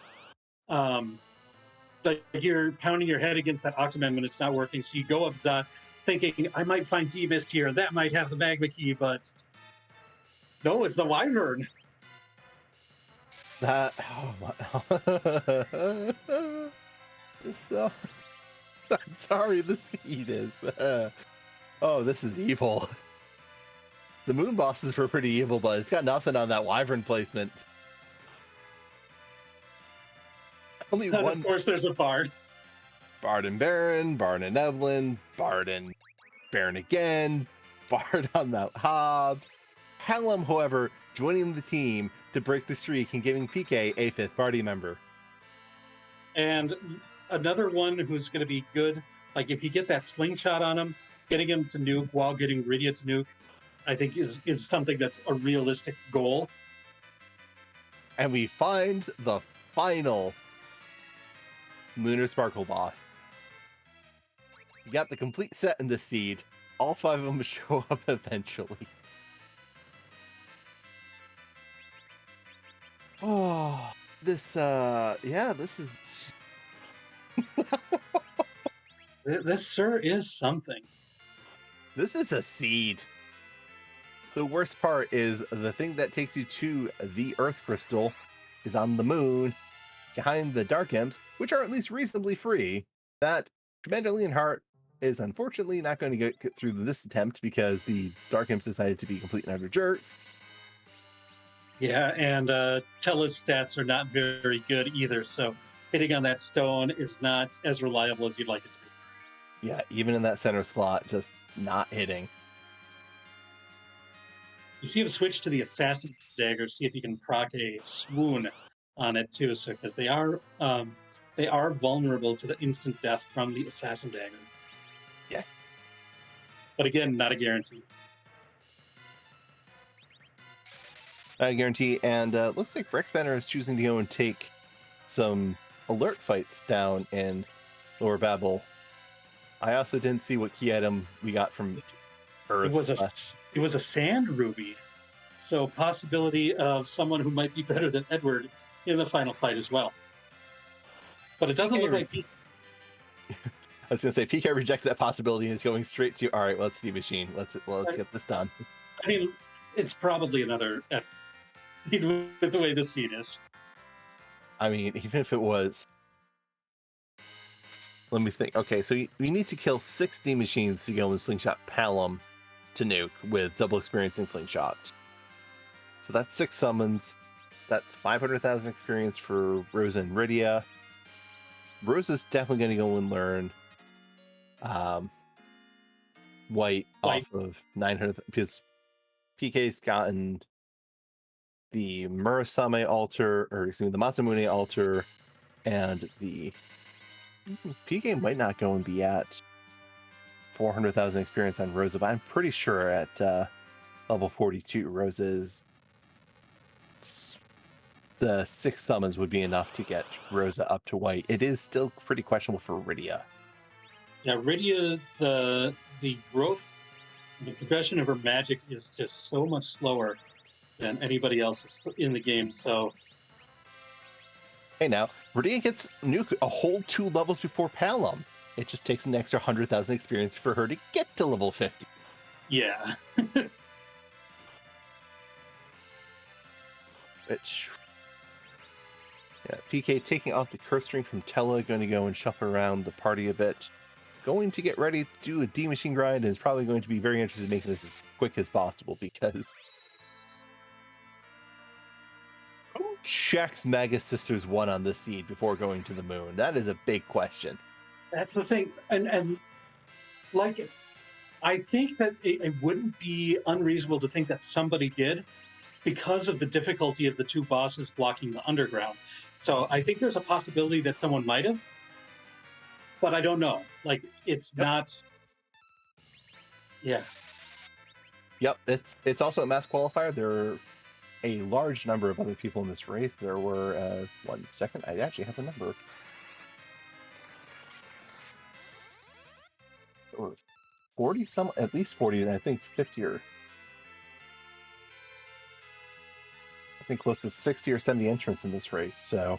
like you're pounding your head against that Octoman when it's not working, so you go up Zot thinking I might find D-Mist here, that might have the magma key, but no, it's the Wyvern. That so I'm sorry, the seed is oh, this is evil. The moon bosses were pretty evil, but it's got nothing on that Wyvern placement. Only And one. Of course, there's a Bard. Bard and Baron, Bard and Evelyn, Bard and Baron again, Bard on Mount Hobbs. Hallam, however, joining the team to break the streak and giving PK a 5th party member. And another one who's going to be good, like if you get that slingshot on him, getting him to nuke while getting Rydia to nuke, I think is something that's a realistic goal. And we find the final Lunar Sparkle boss. You got the complete set in the seed. All 5 of them show up eventually. Oh, this is... This sure is something. This is a seed. The worst part is the thing that takes you to the Earth Crystal is on the moon, behind the Dark Imps, which are at least reasonably free. That Commander Leonhardt is unfortunately not going to get through this attempt because the Dark Imps decided to be complete and utter jerks. Yeah, and Tella's stats are not very good either, so hitting on that stone is not as reliable as you'd like it to be. Yeah, even in that center slot, just not hitting. You see him switch to the Assassin Dagger, see if you can proc a swoon on it too, so because they are vulnerable to the instant death from the Assassin Dagger. Yes. But again, not a guarantee. Not a guarantee, and looks like Rex Banner is choosing to go and take some alert fights down in Lower Babel. I also didn't see what key item we got from Earth. It was a sand ruby, so possibility of someone who might be better than Edward in the final fight as well. But it doesn't look like I was going to say PK rejects that possibility and is going straight to, all right, let's see machine. Let's get this done. I mean, it's probably another F with the way this seed is. I mean, even if it was, let me think. Okay, so we need to kill 60 machines to go and slingshot Palom to nuke with double experience in slingshot. So that's 6 summons. That's 500,000 experience for Rosa and Rydia. Rosa's definitely going to go and learn White off of 900 because PK's gotten the Murasame altar, or excuse me, the Masamune altar, and the PK might not go and be at 400,000 experience on Rosa, but I'm pretty sure at level 42, Rosa's the 6 summons would be enough to get Rosa up to white. It is still pretty questionable for Rydia. Yeah, Rydia's the growth, the progression of her magic is just so much slower than anybody else in the game. So, Hey, now Rydia gets a whole 2 levels before Palom. It just takes an extra 100,000 experience for her to get to level 50. yeah. Which, yeah, PK taking off the curse string from Tella, going to go and shuffle around the party a bit. Going to get ready to do a D machine grind, and is probably going to be very interested in making this as quick as possible, because who checks Mega Sisters 1 on the seed before going to the moon? That is a big question. That's the thing. And like, I think that it wouldn't be unreasonable to think that somebody did, because of the difficulty of the 2 bosses blocking the underground. So I think there's a possibility that someone might have, but I don't know. Like, it's not. Yeah. Yep, it's also a mass qualifier. There are a large number of other people in this race. There were, 1 second, I actually have the number. There were 40 some, at least 40, and I think 50 or I think close to 60 or 70 entrants in this race. So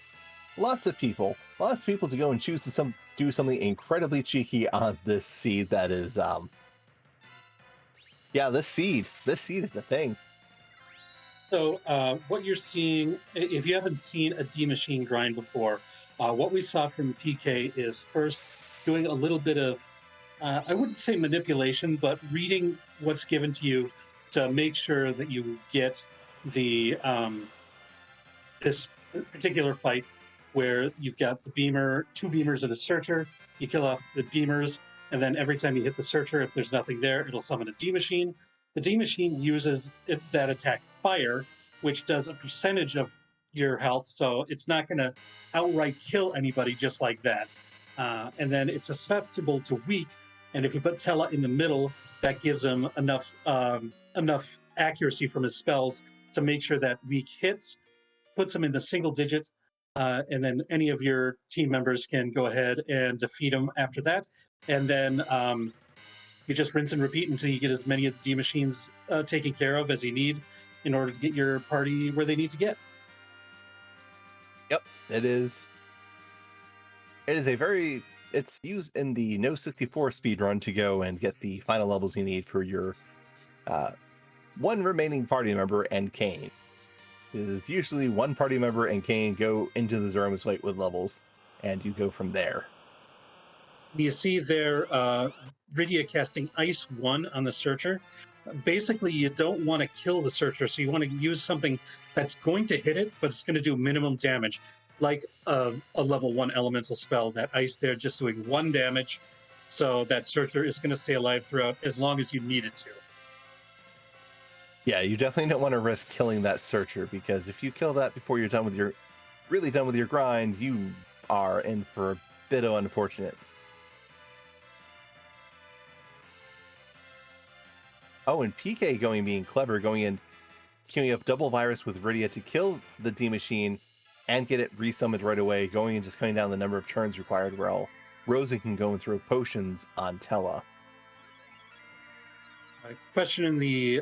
lots of people to go and choose to do something incredibly cheeky on this seed. That is, yeah, this seed is the thing. So what you're seeing, if you haven't seen a D machine grind before, what we saw from PK is first doing a little bit of, I wouldn't say manipulation, but reading what's given to you to make sure that you get the this particular fight where you've got the beamer, 2 beamers and a searcher. You kill off the beamers, and then every time you hit the searcher, if there's nothing there, it'll summon a D machine. The D machine uses that attack fire, which does a percentage of your health, so it's not going to outright kill anybody just like that. And then it's susceptible to weak, and if you put Tella in the middle, that gives him enough accuracy from his spells to make sure that weak hits, puts him in the single digit, and then any of your team members can go ahead and defeat him after that. And then you just rinse and repeat until you get as many of the D machines taken care of as you need in order to get your party where they need to get. Yep, it is it's used in the No 64 speedrun to go and get the final levels you need for your 1 remaining party member and Kane. It is usually 1 party member and Kane go into the Zemus fight with levels, and you go from there. You see there Rydia casting Ice 1 on the Searcher. Basically, you don't want to kill the Searcher, so you want to use something that's going to hit it, but it's going to do minimum damage, like a level 1 elemental spell. That Ice there just doing 1 damage, so that Searcher is going to stay alive throughout as long as you need it to. Yeah, you definitely don't want to risk killing that Searcher, because if you kill that before you're really done with your grind, you are in for a bit of unfortunate. Oh, and PK being clever, going in, queuing up double virus with Rydia to kill the D machine and get it resummoned right away, going and just cutting down the number of turns required, while Rosa can go and throw potions on Tella. Question in the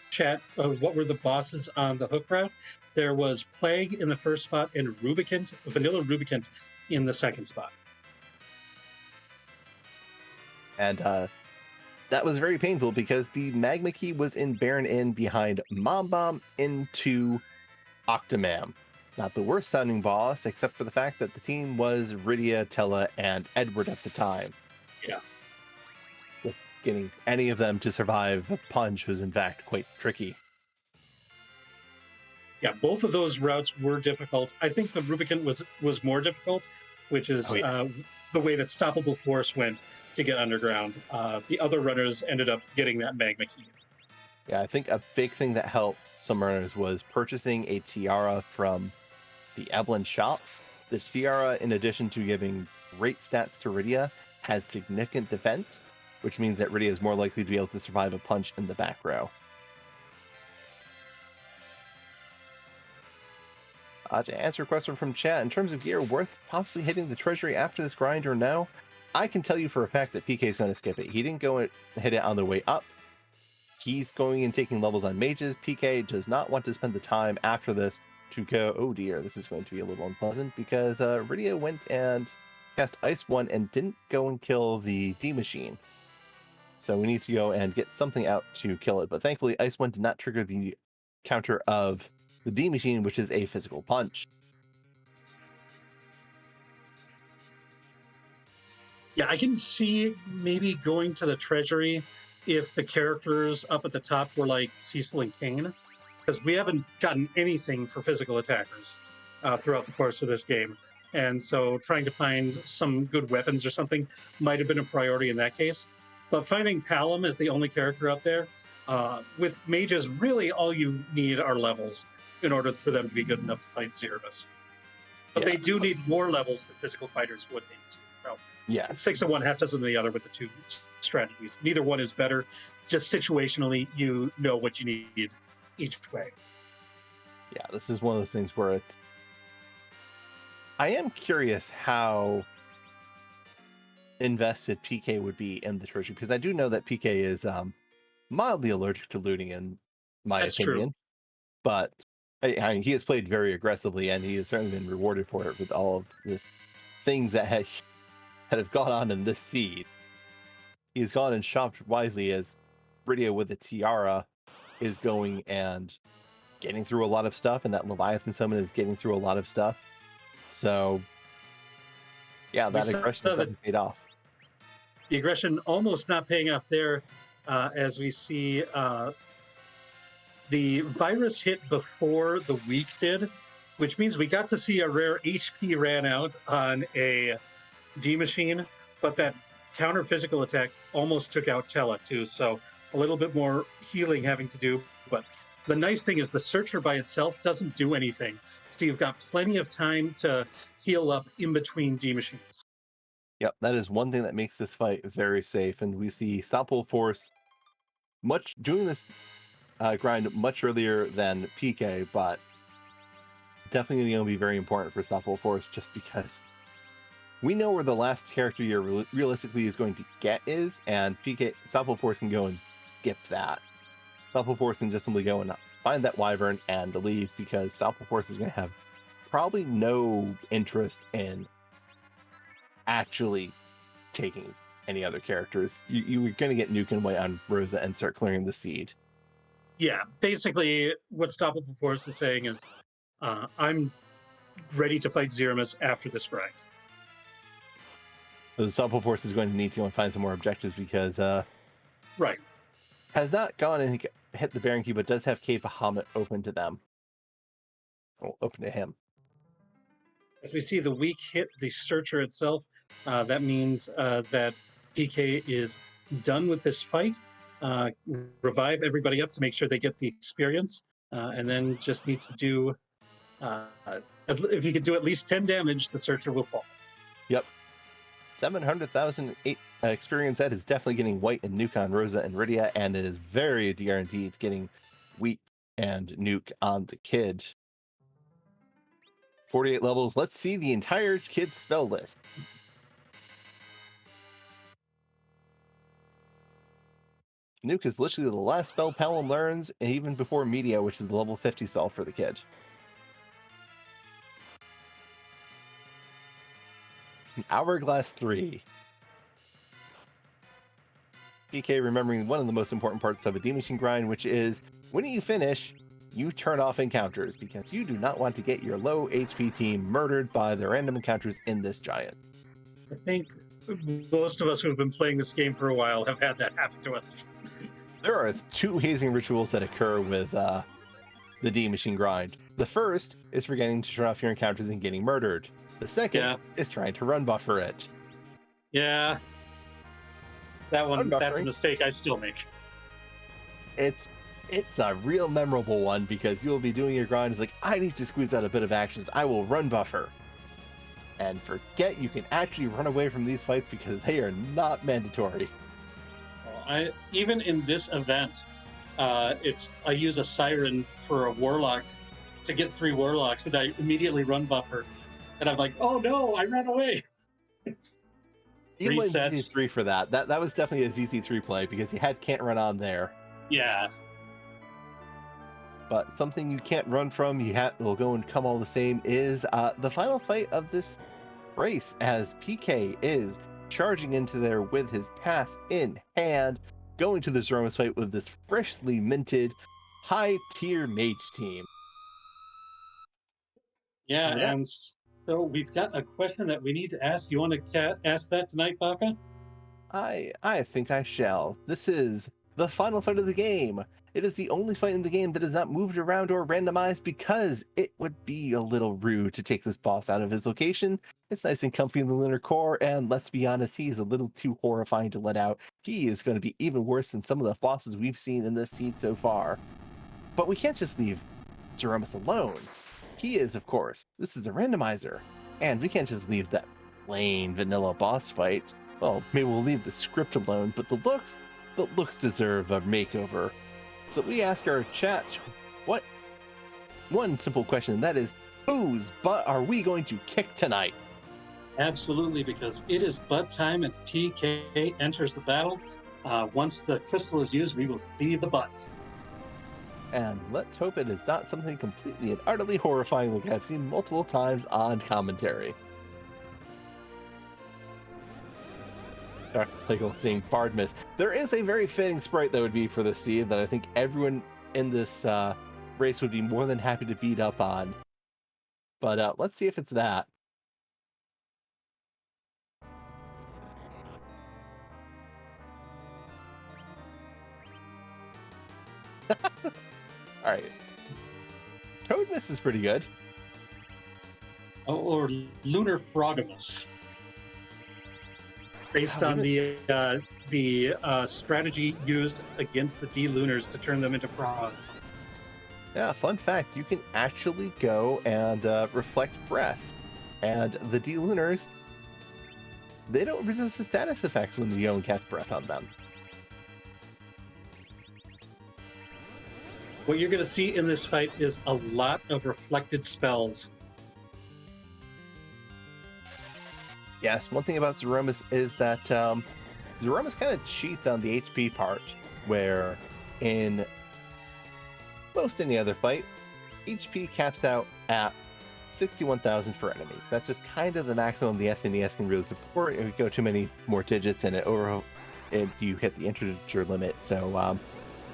chat of what were the bosses on the hook route. There was Plague in the first spot and Rubicant, Vanilla Rubicant, in the second spot. And that was very painful because the Magma Key was in Baron Inn behind Mom Bomb into Octomam. Not the worst sounding boss, except for the fact that the team was Rydia, Tella, and Edward at the time. Yeah. Getting any of them to survive a punch was in fact quite tricky. Yeah, both of those routes were difficult. I think the Rubicant was more difficult, which is the way that Stoppable Force went to get underground. The other runners ended up getting that Magma Key. Yeah, I think a big thing that helped some runners was purchasing a tiara from the Evelyn shop. The tiara, in addition to giving great stats to Rydia, has significant defense, which means that Rydia is more likely to be able to survive a punch in the back row. To answer a question from chat, in terms of gear, worth possibly hitting the treasury after this grind or no? I can tell you for a fact that PK is going to skip it. He didn't go and hit it on the way up. He's going and taking levels on mages. PK does not want to spend the time after this to go, oh dear, this is going to be a little unpleasant, because Rydia went and cast Ice 1 and didn't go and kill the D machine. So we need to go and get something out to kill it. But thankfully, Ice 1 did not trigger the counter of the D machine, which is a physical punch. Yeah, I can see maybe going to the treasury if the characters up at the top were like Cecil and Kane, because we haven't gotten anything for physical attackers throughout the course of this game. And so trying to find some good weapons or something might have been a priority in that case. But finding Palom as the only character up there, with mages, really all you need are levels in order for them to be good enough to fight Zemus. But they do need more levels than physical fighters would need. So, yeah, 6 of one, half dozen of the other with the two strategies. Neither one is better. Just situationally, you know what you need each way. Yeah, this is one of those things where it's... I am curious how invested PK would be in the treasury, because I do know that PK is mildly allergic to looting, in my opinion. True. But I mean, he has played very aggressively, and he has certainly been rewarded for it with all of the things that have gone on in this seed. He's gone and shopped wisely, as Rydia with the tiara is going and getting through a lot of stuff, and that Leviathan summon is getting through a lot of stuff. So, yeah, that aggression has paid off. The aggression almost not paying off there, as we see the virus hit before the week did, which means we got to see a rare HP ran out on a D machine, but that counter physical attack almost took out Tella too, so a little bit more healing having to do. But the nice thing is the Searcher by itself doesn't do anything, so you've got plenty of time to heal up in between D machines. Yep, that is one thing that makes this fight very safe, and we see Sample Force doing this grind much earlier than PK, but definitely going to be very important for Sample Force, just because we know where the last character you're realistically is going to get is, and PK Sample Force can go and skip that. Sample Force can just simply go and find that Wyvern and leave, because Sample Force is going to have probably no interest in actually taking any other characters. You're going to get Nuke and White on Rosa and start clearing the seed. Yeah, basically what Stoppable Force is saying is, I'm ready to fight Zemus after this grind. So the Stoppable Force is going to need to go and find some more objectives, because right, has not gone and hit the Baron Key, but does have Cave Bahamut open to them. Well, open to him. As we see the weak hit the Searcher itself, that means that PK is done with this fight. Revive everybody up to make sure they get the experience, and then just needs to do, if he could do at least 10 damage, the Searcher will fall. Yep. 700,000 experience. That is definitely getting White and Nuke on Rosa and Rydia, and it is very guaranteed getting Weak and Nuke on the Kid. 48 levels. Let's see the entire Kid spell list. Nuke is literally the last spell Palom learns, even before Media, which is the level 50 spell for the Kid. Hourglass 3. PK remembering one of the most important parts of a D Machine grind, which is when you finish, you turn off encounters, because you do not want to get your low HP team murdered by the random encounters in this giant. I think most of us who have been playing this game for a while have had that happen to us. There are 2 hazing rituals that occur with the D Machine grind. The first is forgetting to turn off your encounters and getting murdered. The second is trying to run buffer it. Yeah. That one, that's a mistake I still make. It's a real memorable one, because you'll be doing your grind. It's like, I need to squeeze out a bit of actions. I will run buffer. And forget you can actually run away from these fights, because they are not mandatory. I even in this event, I use a siren for a warlock to get 3 warlocks, and I immediately run buffer, and I'm like, oh no, I ran away. You went Resets. ZZ3 for that. That was definitely a ZZ3 play because you had can't run on there. Yeah. But something you can't run from, will go and come all the same, is the final fight of this race, as PK is charging into there with his pass in hand, going to this Zemus fight with this freshly minted high-tier mage team. Yeah, and so we've got a question that we need to ask. You want to ask that tonight, Baka? I think I shall. This is the final fight of the game. It is the only fight in the game that is not moved around or randomized because it would be a little rude to take this boss out of his location. It's nice and comfy in the lunar core, and let's be honest, he's a little too horrifying to let out. He is going to be even worse than some of the bosses we've seen in this seed so far. But we can't just leave Zemus alone. He is, of course, this is a randomizer, and we can't just leave that plain vanilla boss fight. Well, maybe we'll leave the script alone, but the looks deserve a makeover. So we ask our chat, one simple question, and that is, whose butt are we going to kick tonight? Absolutely, because it is butt time and PK enters the battle. Once the crystal is used, we will see the butt. And let's hope it is not something completely and utterly horrifying like I've seen multiple times on commentary. Dr. Plagle saying Bardmas. There is a very fitting sprite that would be for the seed that I think everyone in this race would be more than happy to beat up on. But let's see if it's that. Alright. Toadmas is pretty good. Or Lunar Frogamus. Based on the strategy used against the D-Lunars to turn them into frogs. Yeah, fun fact, you can actually go and reflect breath. And the D-Lunars, they don't resist the status effects when you go and cast breath on them. What you're going to see in this fight is a lot of reflected spells. Yes, one thing about Zemus is that Zemus kind of cheats on the HP part, where in most any other fight, HP caps out at 61,000 for enemies. That's just kind of the maximum the SNES can really support. If you go too many more digits and you hit the integer limit, so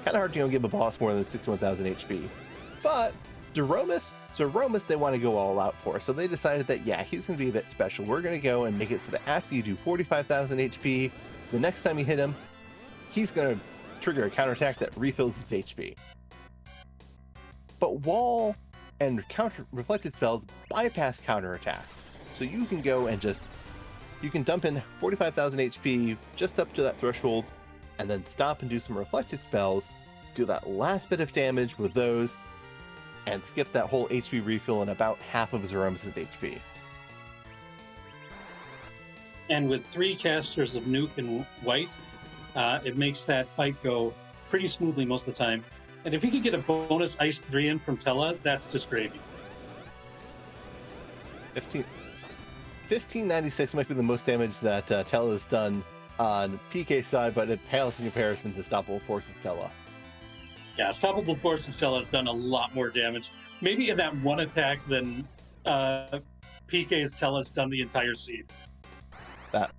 kind of hard to give a boss more than 61,000 HP. But Zemus they want to go all out for, so they decided that, yeah, he's going to be a bit special. We're going to go and make it so that after you do 45,000 HP, the next time you hit him, he's going to trigger a counterattack that refills his HP. But wall and reflected spells bypass counterattack, so you can go and you can dump in 45,000 HP just up to that threshold, and then stop and do some reflected spells, do that last bit of damage with those, and skip that whole HP refill in about half of Zemus' HP. And with 3 casters of Nuke and White, it makes that fight go pretty smoothly most of the time. And if you could get a bonus Ice 3 in from Tella, that's just gravy. 1596 might be the most damage that Tella has done on PK's side, but it pales in comparison to Stoppable Force's Tella. Yeah, Stoppable Force's Tella has done a lot more damage. Maybe in that one attack than PK's Tella's done the entire seed. That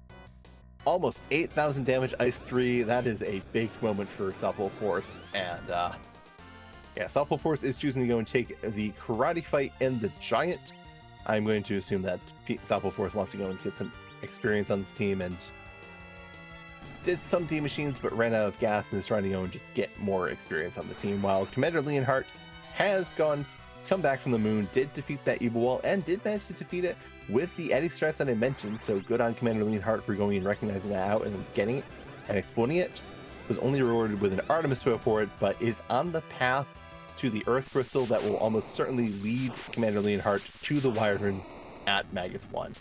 almost 8,000 damage Ice 3, that is a big moment for Stoppable Force. And yeah, Stoppable Force is choosing to go and take the karate fight in the Giant. I'm going to assume that Stoppable Force wants to go and get some experience on this team and did some D-Machines but ran out of gas and is trying to go and just get more experience on the team, while Commander Leonhardt has come back from the moon, did defeat that evil wall, and did manage to defeat it with the Eddie strats that I mentioned, so good on Commander Leonhardt for going and recognizing that out and getting it and exploiting it. Was only rewarded with an Artemis bow for it, but is on the path to the Earth Crystal that will almost certainly lead Commander Leonhardt to the Wyvern at Magus 1.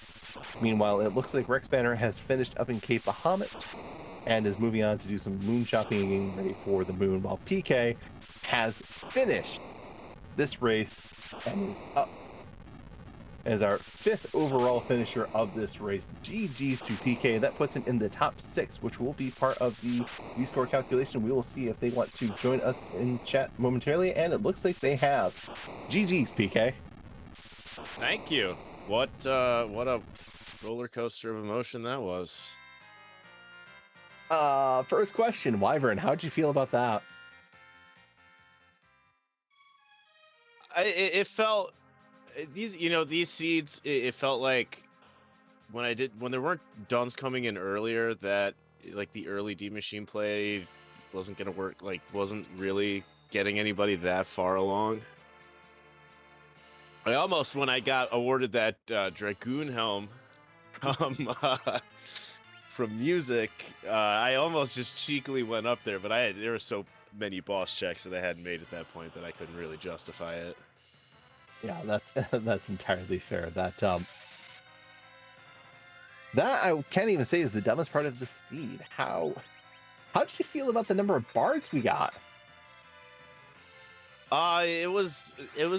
Meanwhile, it looks like Rex Banner has finished up in Cape Bahamut, and is moving on to do some moon shopping and getting ready for the moon, while PK has finished this race and is up as our 5th overall finisher of this race. GG's to PK. That puts him in the top 6, which will be part of the Z-score calculation. We will see if they want to join us in chat momentarily, and it looks like they have. GG's, PK. Thank you. What a roller coaster of emotion that was. First question, Wyvern, how'd you feel about that? It felt these seeds. It felt like when there weren't duns coming in earlier, that like the early D machine play wasn't gonna work. Like wasn't really getting anybody that far along. I almost, when I got awarded that Dragoon helm from music, I almost just cheekily went up there, but there were so many boss checks that I hadn't made at that point that I couldn't really justify it. Yeah, that's entirely fair. That I can't even say is the dumbest part of the seed. How did you feel about the number of bards we got? It was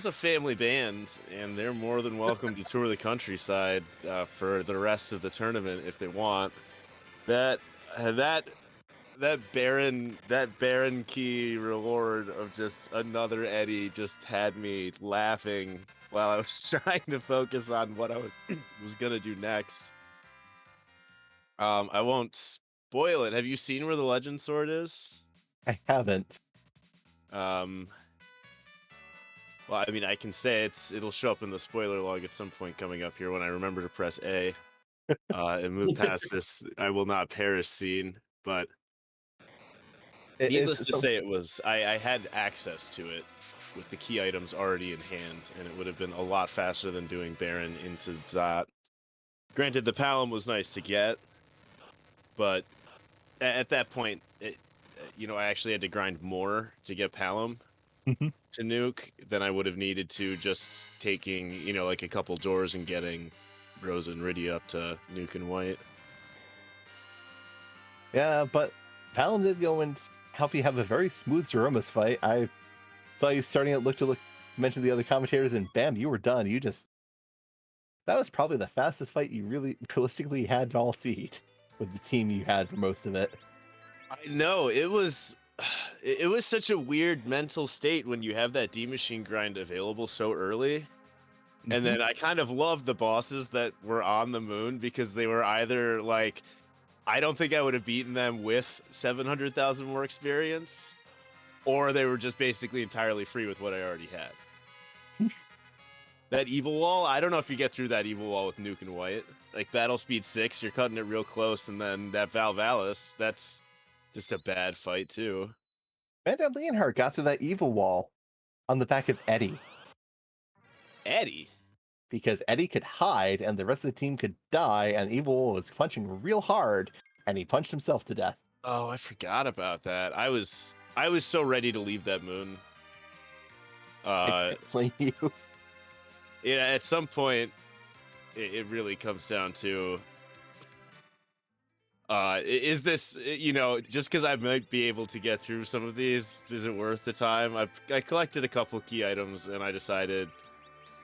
a family band, and they're more than welcome to tour the countryside for the rest of the tournament if they want. That Baron key reward of just another Eddie just had me laughing while I was trying to focus on what I was gonna do next. I won't spoil it. Have you seen where the Legend Sword is? I haven't. Well, I mean, I can say it'll show up in the spoiler log at some point coming up here when I remember to press A and move past this "I will not perish" scene. But needless to say, I had access to it with the key items already in hand, and it would have been a lot faster than doing Baron into Zot. Granted, the Palom was nice to get, but at that point, I actually had to grind more to get Palom to nuke than I would have needed to just taking, like a couple doors and getting Rosa and Rydia up to nuke and white. Yeah, but Palom did go and help you have a very smooth Zeromus fight. I saw you starting at look to mention the other commentators, and bam, you were done. That was probably the fastest fight you really realistically had all seed with the team you had for most of it. I know, it was such a weird mental state when you have that D machine grind available so early. And then I kind of loved the bosses that were on the moon because they were either like, I don't think I would have beaten them with 700,000 more experience, or they were just basically entirely free with what I already had. That evil wall, I don't know if you get through that evil wall with nuke and white. Like battle speed 6, you're cutting it real close, and then that Valvalis, that's just a bad fight too. Bandad Leonhardt got through that evil wall on the back of Eddie. Eddie? Because Eddie could hide and the rest of the team could die, and Evil Wall was punching real hard, and he punched himself to death. Oh, I forgot about that. I was so ready to leave that moon. I can't blame you. Yeah, at some point, it really comes down to, is this, just because I might be able to get through some of these, is it worth the time? I collected a couple key items, and I decided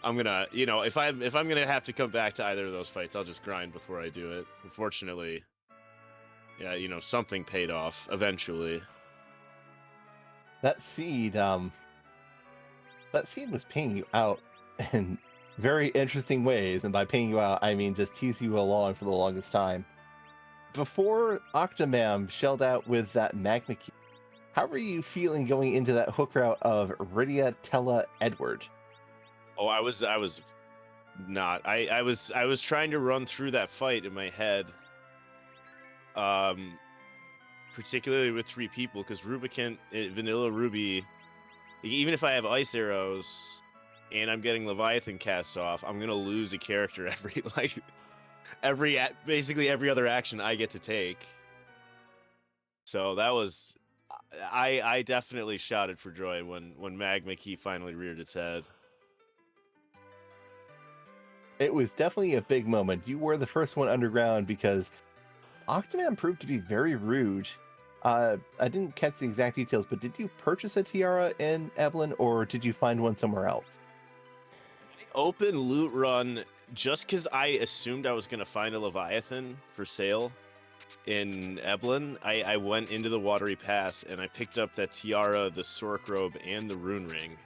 I'm gonna, if I'm gonna have to come back to either of those fights, I'll just grind before I do it. Unfortunately, yeah, something paid off eventually. That seed was paying you out in very interesting ways, and by paying you out, I mean just tease you along for the longest time. Before Octomam shelled out with that magma key, how were you feeling going into that hook route of Rydia, Tella, Edward? Oh, I was not. I was trying to run through that fight in my head. Particularly with 3 people, because Rubicant, Vanilla Ruby, even if I have ice arrows and I'm getting Leviathan cast off, I'm gonna lose a character basically every other action I get to take. So that was, I definitely shouted for joy when Magma Key finally reared its head. It was definitely a big moment. You were the first one underground because Octoman proved to be very rude. I didn't catch the exact details, but did you purchase a tiara in Evelyn, or did you find one somewhere else? Open loot run just because I assumed I was going to find a Leviathan for sale in Eblin. I went into the Watery Pass and I picked up that tiara, the Sork robe, and the rune ring.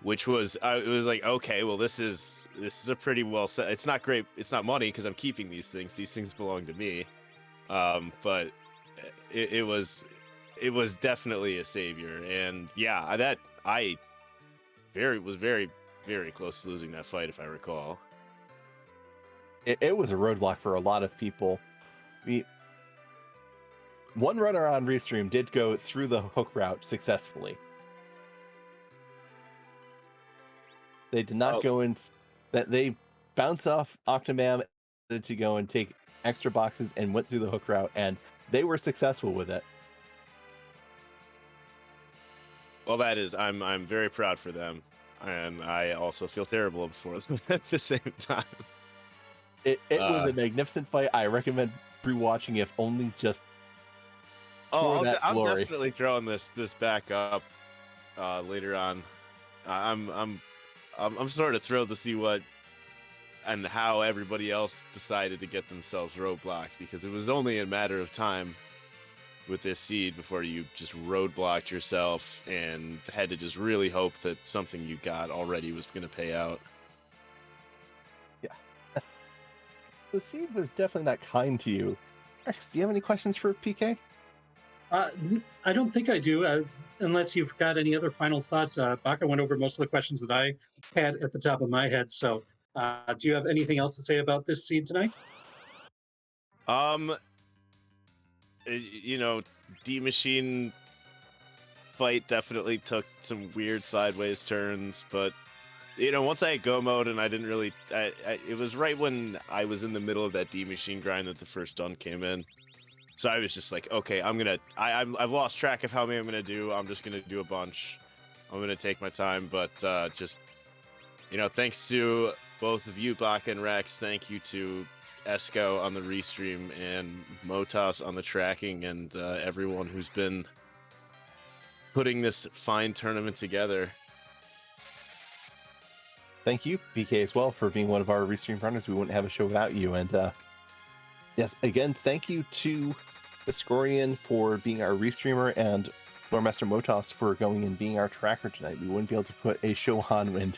Which was it was like, okay, well this is a pretty well set. It's not great. It's not money because I'm keeping these things. These things belong to me. But it was definitely a savior, and yeah, that I was very very close to losing that fight, if I recall. It was a roadblock for a lot of people. One runner on Restream did go through the hook route successfully. They did not go in. That they bounced off Octomam to go and take extra boxes and went through the hook route, and they were successful with it. Well, that is, I'm very proud for them, and I also feel terrible for them at the same time. It was a magnificent fight. I recommend rewatching, if only just for that I'm glory. definitely throwing this back up later on. I'm sort of thrilled to see what and how everybody else decided to get themselves roadblocked, because it was only a matter of time with this seed before you just roadblocked yourself and had to just really hope that something you got already was going to pay out. Yeah. The seed was definitely not kind to you. Rex, do you have any questions for PK? I don't think I do, unless you've got any other final thoughts. Baka went over most of the questions that I had at the top of my head. So, do you have anything else to say about this seed tonight? You know, D Machine fight definitely took some weird sideways turns, but you know, once I had go mode and I didn't really, it was right when I was in the middle of that D Machine grind that the first dunk came in. So I was just like, okay, I've lost track of how many I'm gonna do. I'm just gonna do a bunch. I'm gonna take my time, but just, you know, thanks to both of you, Baka and Rex. Thank you to Esco on the restream and Motas on the tracking, and everyone who's been putting this fine tournament together. Thank you, PK, as well, for being one of our restream partners. We wouldn't have a show without you. And yes, again, thank you to Escorian for being our restreamer, and Loremaster Motas for going and being our tracker tonight. We wouldn't be able to put a show on, and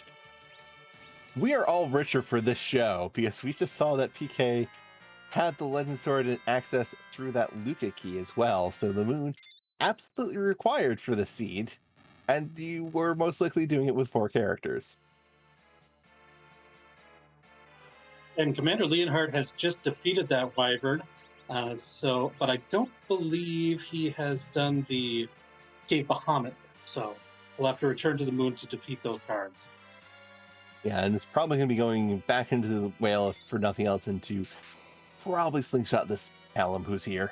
we are all richer for this show because we just saw that PK had the Legend Sword and access through that Luca key as well. So the moon absolutely required for the seed, and you were most likely doing it with 4 characters. And Commander Leonhardt has just defeated that Wyvern. But I don't believe he has done the Gate Bahamut. So we'll have to return to the moon to defeat those cards. Yeah, and it's probably going to be going back into the whale for nothing else, and to probably slingshot this Alum who's here.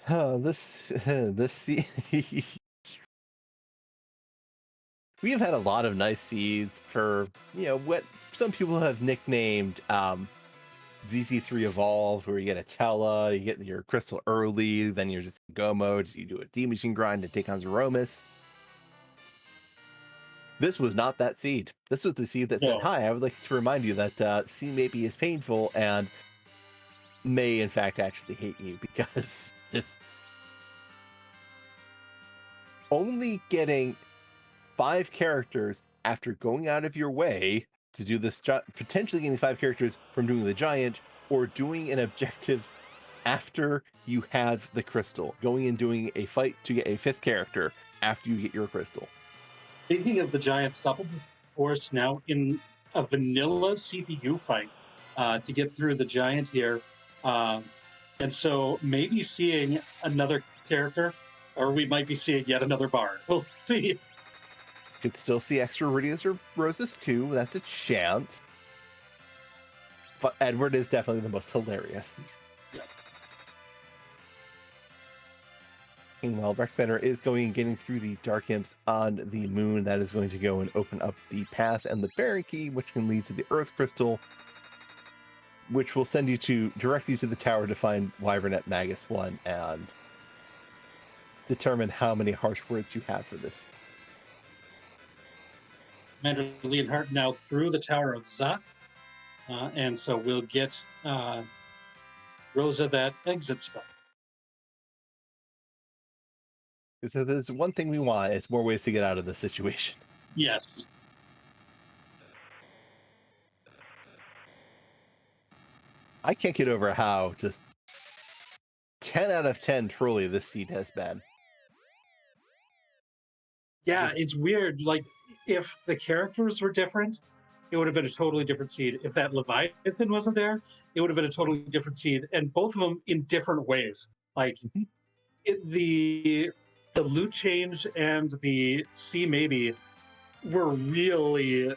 This we have had a lot of nice seeds for, you know, what some people have nicknamed ZZ3 Evolve, where you get a Tela, you get your crystal early, then you're just in go mode, so you do a D-Machine grind to take on Zeromus. This was not that seed. This was the seed that said, hi, I would like to remind you that C maybe is painful and may in fact actually hate you, because just only getting 5 characters after going out of your way to do this, potentially getting 5 characters from doing the giant, or doing an objective after you have the crystal, going and doing a fight to get a 5th character after you get your crystal. Speaking of the giant, Stubble Force now in a vanilla CPU fight to get through the giant here. And so maybe seeing another character, or we might be seeing yet another bard. We'll see. Could still see extra Iridias or Roses too. That's a chance. But Edward is definitely the most hilarious. Yeah. Meanwhile, Rex Banner is going and getting through the Dark Imps on the moon. That is going to go and open up the pass and the Baron Key, which can lead to the Earth Crystal, which will send you directly to the tower to find Wyvern at Magus 1 and determine how many harsh words you have for this. Commander Leonhardt now through the Tower of Zot, and so we'll get Rosa that exit spell. So there's one thing we want, it's more ways to get out of this situation. Yes. I can't get over how just 10 out of 10 truly this seed has been. Yeah, it's weird. Like, if the characters were different, it would have been a totally different seed. If that Leviathan wasn't there, it would have been a totally different seed. And both of them in different ways. Like, the loot change and the C maybe were really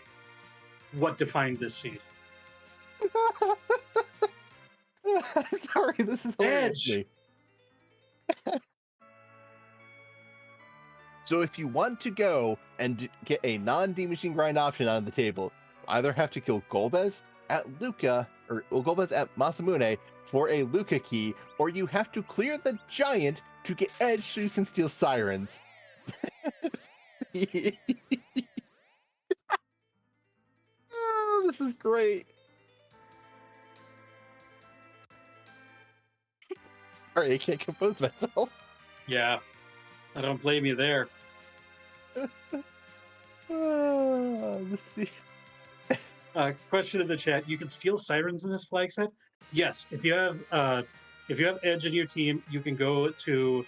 what defined this seed. I'm sorry, this is hilarious to me. So if you want to go and get a non-D machine grind option on the table, you either have to kill Golbez at Luca, or Golbez at Masamune for a Luca key, or you have to clear the giant to get edge so you can steal sirens. Oh, this is great. Sorry, I can't compose myself. Yeah, I don't blame you there. Let's see. Question in the chat: you can steal sirens in this flag set? Yes, if you have edge in your team, you can go to,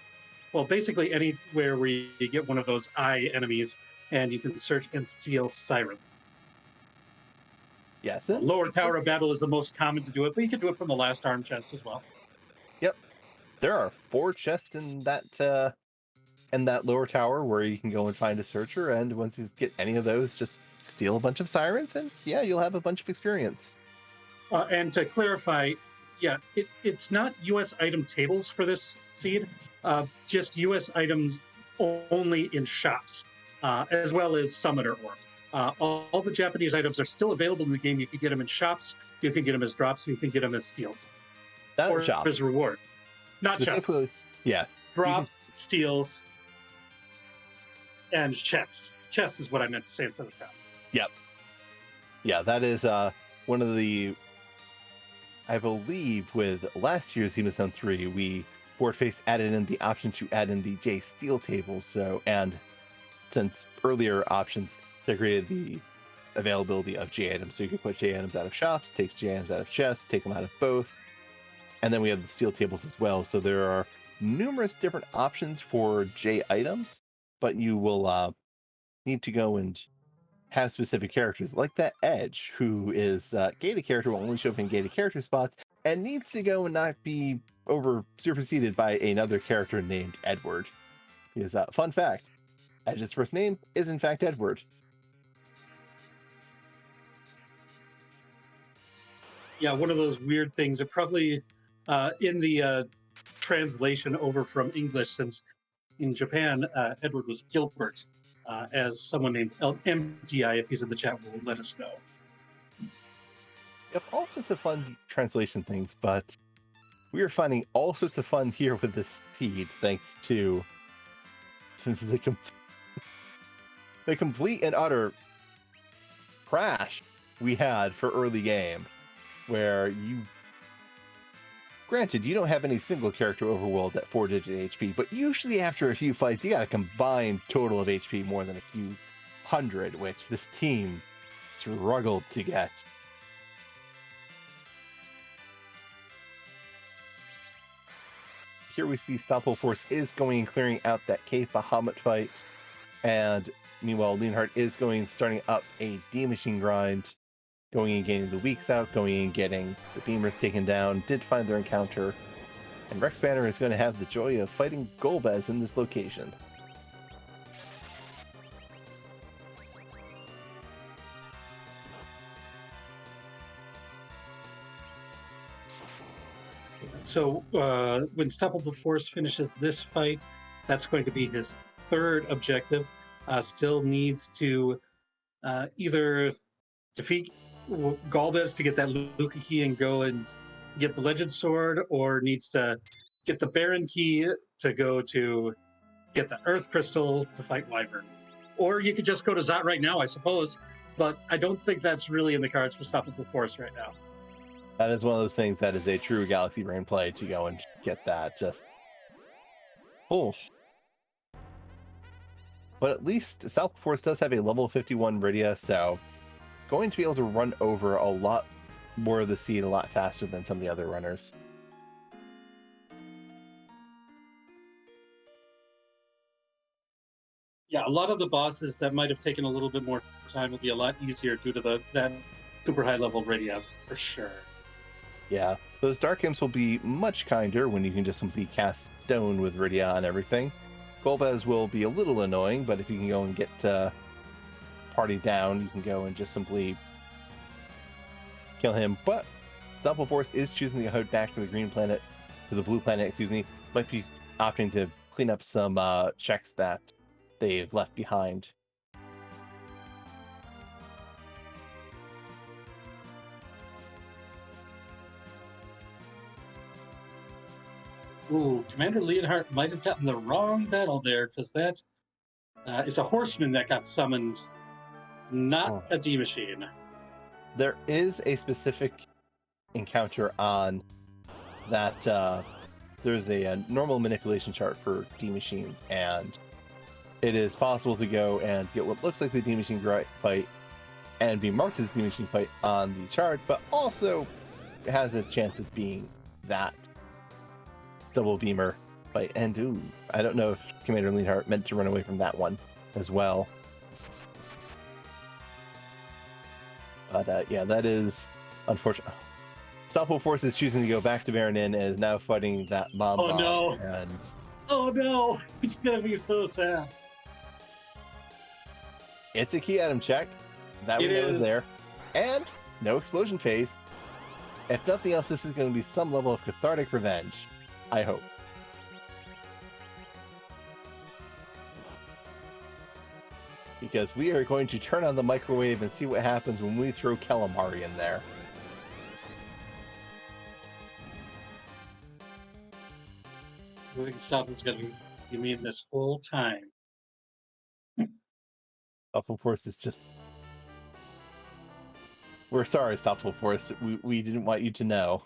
well, basically anywhere where you get one of those eye enemies, and you can search and steal siren. Yes. Lower Tower of Babel is the most common to do it, but you can do it from the last arm chest as well. Yep. There are 4 chests in that lower tower where you can go and find a searcher, and once you get any of those, just steal a bunch of sirens, and yeah, you'll have a bunch of experience. And to clarify, yeah, it's not U.S. item tables for this seed, just U.S. items only in shops, as well as Summoner Orb. All the Japanese items are still available in the game. You can get them in shops, you can get them as drops, you can get them as steals. Not or in shops. as reward. Not shops. Yes. Drops, steals, and chests. Chests is what I meant to say instead of shop. Yep. Yeah, that is one of the, I believe with last year's Zemus Zone 3, we Boardface added in the option to add in the J Steel tables. So, and since earlier options integrated the availability of J items, so you can put J items out of shops, takes J items out of chests, take them out of both, and then we have the steel tables as well. So there are numerous different options for J items, but you will need to go and have specific characters like that Edge, who is gated character, will only show up in gated character spots, and needs to go and not be superseded by another character named Edward. Because fun fact, Edge's first name is in fact Edward. Yeah, one of those weird things. It probably in the translation over from English, since in Japan Edward was Gilbert, as someone named MTI, if he's in the chat, will let us know. Yep, all sorts of fun translation things, but we are finding all sorts of fun here with this seed, thanks to the complete and utter crash we had for early game, where granted, you don't have any single character overworld at 4-digit HP, but usually after a few fights, you got a combined total of HP more than a few hundred, which this team struggled to get. Here we see Stompable Force is going and clearing out that Cave Bahamut fight, and meanwhile, Leonhardt is starting up a D-Machine grind, going and getting the weeks out, going and getting the Beamers taken down, did find their encounter, and Rex Banner is going to have the joy of fighting Golbez in this location. So when Stoppable Force finishes this fight, That's going to be his third objective. Still needs to either defeat Galvez to get that Luca key and go and get the Legend Sword, or needs to get the Baron key to go to get the Earth Crystal to fight Wyvern. Or you could just go to Zot right now, I suppose. But I don't think that's really in the cards for Stoppable Force right now. That is one of those things that is a true Galaxy Brain play to go and get that. Just, oh. But at least Stoppable Force does have a level 51 Rydia, so going to be able to run over a lot more of the seed a lot faster than some of the other runners. Yeah, a lot of the bosses that might have taken a little bit more time will be a lot easier due to that super high level Rydia, for sure. Yeah, those Dark Imps will be much kinder when you can just simply cast Stone with Rydia and everything. Golbez will be a little annoying, but if you can go and get Party down, you can go and just simply kill him. But Stoppable Force is choosing to head back to the green planet, to the blue planet, excuse me. Might be opting to clean up some checks that they've left behind. Ooh, Commander Leonhardt might have gotten the wrong battle there, because that is a horseman that got summoned, not a D-Machine. There is a specific encounter on that. There's a normal manipulation chart for D-Machines, and it is possible to go and get what looks like the D-Machine fight and be marked as D-Machine fight on the chart, but also has a chance of being that double beamer fight. And ooh, I don't know if Commander Leonhardt meant to run away from that one as well. But yeah, that is unfortunate. Stoppable Force is choosing to go back to Baron Inn and is now fighting that mob. Oh no! And oh no! It's gonna be so sad. It's a key item check. That we know is there. And no explosion phase. If nothing else, this is going to be some level of cathartic revenge. I hope. Because we are going to turn on the microwave and see what happens when we throw calamari in there. I think something's going to be mean this whole time. Stoppable Force is just... We're sorry, Stoppable Force. We didn't want you to know.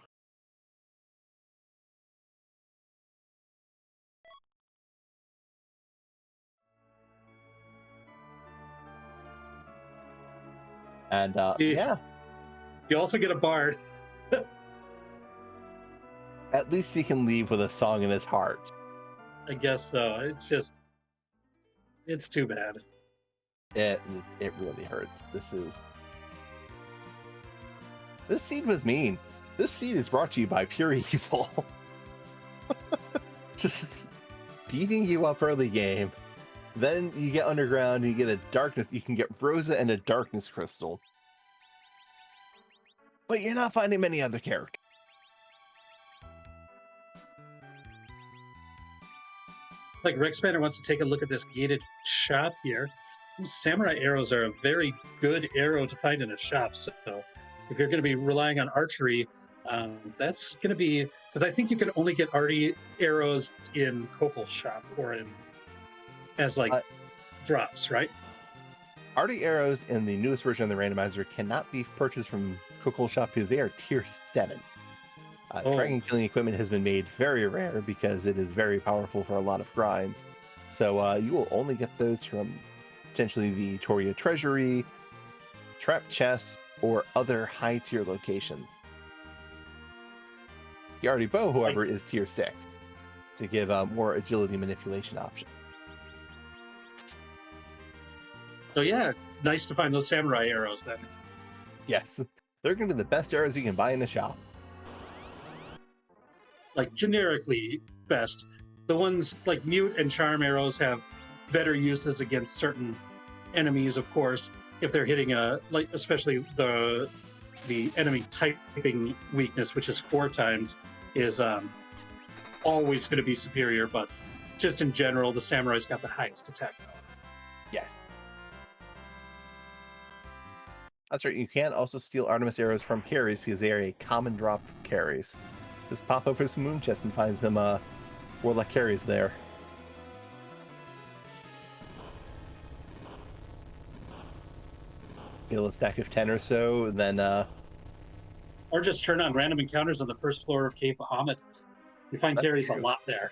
And yeah. You also get a bard. At least he can leave with a song in his heart. I guess so. It's just... It's too bad. It really hurts. This seed was mean. This seed is brought to you by Pure Evil. Just beating you up early game. Then you get underground and you get a darkness. You can get Rosa and a darkness crystal. But you're not finding many other characters. Like Rex Banner wants to take a look at this gated shop here. Samurai arrows are a very good arrow to find in a shop. So if you're going to be relying on archery, that's going to be... Because I think you can only get arty arrows in Cokel's shop or in as like drops, right? Arty arrows in the newest version of the randomizer cannot be purchased from Cokel's shop because they are tier 7. Dragon killing equipment has been made very rare because it is very powerful for a lot of grinds. So you will only get those from potentially the Toria Treasury, Trap Chests, or other high tier locations. The Arty Bow, however, is tier 6 to give more agility manipulation options. So yeah, nice to find those samurai arrows then. Yes, they're going to be the best arrows you can buy in the shop. Like generically best. The ones like mute and charm arrows have better uses against certain enemies, of course, if they're hitting especially the enemy typing weakness, which is 4 times, is always going to be superior. But just in general, the Samurai's got the highest attack power. Yes. That's right. You can also steal Artemis arrows from carries because they are a common drop from carries. Just pop over some moon chest and find some warlock carries there. Heal a stack of 10 or so, and then Or just turn on random encounters on the first floor of Cave Bahamut. You find That's carries true. a lot there.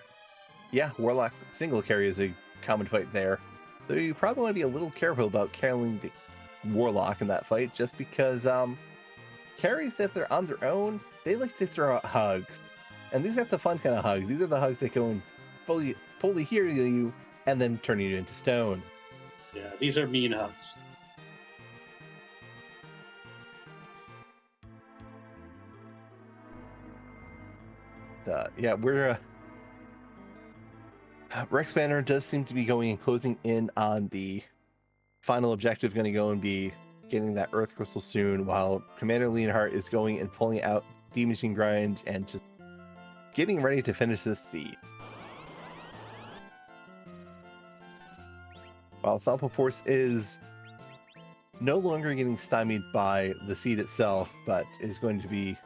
Yeah, warlock single carry is a common fight there. So you probably want to be a little careful about carrying the warlock in that fight, just because carries, if they're on their own, they like to throw out hugs. And these aren't the fun kind of hugs. These are the hugs that go and fully heal you and then turn you into stone. Yeah, these are mean hugs. Yeah, we're Rex Banner does seem to be going and closing in on the final objective. Going to go and be getting that Earth Crystal soon, while Commander Leonhardt is going and pulling out D-Machine Grind and just getting ready to finish this seed. While Sample Force is no longer getting stymied by the seed itself, but is going to be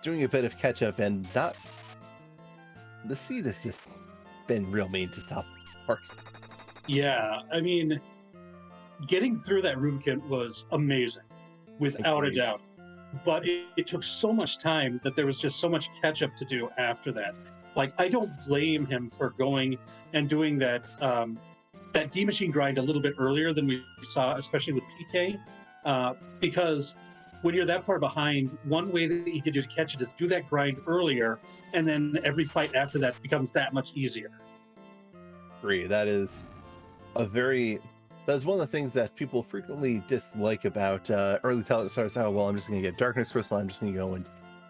doing a bit of catch up, and not the seed has just been real mean to Sample Force. Yeah, I mean, getting through that Rubicant was amazing, without a doubt. But it took so much time that there was just so much catch up to do after that. Like, I don't blame him for going and doing that that D-Machine grind a little bit earlier than we saw, especially with PK, because when you're that far behind, one way that you can do to catch it is do that grind earlier, and then every fight after that becomes that much easier. Agree. That's one of the things that people frequently dislike about early talent starts out. Well, I'm just going to get Darkness Crystal. I'm just going to go and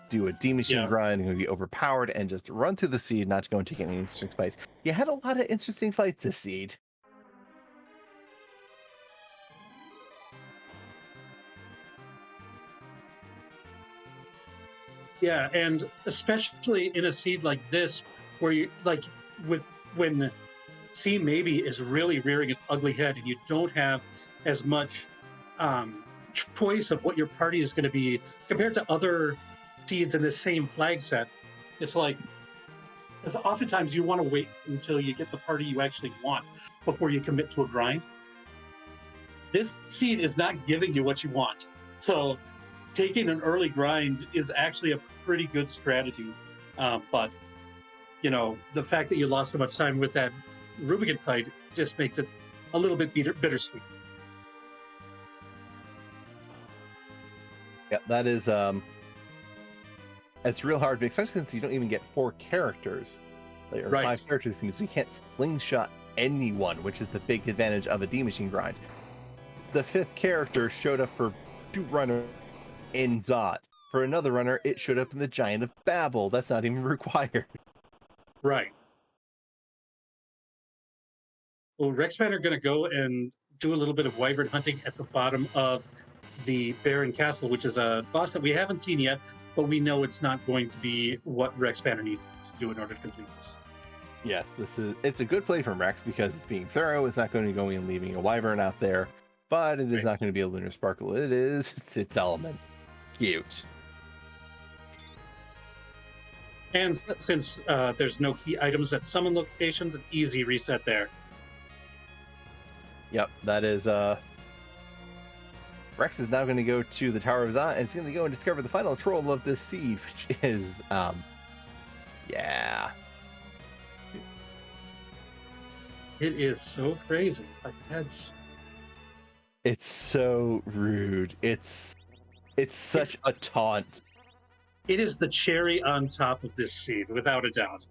do a D-Machine grind. I'm going to be overpowered and just run through the seed, not to go and take any interesting fights. You had a lot of interesting fights this seed. Yeah, and especially in a seed like this, where you when C maybe is really rearing its ugly head, and you don't have as much choice of what your party is going to be compared to other seeds in this same flag set. It's like, because oftentimes you want to wait until you get the party you actually want before you commit to a grind. This seed is not giving you what you want, so taking an early grind is actually a pretty good strategy. But you know, the fact that you lost so much time with that Rubicant fight just makes it a little bit bittersweet. Yeah, that is it's real hard, especially since you don't even get 4 characters, or 5 characters, so you can't slingshot anyone, which is the big advantage of a D-Machine grind. The 5th character showed up for 2 runners in Zod. For another runner, it showed up in the Giant of Babel. That's not even required. Right. Well, Rexman are going to go and do a little bit of wyvern hunting at the bottom of the Baron Castle, which is a boss that we haven't seen yet, but we know it's not going to be what Rex Banner needs to do in order to complete this. Yes, it's a good play from Rex because it's being thorough. It's not going to go and leaving a wyvern out there, but it is not going to be a lunar sparkle. It's its element. Cute. And since there's no key items at summon locations, an easy reset there. Yep, that is Rex is now going to go to the Tower of Zod, and it's going to go and discover the final troll of this seed, which is yeah. It is so crazy. Like, it's so rude. It's such a taunt. It is the cherry on top of this seed, without a doubt.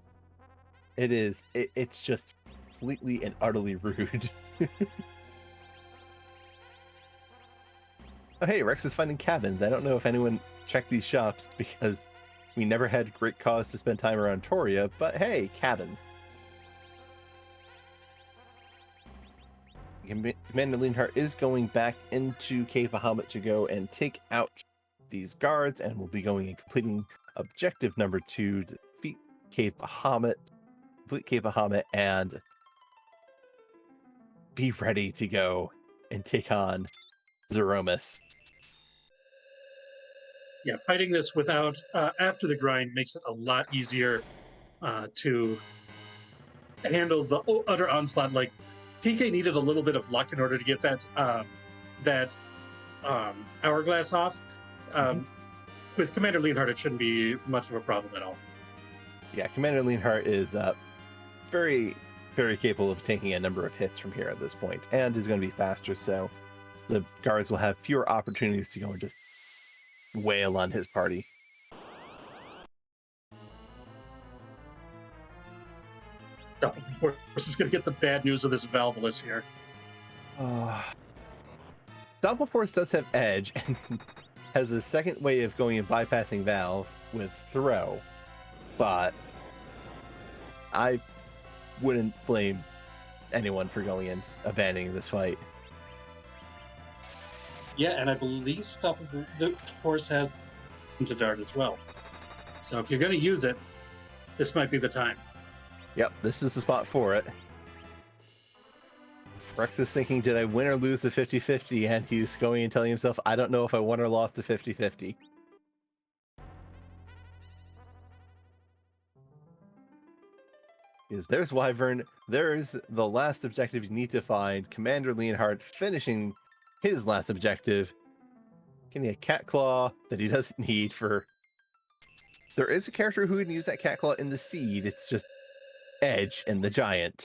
It is. It's just completely and utterly rude. Oh, hey, Rex is finding cabins. I don't know if anyone checked these shops because we never had great cause to spend time around Toria, but hey, cabins. Commander Leonhardt is going back into Cave Bahamut to go and take out these guards, and we'll be going and completing objective number 2 to defeat Cave Bahamut. complete Cape Bahamut and be ready to go and take on Zeromus. Yeah, fighting this without after the grind makes it a lot easier to handle the utter onslaught. Like PK needed a little bit of luck in order to get that hourglass off. With Commander Leonhardt, it shouldn't be much of a problem at all. Yeah, Commander Leonhardt is very, very capable of taking a number of hits from here at this point, and is going to be faster, so the guards will have fewer opportunities to go and just wail on his party. This is going to get the bad news of this Valvolus here. Doppelforce does have edge and has a second way of going and bypassing Valve with throw, but I wouldn't blame anyone for going and abandoning this fight. Yeah, and I believe Doppelforce has into dart as well. So if you're going to use it, this might be the time. Yep, this is the spot for it. Rex is thinking, did I win or lose the 50-50? And he's going and telling himself, I don't know if I won or lost the 50-50. Because there's Wyvern, there's the last objective you need to find. Commander Leonhardt finishing his last objective. Getting a cat claw that he doesn't need for... There is a character who can use that cat claw in the seed. It's just Edge and the giant.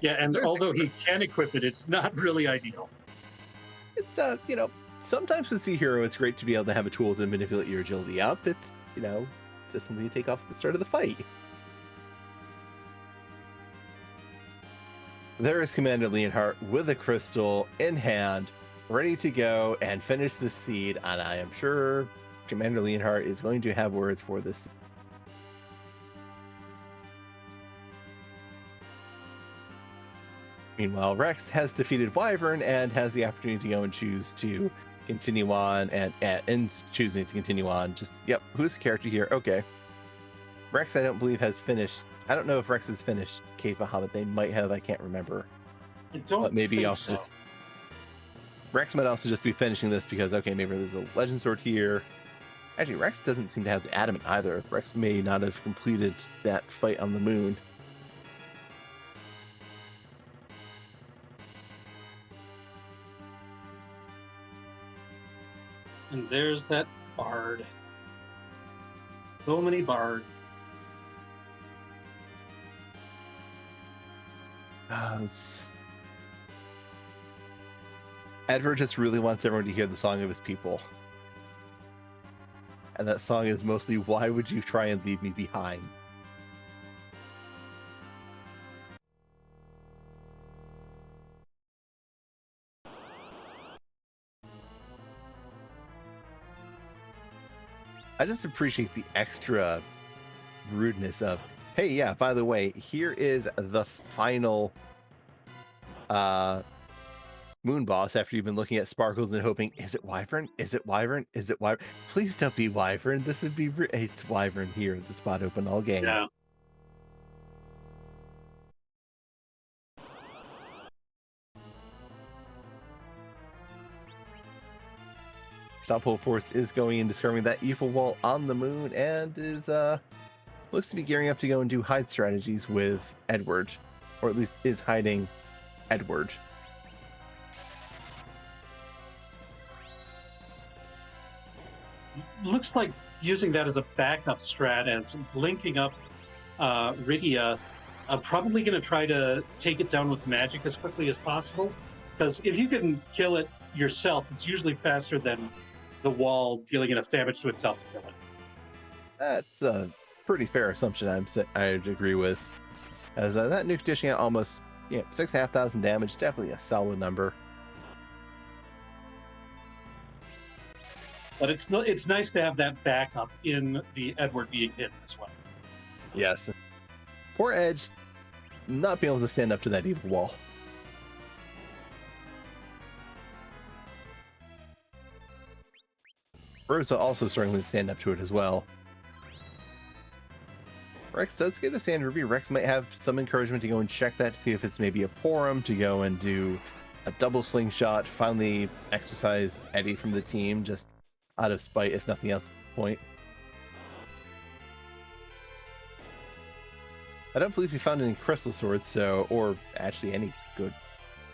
Yeah, and although he can equip it, it's not really ideal. It's, sometimes with Sea Hero, it's great to be able to have a tool to manipulate your agility up. It's, just something to take off at the start of the fight. There is Commander Leonhardt with a crystal in hand, ready to go and finish the seed, and I am sure Commander Leonhardt is going to have words for this. Meanwhile, Rex has defeated Wyvern and has the opportunity to go and choose to continue on, and choosing to continue on. Who's the character here? Okay. Rex, I don't believe, has finished. I don't know if Rex has finished Cape Bahamut. They might have, I can't remember. I don't but maybe think also so. Rex might also just be finishing this because, okay, maybe there's a Legend Sword here. Actually, Rex doesn't seem to have the Adamant either. Rex may not have completed that fight on the moon. And there's that bard. So many bards. Edward just really wants everyone to hear the song of his people. And that song is mostly, why would you try and leave me behind? I just appreciate the extra rudeness of, hey, yeah, by the way, here is the final moon boss after you've been looking at sparkles and hoping, is it Wyvern? Is it Wyvern? Is it Wyvern? Please don't be Wyvern. This would be... It's Wyvern here at the spot open all game. Yeah. Stopple Force is going and discovering that evil wall on the moon and is looks to be gearing up to go and do hide strategies with Edward, or at least is hiding Edward. Looks like using that as a backup strat, as linking up Rydia, probably going to try to take it down with magic as quickly as possible, because if you can kill it yourself, it's usually faster than the wall dealing enough damage to itself to kill it. That's a pretty fair assumption. I'd agree with, as that nuke dishing out almost 6,500 damage, definitely a solid number. But it's nice to have that backup in the Edward being hit as well. Yes, poor Edge not being able to stand up to that evil wall. Rosa also struggling to stand up to it as well. Rex does get a Sand Ruby. Rex might have some encouragement to go and check that to see if it's maybe a Porum, to go and do a double slingshot, finally exercise Eddie from the team, just out of spite, if nothing else at this point. I don't believe we found any crystal swords, or actually any good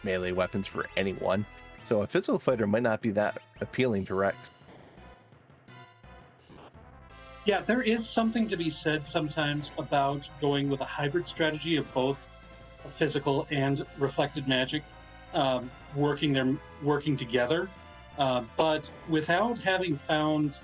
melee weapons for anyone. So a physical fighter might not be that appealing to Rex. Yeah, there is something to be said sometimes about going with a hybrid strategy of both physical and reflected magic working together. But without having found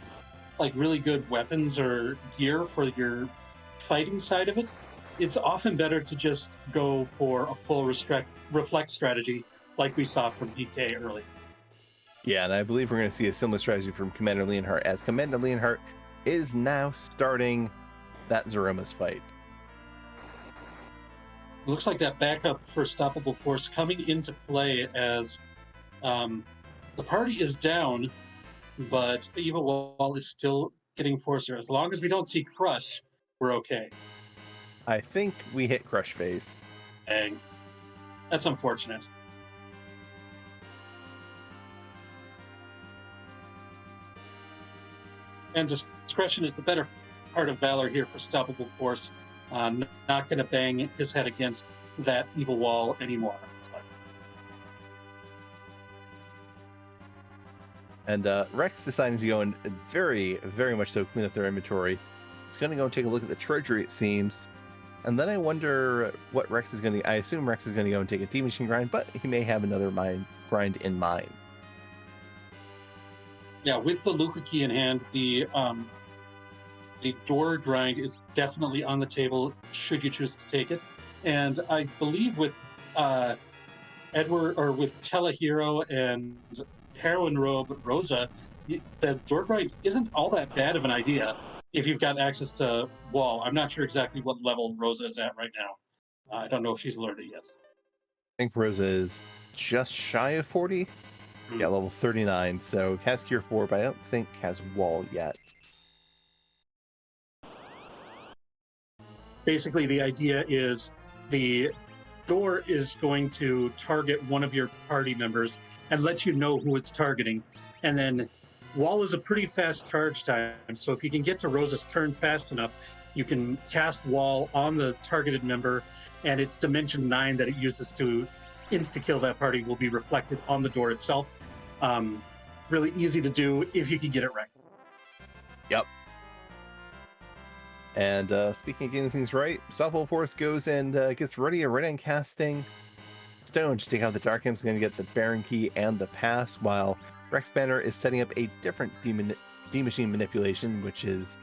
like really good weapons or gear for your fighting side of it, it's often better to just go for a full reflect strategy like we saw from PK earlier. Yeah, and I believe we're going to see a similar strategy from Commander Leonhardt, as Commander Leonhardt is now starting that Zemus fight. Looks like that backup for Stoppable Force coming into play as the party is down, but Evil Wall is still getting Forcer. As long as we don't see Crush, we're okay. I think we hit Crush phase. Dang. That's unfortunate. And discretion is the better part of valor here for Stoppable Force. Not going to bang his head against that Evil Wall anymore. And Rex deciding to go and very, very much so clean up their inventory. It's going to go and take a look at the treasury, it seems. And then I wonder what Rex is going to... I assume Rex is going to go and take a D-Machine grind, but he may have another grind in mind. Yeah, with the Luca key in hand, the door grind is definitely on the table should you choose to take it. And I believe with Edward, or with Telehero and Heroine Robe Rosa, the door grind isn't all that bad of an idea if you've got access to Wall. I'm not sure exactly what level Rosa is at right now. I don't know if she's learned it yet. I think Rosa is just shy of 40. Yeah, level 39. So has Cure 4, but I don't think has Wall yet. Basically, the idea is the door is going to target one of your party members and let you know who it's targeting. And then Wall is a pretty fast charge time, so if you can get to Rosa's turn fast enough, you can cast Wall on the targeted member, and its Dimension 9 that it uses to insta-kill that party will be reflected on the door itself. Really easy to do if you can get it right. Yep. And speaking of getting things right, Stoppable Force goes and gets ready on casting Stone to take out the Dark Imp's going to get the Baron Key and the Pass, while Rex Banner is setting up a different D-Machine manipulation, which is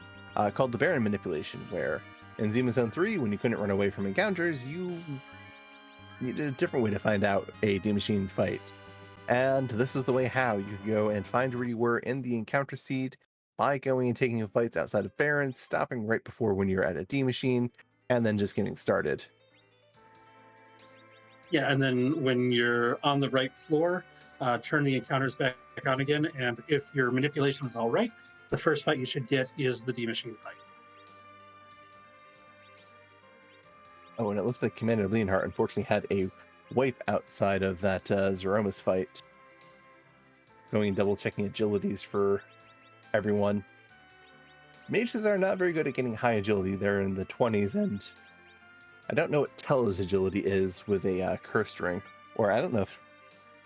called the Baron Manipulation, where in Zemus Zone 3, when you couldn't run away from encounters, you needed a different way to find out a D-Machine fight. And this is the way how you can go and find where you were in the encounter seed by going and taking fights outside of Barons, stopping right before when you're at a D-Machine, and then just getting started. Yeah, and then when you're on the right floor, turn the encounters back on again, and if your manipulation is all right, the first fight you should get is the D-Machine fight. Oh, and it looks like Commander Leonhardt unfortunately had a wipe outside of that Zemus fight. Going and double-checking agilities for everyone. Mages are not very good at getting high agility. They're in the 20s, and I don't know what Tella's agility is with a curse ring. Or I don't know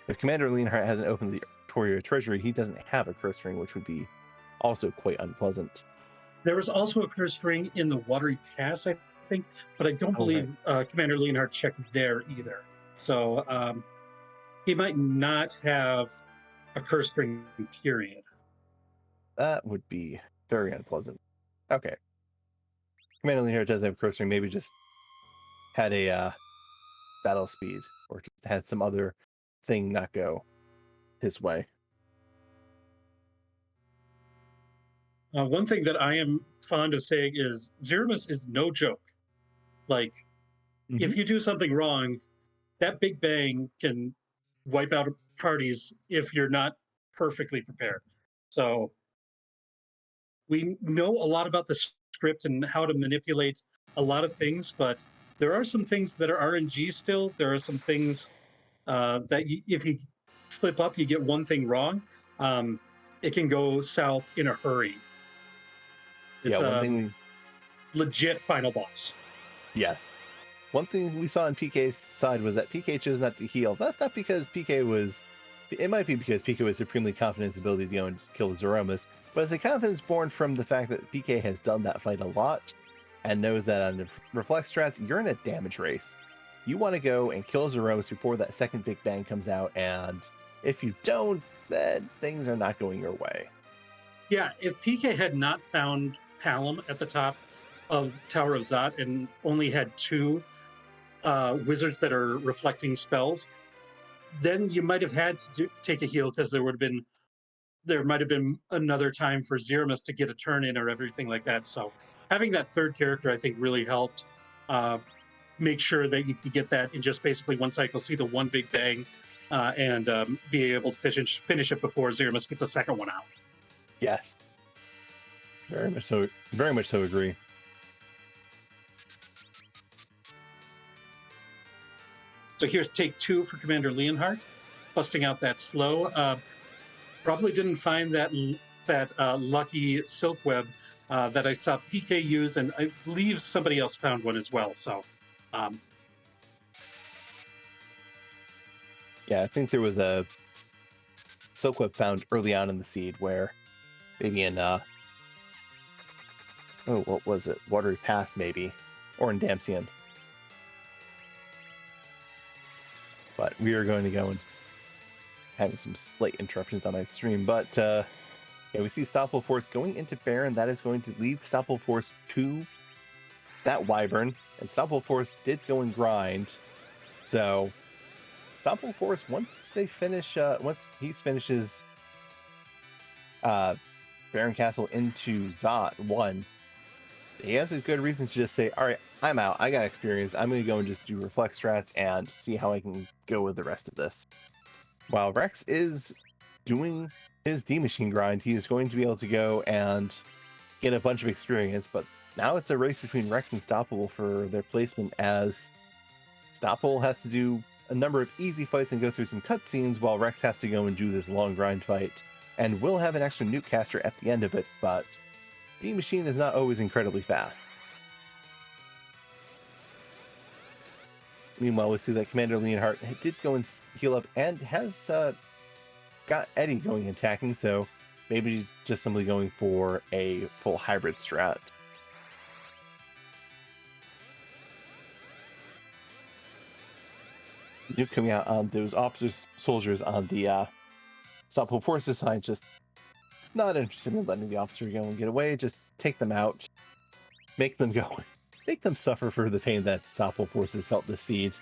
if Commander Leonhardt hasn't opened the Toria Treasury, he doesn't have a curse ring, which would be also quite unpleasant. There was also a curse ring in the Watery Pass, I think, but I don't believe Commander Leonhardt checked there either. So he might not have a curse ring, period. That would be very unpleasant. Okay. Commander Leonhardt does have a curse ring, maybe just had a battle speed, or just had some other thing not go his way. One thing that I am fond of saying is Zemus is no joke. Like, if you do something wrong, that Big Bang can wipe out parties if you're not perfectly prepared. So we know a lot about the script and how to manipulate a lot of things, but there are some things that are RNG still. There are some things that if you slip up, you get one thing wrong. Um, it can go south in a hurry. Yeah, It's one a thing, legit final boss. yes. One thing we saw on PK's side was that PK chose not to heal. That's not because PK was. It might be because PK was supremely confident in his ability to go and kill Zeromus, but it's a confidence born from the fact that PK has done that fight a lot and knows that on the reflex strats, you're in a damage race. You want to go and kill Zeromus before that second Big Bang comes out, and if you don't, then things are not going your way. Yeah, if PK had not found Palom at the top of Tower of Zot and only had two wizards that are reflecting spells, then you might have had to take a heal because there might have been another time for Zeromus to get a turn in or everything like that. So having that third character, I think, really helped uh, make sure that you could get that in just basically one cycle, see the one big bang, and be able to finish it before Zeromus gets a second one out. Yes. Very much so. Very much so agree. So here's take 2 for Commander Leonhardt, busting out that slow. Probably didn't find that lucky silk web that I saw PK use, and I believe somebody else found one as well. So, yeah, I think there was a silk web found early on in the seed where maybe in what was it? Watery Pass, maybe, or in Damsian. But we are going to go and having some slight interruptions on my stream. But yeah, we see Stoppable Force going into Baron. That is going to lead Stoppable Force to that Wyvern. And Stoppable Force did go and grind. So Stoppable Force, once he finishes Baron Castle into Zot 1, he has a good reason to just say, all right, I'm out. I got experience. I'm going to go and just do reflex strats and see how I can go with the rest of this. While Rex is doing his D-Machine grind, he is going to be able to go and get a bunch of experience, but now it's a race between Rex and Stoppable for their placement, as Stoppable has to do a number of easy fights and go through some cutscenes, while Rex has to go and do this long grind fight, and will have an extra nuke caster at the end of it, but D-Machine is not always incredibly fast. Meanwhile, we see that Commander Leonhardt did go and heal up and has got Eddie going and attacking, so maybe just simply going for a full hybrid strat. Nuke coming out on those officers, soldiers on the Stoppable Forces side, just not interested in letting the officer go and get away, just take them out, make them go, make them suffer for the pain that Stoppable Forces felt this siege.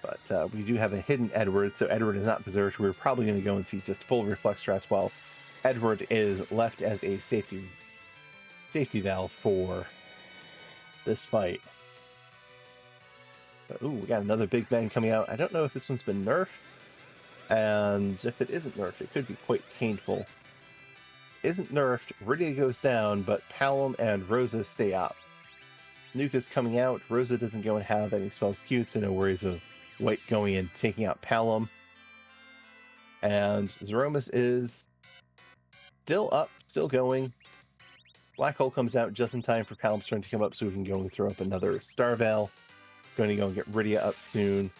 But we do have a hidden Edward, so Edward is not berserked. We're probably going to go and see just full reflex strats, while Edward is left as a safety valve for this fight. But, ooh, we got another Big Bang coming out. I don't know if this one's been nerfed, and if it isn't nerfed, it could be quite painful. Isn't nerfed, Rydia goes down, but Palom and Rosa stay up. Nuke is coming out. Rosa doesn't go and have any spells queued, so no worries of White going and taking out Palom. And Zeromus is still up, still going. Black Hole comes out just in time for Palom's turn to come up, so we can go and throw up another Star Veil. Going to go and get Rydia up soon.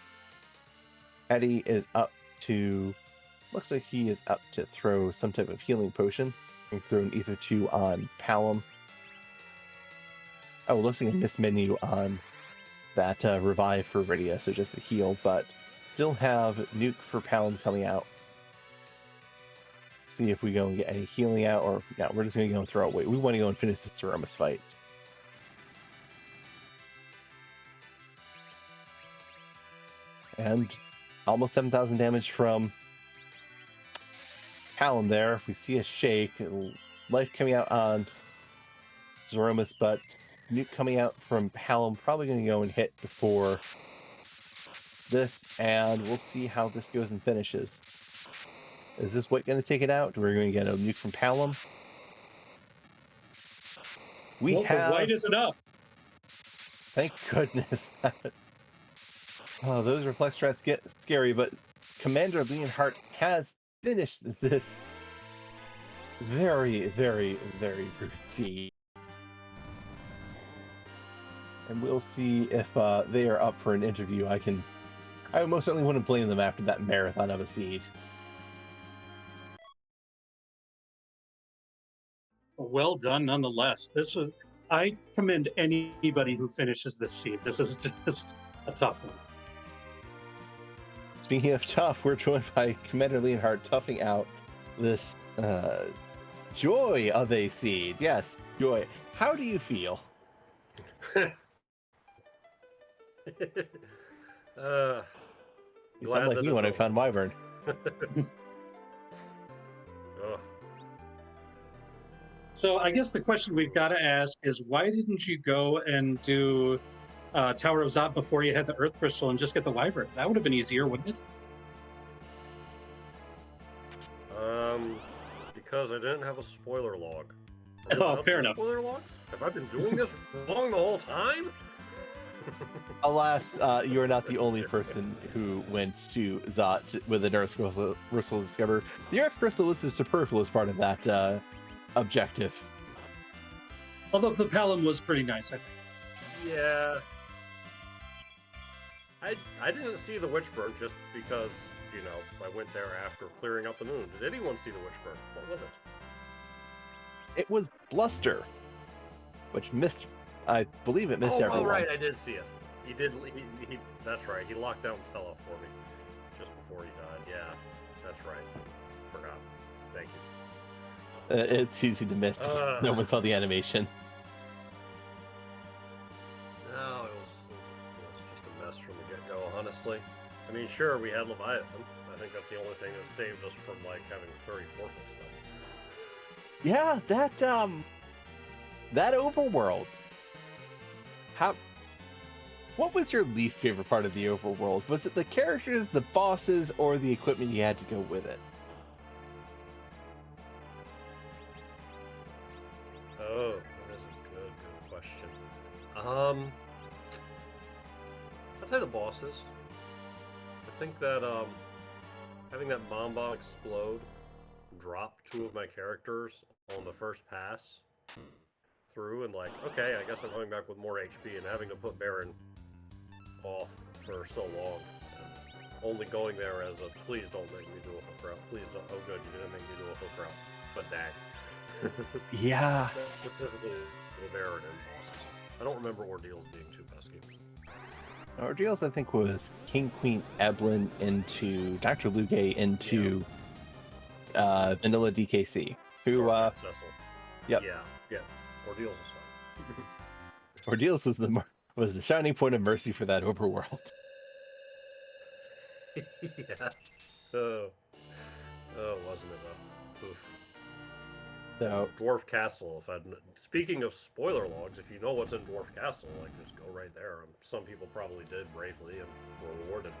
Eddie is up to... looks like he is up to throw some type of healing potion. And throw an Ether 2 on Palom. Oh, looks like a miss menu on that revive for Rydia, so just a heal, but still have Nuke for Palom coming out. See if we go and get any healing out, or no, we're just going to go and throw it away. We want to go and finish this Zeromus fight. And almost 7,000 damage from Palom there. We see a shake. Life coming out on Zeromus, but Nuke coming out from Palom. Probably going to go and hit before this, and we'll see how this goes and finishes. Is this what going to take it out? We're going to get a nuke from Palom. We Well, have. the white is enough. Thank goodness. Oh, those reflex strats get scary, but Commander Leonhardt has finished this very, very, very routine. And we'll see if they are up for an interview. I most certainly wouldn't blame them after that marathon of a seed. Well done, nonetheless. I commend anybody who finishes this seed. This is just a tough one. Speaking of tough, we're joined by Commander Leonhardt toughing out this joy of a seed. Yes, joy. How do you feel? You sound like me when I found Wyvern. So I guess the question we've got to ask is, why didn't you go and do Tower of Zot before you had the Earth Crystal and just get the Wyvern? That would have been easier, wouldn't it? Because I didn't have a spoiler log. Oh, fair enough. Spoiler logs? Have I been doing this wrong the whole time? Alas, you are not the only person who went to Zot with an Earth Crystal to discover. The Earth Crystal was the superfluous part of that objective. Although the Palom was pretty nice, I think. Yeah. I didn't see the Witchburn just because, I went there after clearing out the moon. Did anyone see the Witchburn? What was it? It was Bluster, which missed. I believe it missed everyone. Oh, right, I did see it. He did. He that's right. He locked down Tella for me just before he died. Yeah, that's right. Forgot. Thank you. It's easy to miss. No one saw the animation. No, it was just a mess from the get-go, honestly. I mean, sure, we had Leviathan. I think that's the only thing that saved us from, having 34 foot stuff. Yeah, that overworld. What was your least favorite part of the overworld? Was it the characters, the bosses, or the equipment you had to go with it? Oh, that is a good question. I'd say the bosses. I think that having that bomb explode drop two of my characters on the first pass through, and okay, I guess I'm coming back with more HP, and having to put Baron off for so long, and only going there as a please don't make me do a hook route. Please don't. Oh, good, you didn't make me do a hook route. But dang. Yeah. Specifically the Baron and bosses. I don't remember Ordeals being too pesky. Ordeals, I think, was King Queen Eblin into Dr. Luge into Vanilla DKC. Who Cecil. Yep. Yeah. Ordeals was fine. Ordeals was the shining point of mercy for that overworld. Yeah. Oh, wasn't it though? Oof. So Dwarf Castle. Speaking of spoiler logs, if you know what's in Dwarf Castle, just go right there. Some people probably did bravely and were rewarded.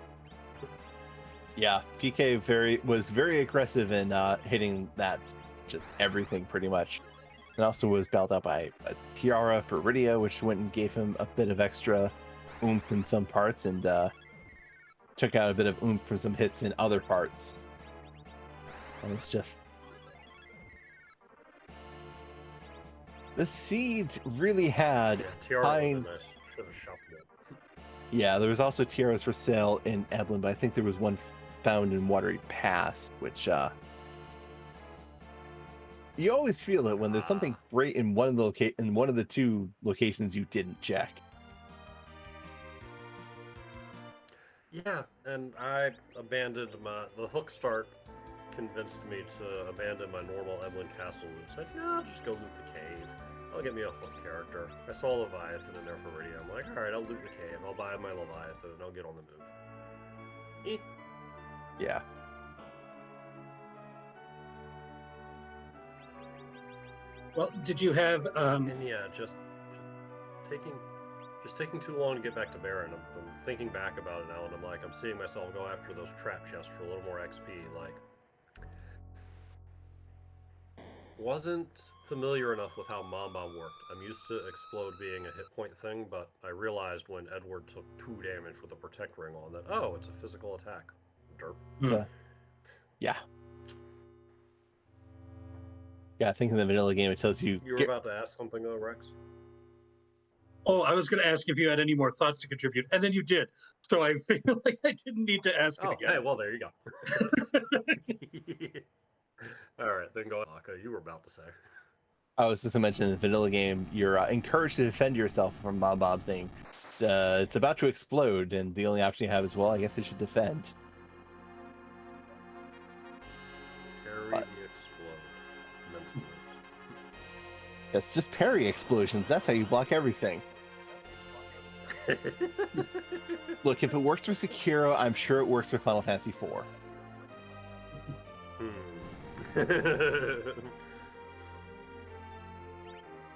yeah, PK was very aggressive in hitting that, just everything pretty much. And also was bailed out by a Tiara for Rydia, which went and gave him a bit of extra oomph in some parts, and took out a bit of oomph from some hits in other parts. And it's just... The Seed really had... Tiara was nice. Should have shopped it. Yeah, there was also tiaras for sale in Eblin, but I think there was one found in Watery Pass, which you always feel it when there's something great in one of the two locations you didn't check. Yeah, and I abandoned the hook start convinced me to abandon my normal Eblin Castle and said, no, just go loot the cave. I'll get me a hook character. I saw Leviathan in there for Rydia. I'm like, alright, I'll loot the cave. I'll buy my Leviathan and I'll get on the move. Yeah. Well, did you have... And yeah, just taking too long to get back to Baron. I'm thinking back about it now, and I'm seeing myself go after those trap chests for a little more XP. wasn't familiar enough with how Mom Bomb worked. I'm used to Explode being a hit point thing, but I realized when Edward took 2 damage with a Protect Ring on that, oh, it's a physical attack. Derp. Yeah. Yeah, I think in the vanilla game it tells you... You were about to ask something though, Rex? Oh, I was going to ask if you had any more thoughts to contribute, and then you did. So I feel like I didn't need to ask it again. Hey, well, there you go. All right, then go ahead, Aka. You were about to say. I was just going to mention in the vanilla game, you're encouraged to defend yourself from Mom Bomb saying it's about to explode, and the only option you have is, well, I guess I should defend. Parry the explode. Mental note. It's just parry explosions. That's how you block everything. Look, if it works for Sekiro, I'm sure it works for Final Fantasy IV.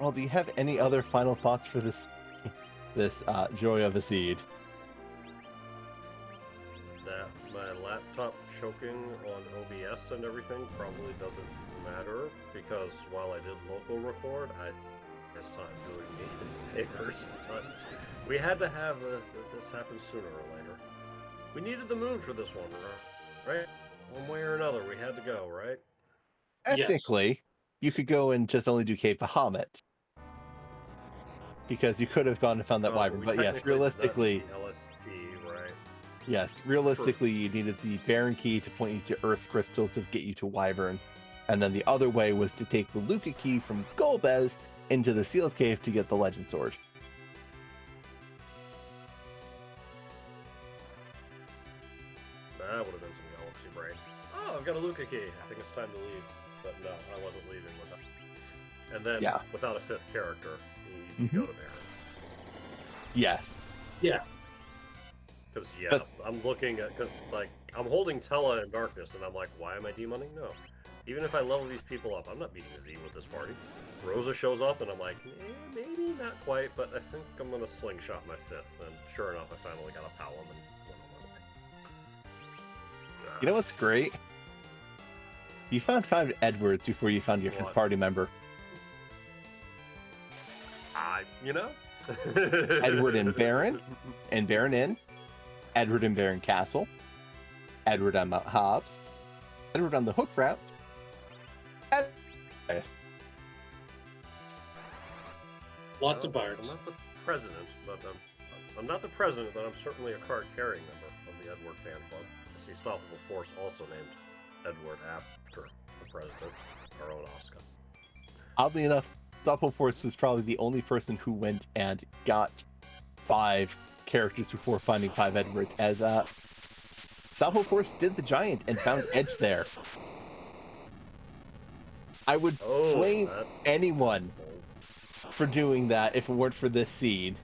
Well, do you have any other final thoughts for this joy of a seed? That my laptop choking on OBS and everything probably doesn't matter, because while I did local record, this time doing me favors, but we had to have this happen sooner or later. We needed the moon for this one, right? One way or another, we had to go, right? Technically, you could go and just only do Cave Bahamut. Because you could have gone and found that wyvern, but yes, realistically... LST, right? Yes, realistically, you needed the Baron Key to point you to Earth Crystal to get you to Wyvern. And then the other way was to take the Luca Key from Golbez into the Sealed Cave to get the Legend Sword. That would have been some galaxy brain. Oh, I've got a Luca Key. I think it's time to leave. But no, I wasn't leaving without. And then, without a 5th character, you go to Baron. Yes. Yeah. Because, I'm looking at... Because, like, I'm holding Tella in darkness, and I'm like, why am I demoning? No. Even if I level these people up, I'm not beating a Z with this party. Rosa shows up, and I'm like, maybe not quite, but I think I'm going to slingshot my 5th. And sure enough, I finally got a Palom and went on my way. You know what's great? You found 5 Edwards before you found your 5th party member. You know? Edward and Baron Inn, Edward and Baron Castle, Edward on Mount Hobbs, Edward on the Hook Route, Lots of bards. I'm not the president, but I'm not the president, but I'm certainly a card-carrying member of the Edward fan club. I see Stoppable Force also named Edward after the president, our own Oscar. Oddly enough, Stoppable Force was probably the only person who went and got 5 characters before finding 5 Edwards, as Stoppable Force did the giant and found Edge there. I would blame anyone for doing that if it weren't for this seed.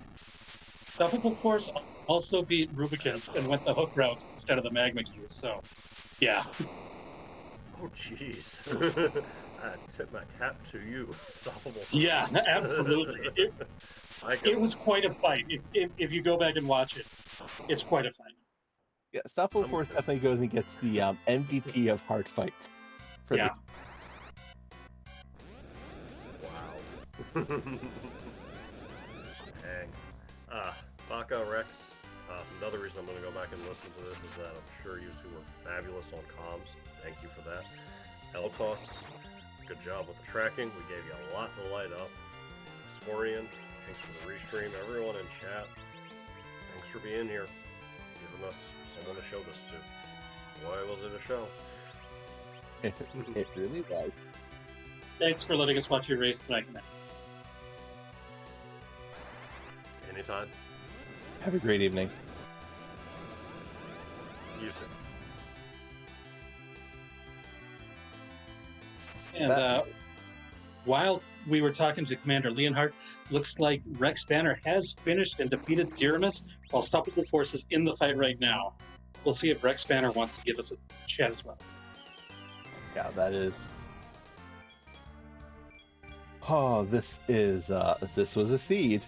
Stoppable Force also beat Rubicant and went the hook route instead of the magma keys, so yeah. Oh jeez. I tip my cap to you, Stoppable Force. Yeah, absolutely. It was quite a fight. If you go back and watch it, it's quite a fight. Yeah, Stoppable Force definitely goes and gets the MVP of hard fights. Yeah. Wow. Dang. Baka, Rex, another reason I'm going to go back and listen to this is that I'm sure you two were fabulous on comms. Thank you for that. Eltos, good job with the tracking. We gave you a lot to light up. Scorian, thanks for the restream. Everyone in chat, thanks for being here. Giving us someone to show this to. Why was it a show? It really was. Thanks for letting us watch your race tonight, man. Anytime. Have a great evening. You too. And while we were talking to Commander Leonhardt, looks like Rex Banner has finished and defeated Zemus, while Stoppable Force is in the fight right now. We'll see if Rex Banner wants to give us a chat as well. Yeah, that is. Oh, this was a seed.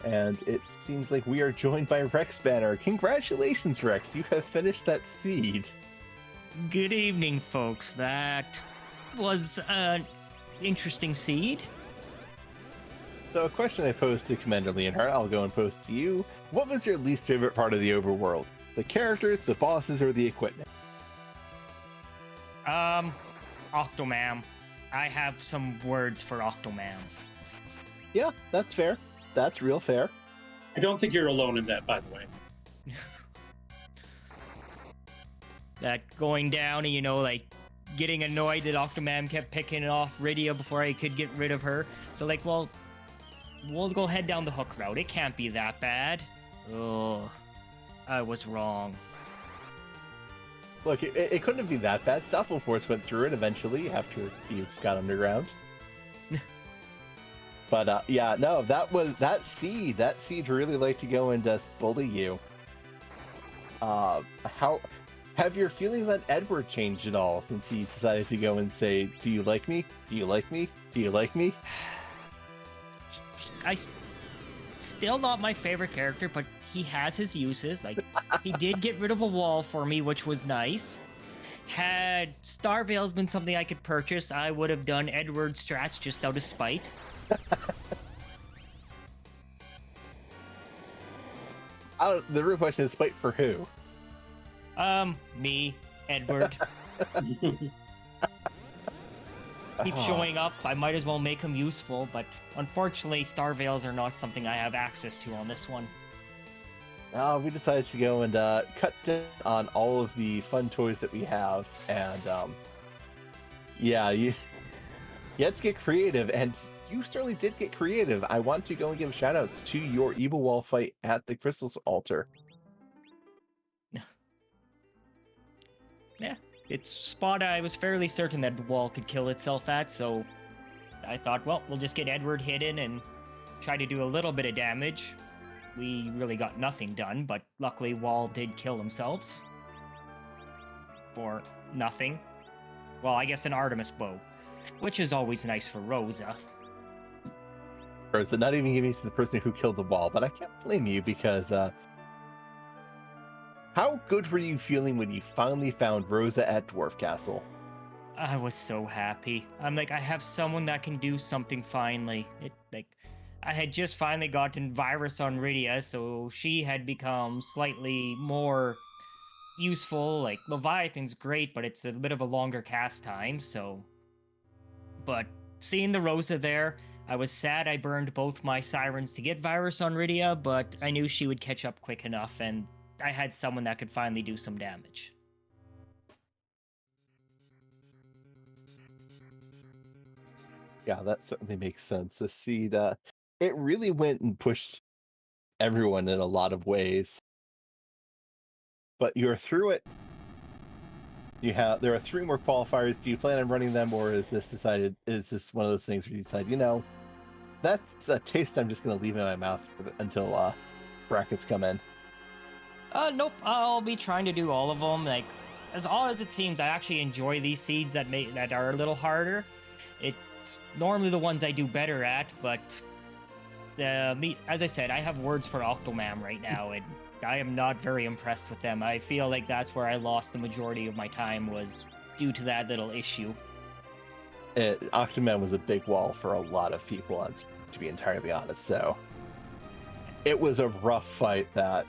And it seems like we are joined by Rex Banner. Congratulations, Rex! You have finished that seed. Good evening, folks. That was an interesting seed. So a question I posed to Commander Leonhardt, I'll go and pose to you. What was your least favorite part of the overworld? The characters, the bosses, or the equipment? Octomam. I have some words for Octomam. Yeah, that's fair. That's real fair. I don't think you're alone in that, by the way. That going down and, like, getting annoyed that Octomam kept picking off Rydia before I could get rid of her. So, like, well, we'll go head down the hook route. It can't be that bad. Oh, I was wrong. Look, it couldn't be that bad. Stoffel Force went through it eventually after you got underground. But yeah, no, that seed. That seed really liked to go and just bully you. How have your feelings on Edward changed at all since he decided to go and say, "Do you like me? Do you like me? Do you like me?" Still not my favorite character, but he has his uses. Like, he did get rid of a wall for me, which was nice. Had Star Veils been something I could purchase, I would have done Edward strats just out of spite. The real question is, spite for who? Me, Edward. Keep showing up. I might as well make him useful, but unfortunately, Star Veils are not something I have access to on this one. We decided to go and cut down on all of the fun toys that we have, and yeah, you had to get creative, and you certainly did get creative. I want to go and give shoutouts to your evil wall fight at the Crystal's altar. Yeah, it's a spot I was fairly certain that the wall could kill itself at, so I thought, well, we'll just get Edward hidden and try to do a little bit of damage. We really got nothing done, but luckily Wall did kill themselves. For nothing. Well, I guess an Artemis bow, which is always nice for Rosa. Rosa, not even giving to the person who killed the wall, but I can't blame you because how good were you feeling when you finally found Rosa at Dwarf Castle? I was so happy. I'm like, I have someone that can do something finally. I had just finally gotten Virus on Rydia, so she had become slightly more useful. Like, Leviathan's great, but it's a bit of a longer cast time, so... But seeing the Rosa there, I was sad I burned both my Sirens to get Virus on Rydia, but I knew she would catch up quick enough, and I had someone that could finally do some damage. Yeah, that certainly makes sense. The seed, it really went and pushed everyone in a lot of ways. But you're through it. There are 3 more qualifiers. Do you plan on running them, or is this one of those things where you decide, that's a taste I'm just going to leave in my mouth until brackets come in? Nope. I'll be trying to do all of them. Like, as odd as it seems, I actually enjoy these seeds that are a little harder. It's normally the ones I do better at, but as I said, I have words for Octomam right now, and I am not very impressed with them. I feel like that's where I lost the majority of my time, was due to that little issue. Octomam was a big wall for a lot of people, to be entirely honest, so it was a rough fight that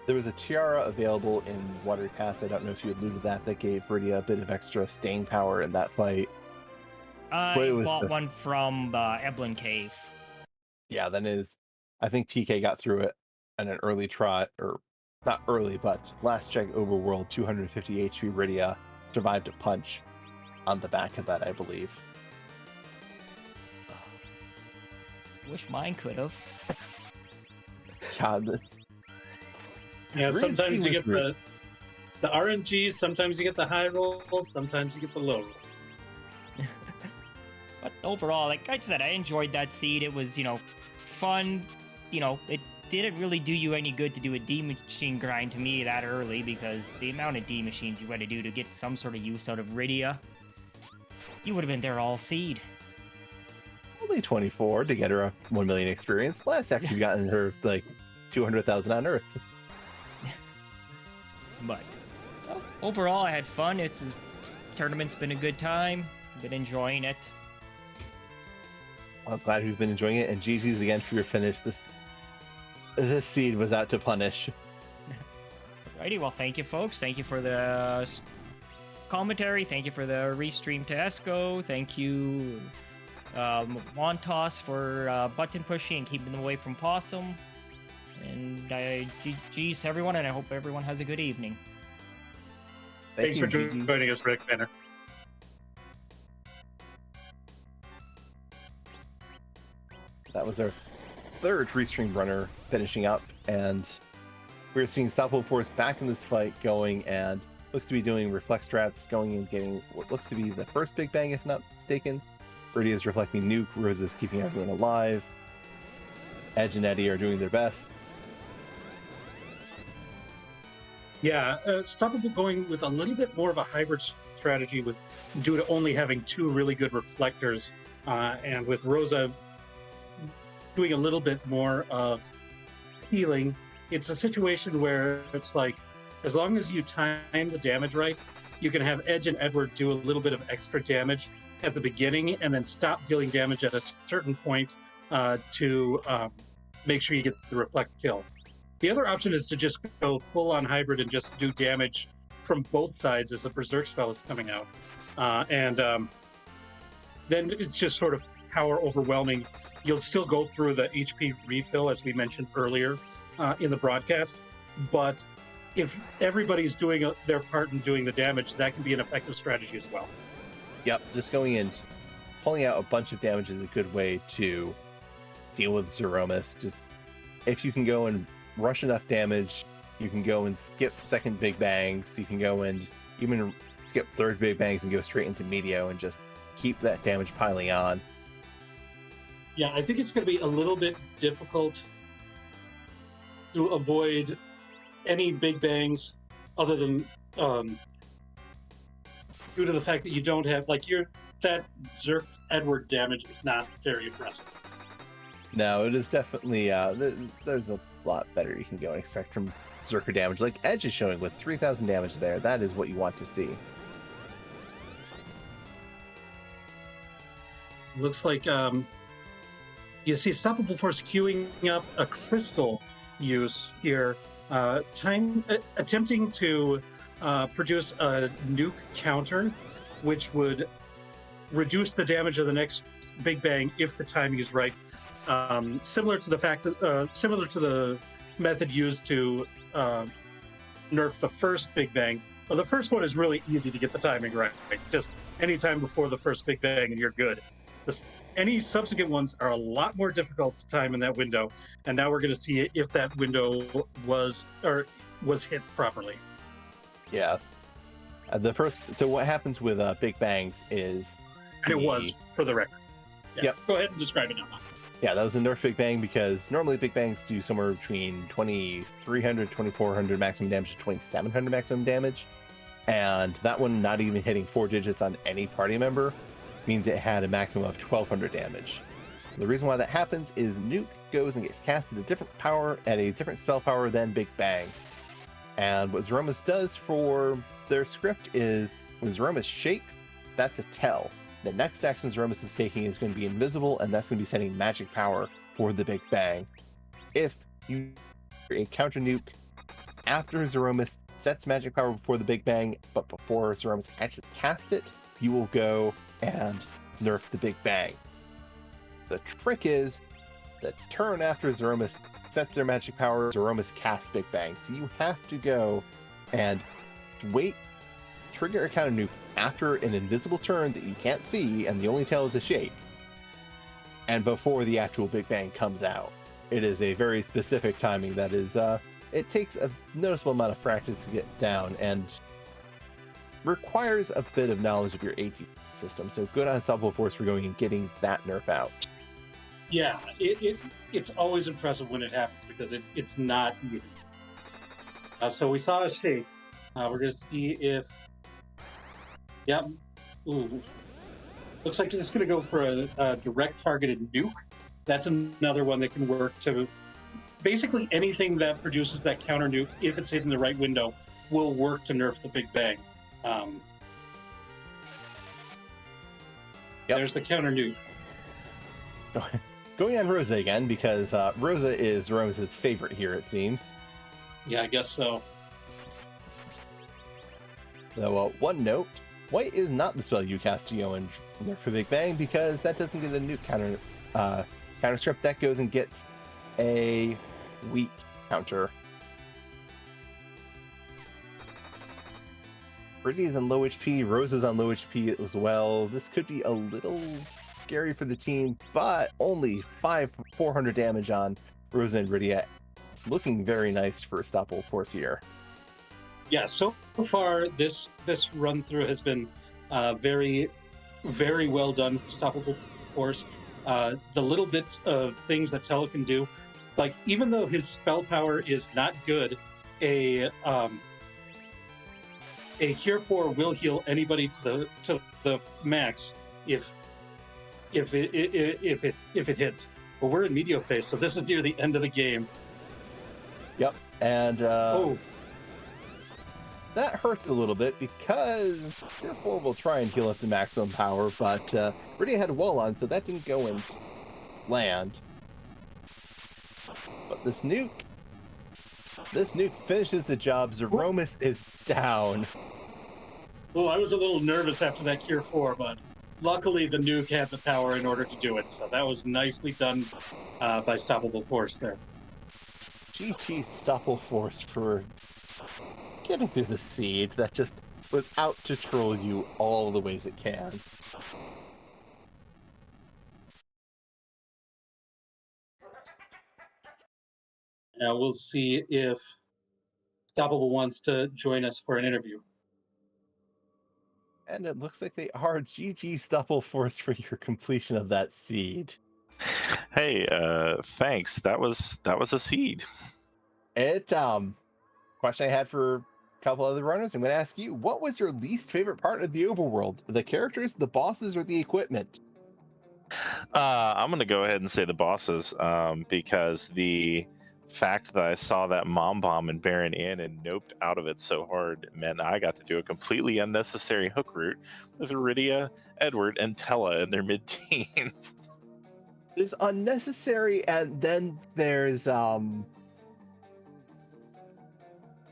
there was a tiara available in Water Pass. I don't know if you alluded to that gave Rydia a bit of extra staying power in that fight. I bought one from Eblin Cave. Yeah, I think PK got through it in an early try, or not early, but last check overworld 250 HP Rydia survived a punch on the back of that, I believe. Wish mine could have. God, yeah, sometimes you get the RNGs, sometimes you get the high rolls, sometimes you get the low rolls. But overall, like I said, I enjoyed that seed. It was, fun. It didn't really do you any good to do a D-Machine grind to me that early, because the amount of D-Machines you had to do to get some sort of use out of Rydia, you would have been there all seed. Only 24 to get her a 1 million experience. Last actually gotten her like 200,000 on Earth. But Well, overall, I had fun. Tournament's been a good time. Been enjoying it. I'm glad we've been enjoying it, and GG's again for your finish. This seed was out to punish. Alrighty, well, thank you, folks. Thank you for the commentary. Thank you for the restream to Esco. Thank you, Montos, for button pushing and keeping them away from Possum. And GG's everyone, and I hope everyone has a good evening. Thanks for joining us, Rick Banner. That was our third restream runner finishing up, and we're seeing Stoppable Force back in this fight going, and looks to be doing reflex strats, going and getting what looks to be the first Big Bang, if not mistaken. Birdie is reflecting nuke, Rose is keeping everyone alive. Edge and Eddie are doing their best. Yeah, Stoppable going with a little bit more of a hybrid strategy due to only having 2 really good reflectors, and with Rosa doing a little bit more of healing. It's a situation where it's like, as long as you time the damage right, you can have Edge and Edward do a little bit of extra damage at the beginning and then stop dealing damage at a certain point to make sure you get the reflect kill. The other option is to just go full on hybrid and just do damage from both sides as the Berserk spell is coming out. Then it's just sort of power overwhelming. You'll still go through the HP refill, as we mentioned earlier in the broadcast, but if everybody's doing their part in doing the damage, that can be an effective strategy as well. Yep, just going in, pulling out a bunch of damage is a good way to deal with Zeromus. Just if you can go and rush enough damage, you can go and skip second Big Bangs, you can go and even skip third Big Bangs and go straight into Medio and just keep that damage piling on. Yeah, I think it's going to be a little bit difficult to avoid any Big Bangs other than due to the fact that you don't have, like, that Zerk Edward damage is not very impressive. No, it is definitely, there's a lot better you can go and expect from Zerker damage. Like Edge is showing with 3,000 damage there, that is what you want to see. Looks like you see Stoppable Force queuing up a crystal use here, attempting to produce a nuke counter, which would reduce the damage of the next Big Bang if the timing is right. Similar to the method used to nerf the first Big Bang. Well, the first one is really easy to get the timing right. Just any time before the first Big Bang and you're good. Any subsequent ones are a lot more difficult to time in that window, and now we're going to see if that window was hit properly. Yes. So what happens with Big Bangs is... And it was, for the record. Yeah. Yep. Go ahead and describe it now. Yeah, that was a nerf Big Bang because normally Big Bangs do somewhere between 2,300, 2,400 maximum damage to 2,700 maximum damage. And that one not even hitting 4 digits on any party member means it had a maximum of 1,200 damage. The reason why that happens is Nuke goes and gets cast at a different spell power than Big Bang. And what Zeromus does for their script is when Zeromus shakes, that's a tell. The next action Zeromus is taking is going to be invisible, and that's going to be setting magic power for the Big Bang. If you a counter nuke after Zeromus sets magic power before the Big Bang, but before Zeromus actually casts it, you will go and nerf the Big Bang. The trick is, the turn after Zeromus sets their magic power, Zeromus casts Big Bang. So you have to go and wait, trigger a counter nuke after an invisible turn that you can't see, and the only tell is a shake, and before the actual Big Bang comes out. It is a very specific timing that is, it takes a noticeable amount of practice to get down, and requires a bit of knowledge of your AP system, so good on Unstoppable Force for going and getting that nerf out. Yeah, it's always impressive when it happens, because it's not easy. So we saw a shake. We're going to see if... Yep. Ooh. Looks like it's going to go for a direct targeted nuke. That's another one that can work to... Basically anything that produces that counter nuke, if it's in the right window, will work to nerf the Big Bang. There's the counter nuke. Going on Rosa again, because Rosa is Rose's favorite here, it seems. Yeah, I guess so. So, one note, white is not the spell you cast Geo and nerf for Big Bang, because that doesn't get a nuke counter strip. That goes and gets a weak counter. Brittany's on low HP, Rosa's on low HP as well. This could be a little scary for the team, but only 400 damage on Rosa and Rydia. Looking very nice for Stoppable Force here. Yeah, so far this run through has been very, very well done for Stoppable Force. The little bits of things that Tella can do, like even though his spell power is not good, a Cure 4 will heal anybody to the max if it hits. But we're in Meteor phase, so this is near the end of the game. Yep, and that hurts a little bit because Cure 4 will try and heal at the maximum power, but Rydia had a wall on, so that didn't go and land. But this nuke finishes the job. Zeromus is down. Well, I was a little nervous after that Cure 4, but luckily the nuke had the power in order to do it, so that was nicely done by Stoppable Force there. GG Stoppable Force for getting through the seed that just was out to troll you all the ways it can. Now we'll see if Stoppable wants to join us for an interview. And it looks like they are. GG Stoppable Force for your completion of that seed. Hey, thanks. That was a seed. Question I had for a couple other runners. I'm going to ask you, what was your least favorite part of the overworld? The characters, the bosses, or the equipment? I'm going to go ahead and say the bosses, because the fact that I saw that Mom Bomb in Baron Inn and noped out of it so hard meant I got to do a completely unnecessary hook route with Rydia, Edward, and Tella in their mid-teens. There's unnecessary, and then there's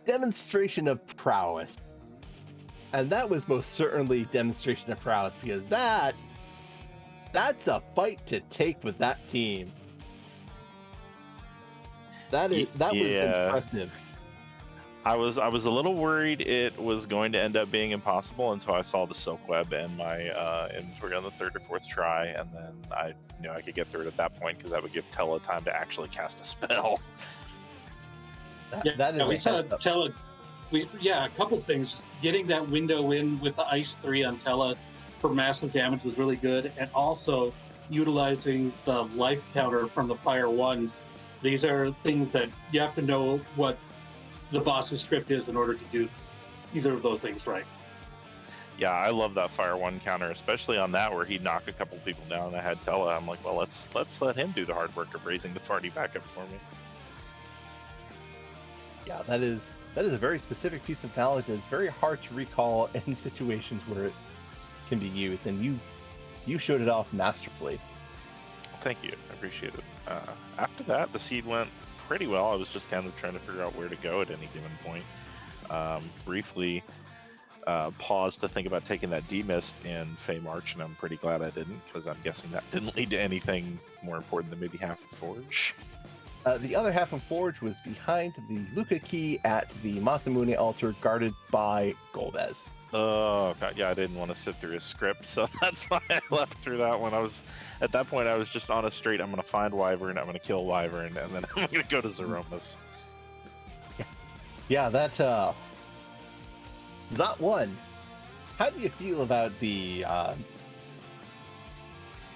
demonstration of prowess. And that was most certainly demonstration of prowess, because that's a fight to take with that team. That was impressive. I was a little worried it was going to end up being impossible until I saw the Silk Web in my inventory on the third or fourth try, and then I knew I could get through it at that point because that would give Tella time to actually cast a spell. We saw Tella. A couple things. Getting that window in with the Ice 3 on Tella for massive damage was really good, and also utilizing the life counter from the Fire 1s. These are things that you have to know what the boss's script is in order to do either of those things right. Yeah, I love that Fire 1 counter, especially on that where he'd knock a couple people down and I had Tella. I'm like, well, let's let him do the hard work of raising the party back up for me. Yeah, that is a very specific piece of knowledge that is very hard to recall in situations where it can be used, and you showed it off masterfully. Thank you, I appreciate it. After that, the seed went pretty well. I was just kind of trying to figure out where to go at any given point. Briefly paused to think about taking that demist in Fey March, and I'm pretty glad I didn't, because I'm guessing that didn't lead to anything more important than maybe half of Forge. The other half of Forge was behind the Luca key at the Masamune altar, guarded by Golbez. Oh god, yeah, I didn't want to sit through his script, so that's why I left through that one. At that point I was just on a straight, I'm gonna find Wyvern, I'm gonna kill Wyvern, and then I'm gonna go to Zeromus. Yeah, that Zot 1. How do you feel about the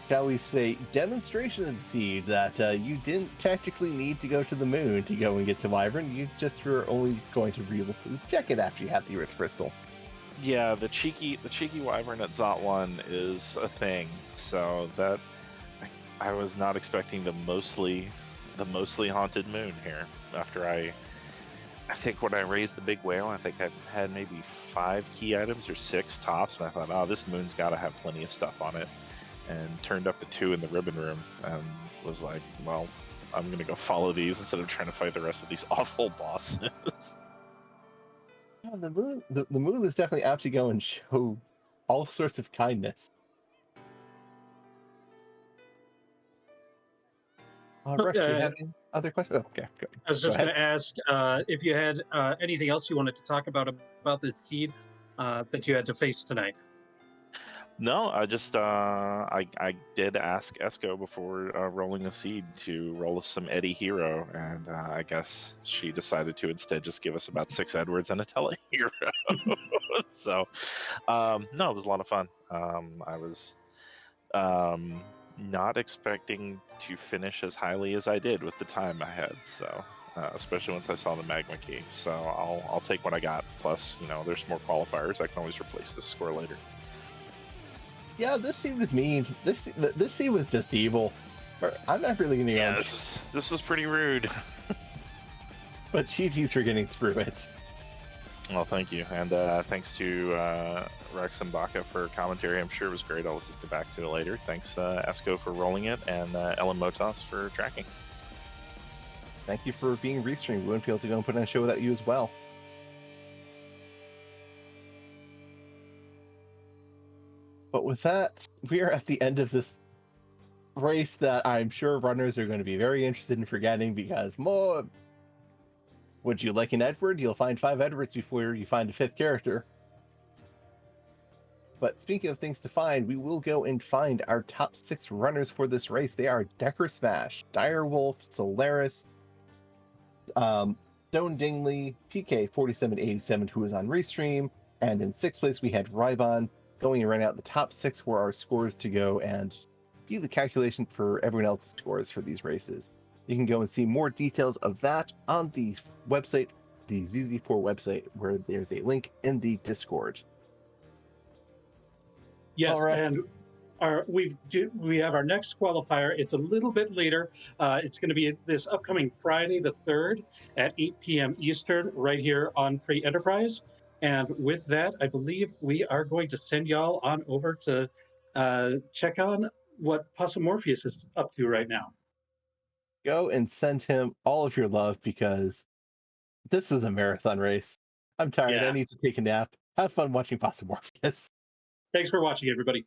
shall we say, demonstration of the seed that you didn't technically need to go to the moon to go and get to Wyvern, you just were only going to realistically check it after you had the Earth Crystal? Yeah, the cheeky Wyvern at Zot 1 is a thing, so that I was not expecting the mostly haunted moon here after I I think when I raised the big whale, I think I had maybe 5 key items or 6 tops, and I thought, oh, this moon's got to have plenty of stuff on it. And turned up the 2 in the ribbon room and was like, well, I'm going to go follow these instead of trying to fight the rest of these awful bosses. Yeah, the moon is definitely apt to go and show all sorts of kindness. Rex, do you have any other questions? Oh, okay, go. I was just going to ask if you had anything else you wanted to talk about this seed that you had to face tonight. No, I just I did ask Esco before rolling the seed to roll us some Eddie Hero, and I guess she decided to instead just give us about 6 Edwards and a Tele Hero. So no, it was a lot of fun. I was not expecting to finish as highly as I did with the time I had, so especially once I saw the magma key. So I'll take what I got. Plus, there's more qualifiers. I can always replace this score later. Yeah, this seed was mean. This seed was just evil. I'm not really gonna. Yeah, this was pretty rude. But GG's for getting through it. Well, thank you, and thanks to Rex and Baka for commentary. I'm sure it was great. I'll listen back to it later. Thanks, Esco, for rolling it, and Ellen Motos for tracking. Thank you for being restreamed. We wouldn't be able to go and put on a show without you as well. But with that, we are at the end of this race that I'm sure runners are going to be very interested in forgetting, because more. Would you like an Edward? You'll find 5 Edwards before you find a 5th character. But speaking of things to find, we will go and find our top 6 runners for this race. They are Decker Smash, Direwolf, Solaris, Stone Dingley, PK4787, who is on Restream, and in 6th place we had Rybon. Going and running out the top 6 were our scores to go and be the calculation for everyone else's scores for these races. You can go and see more details of that on the website, the ZZ4 website, where there's a link in the Discord. Yes, right. and we have our next qualifier. It's a little bit later. It's going to be this upcoming Friday the 3rd at 8 p.m. Eastern, right here on Free Enterprise. And with that, I believe we are going to send y'all on over to check on what Possumorpheus is up to right now. Go and send him all of your love, because this is a marathon race. I'm tired. Yeah. I need to take a nap. Have fun watching Possumorpheus. Thanks for watching, everybody.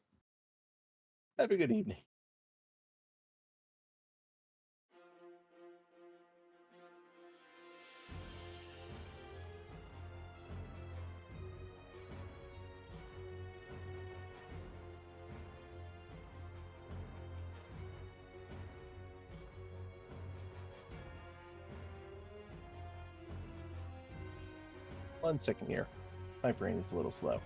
Have a good evening. One second here. My brain is a little slow.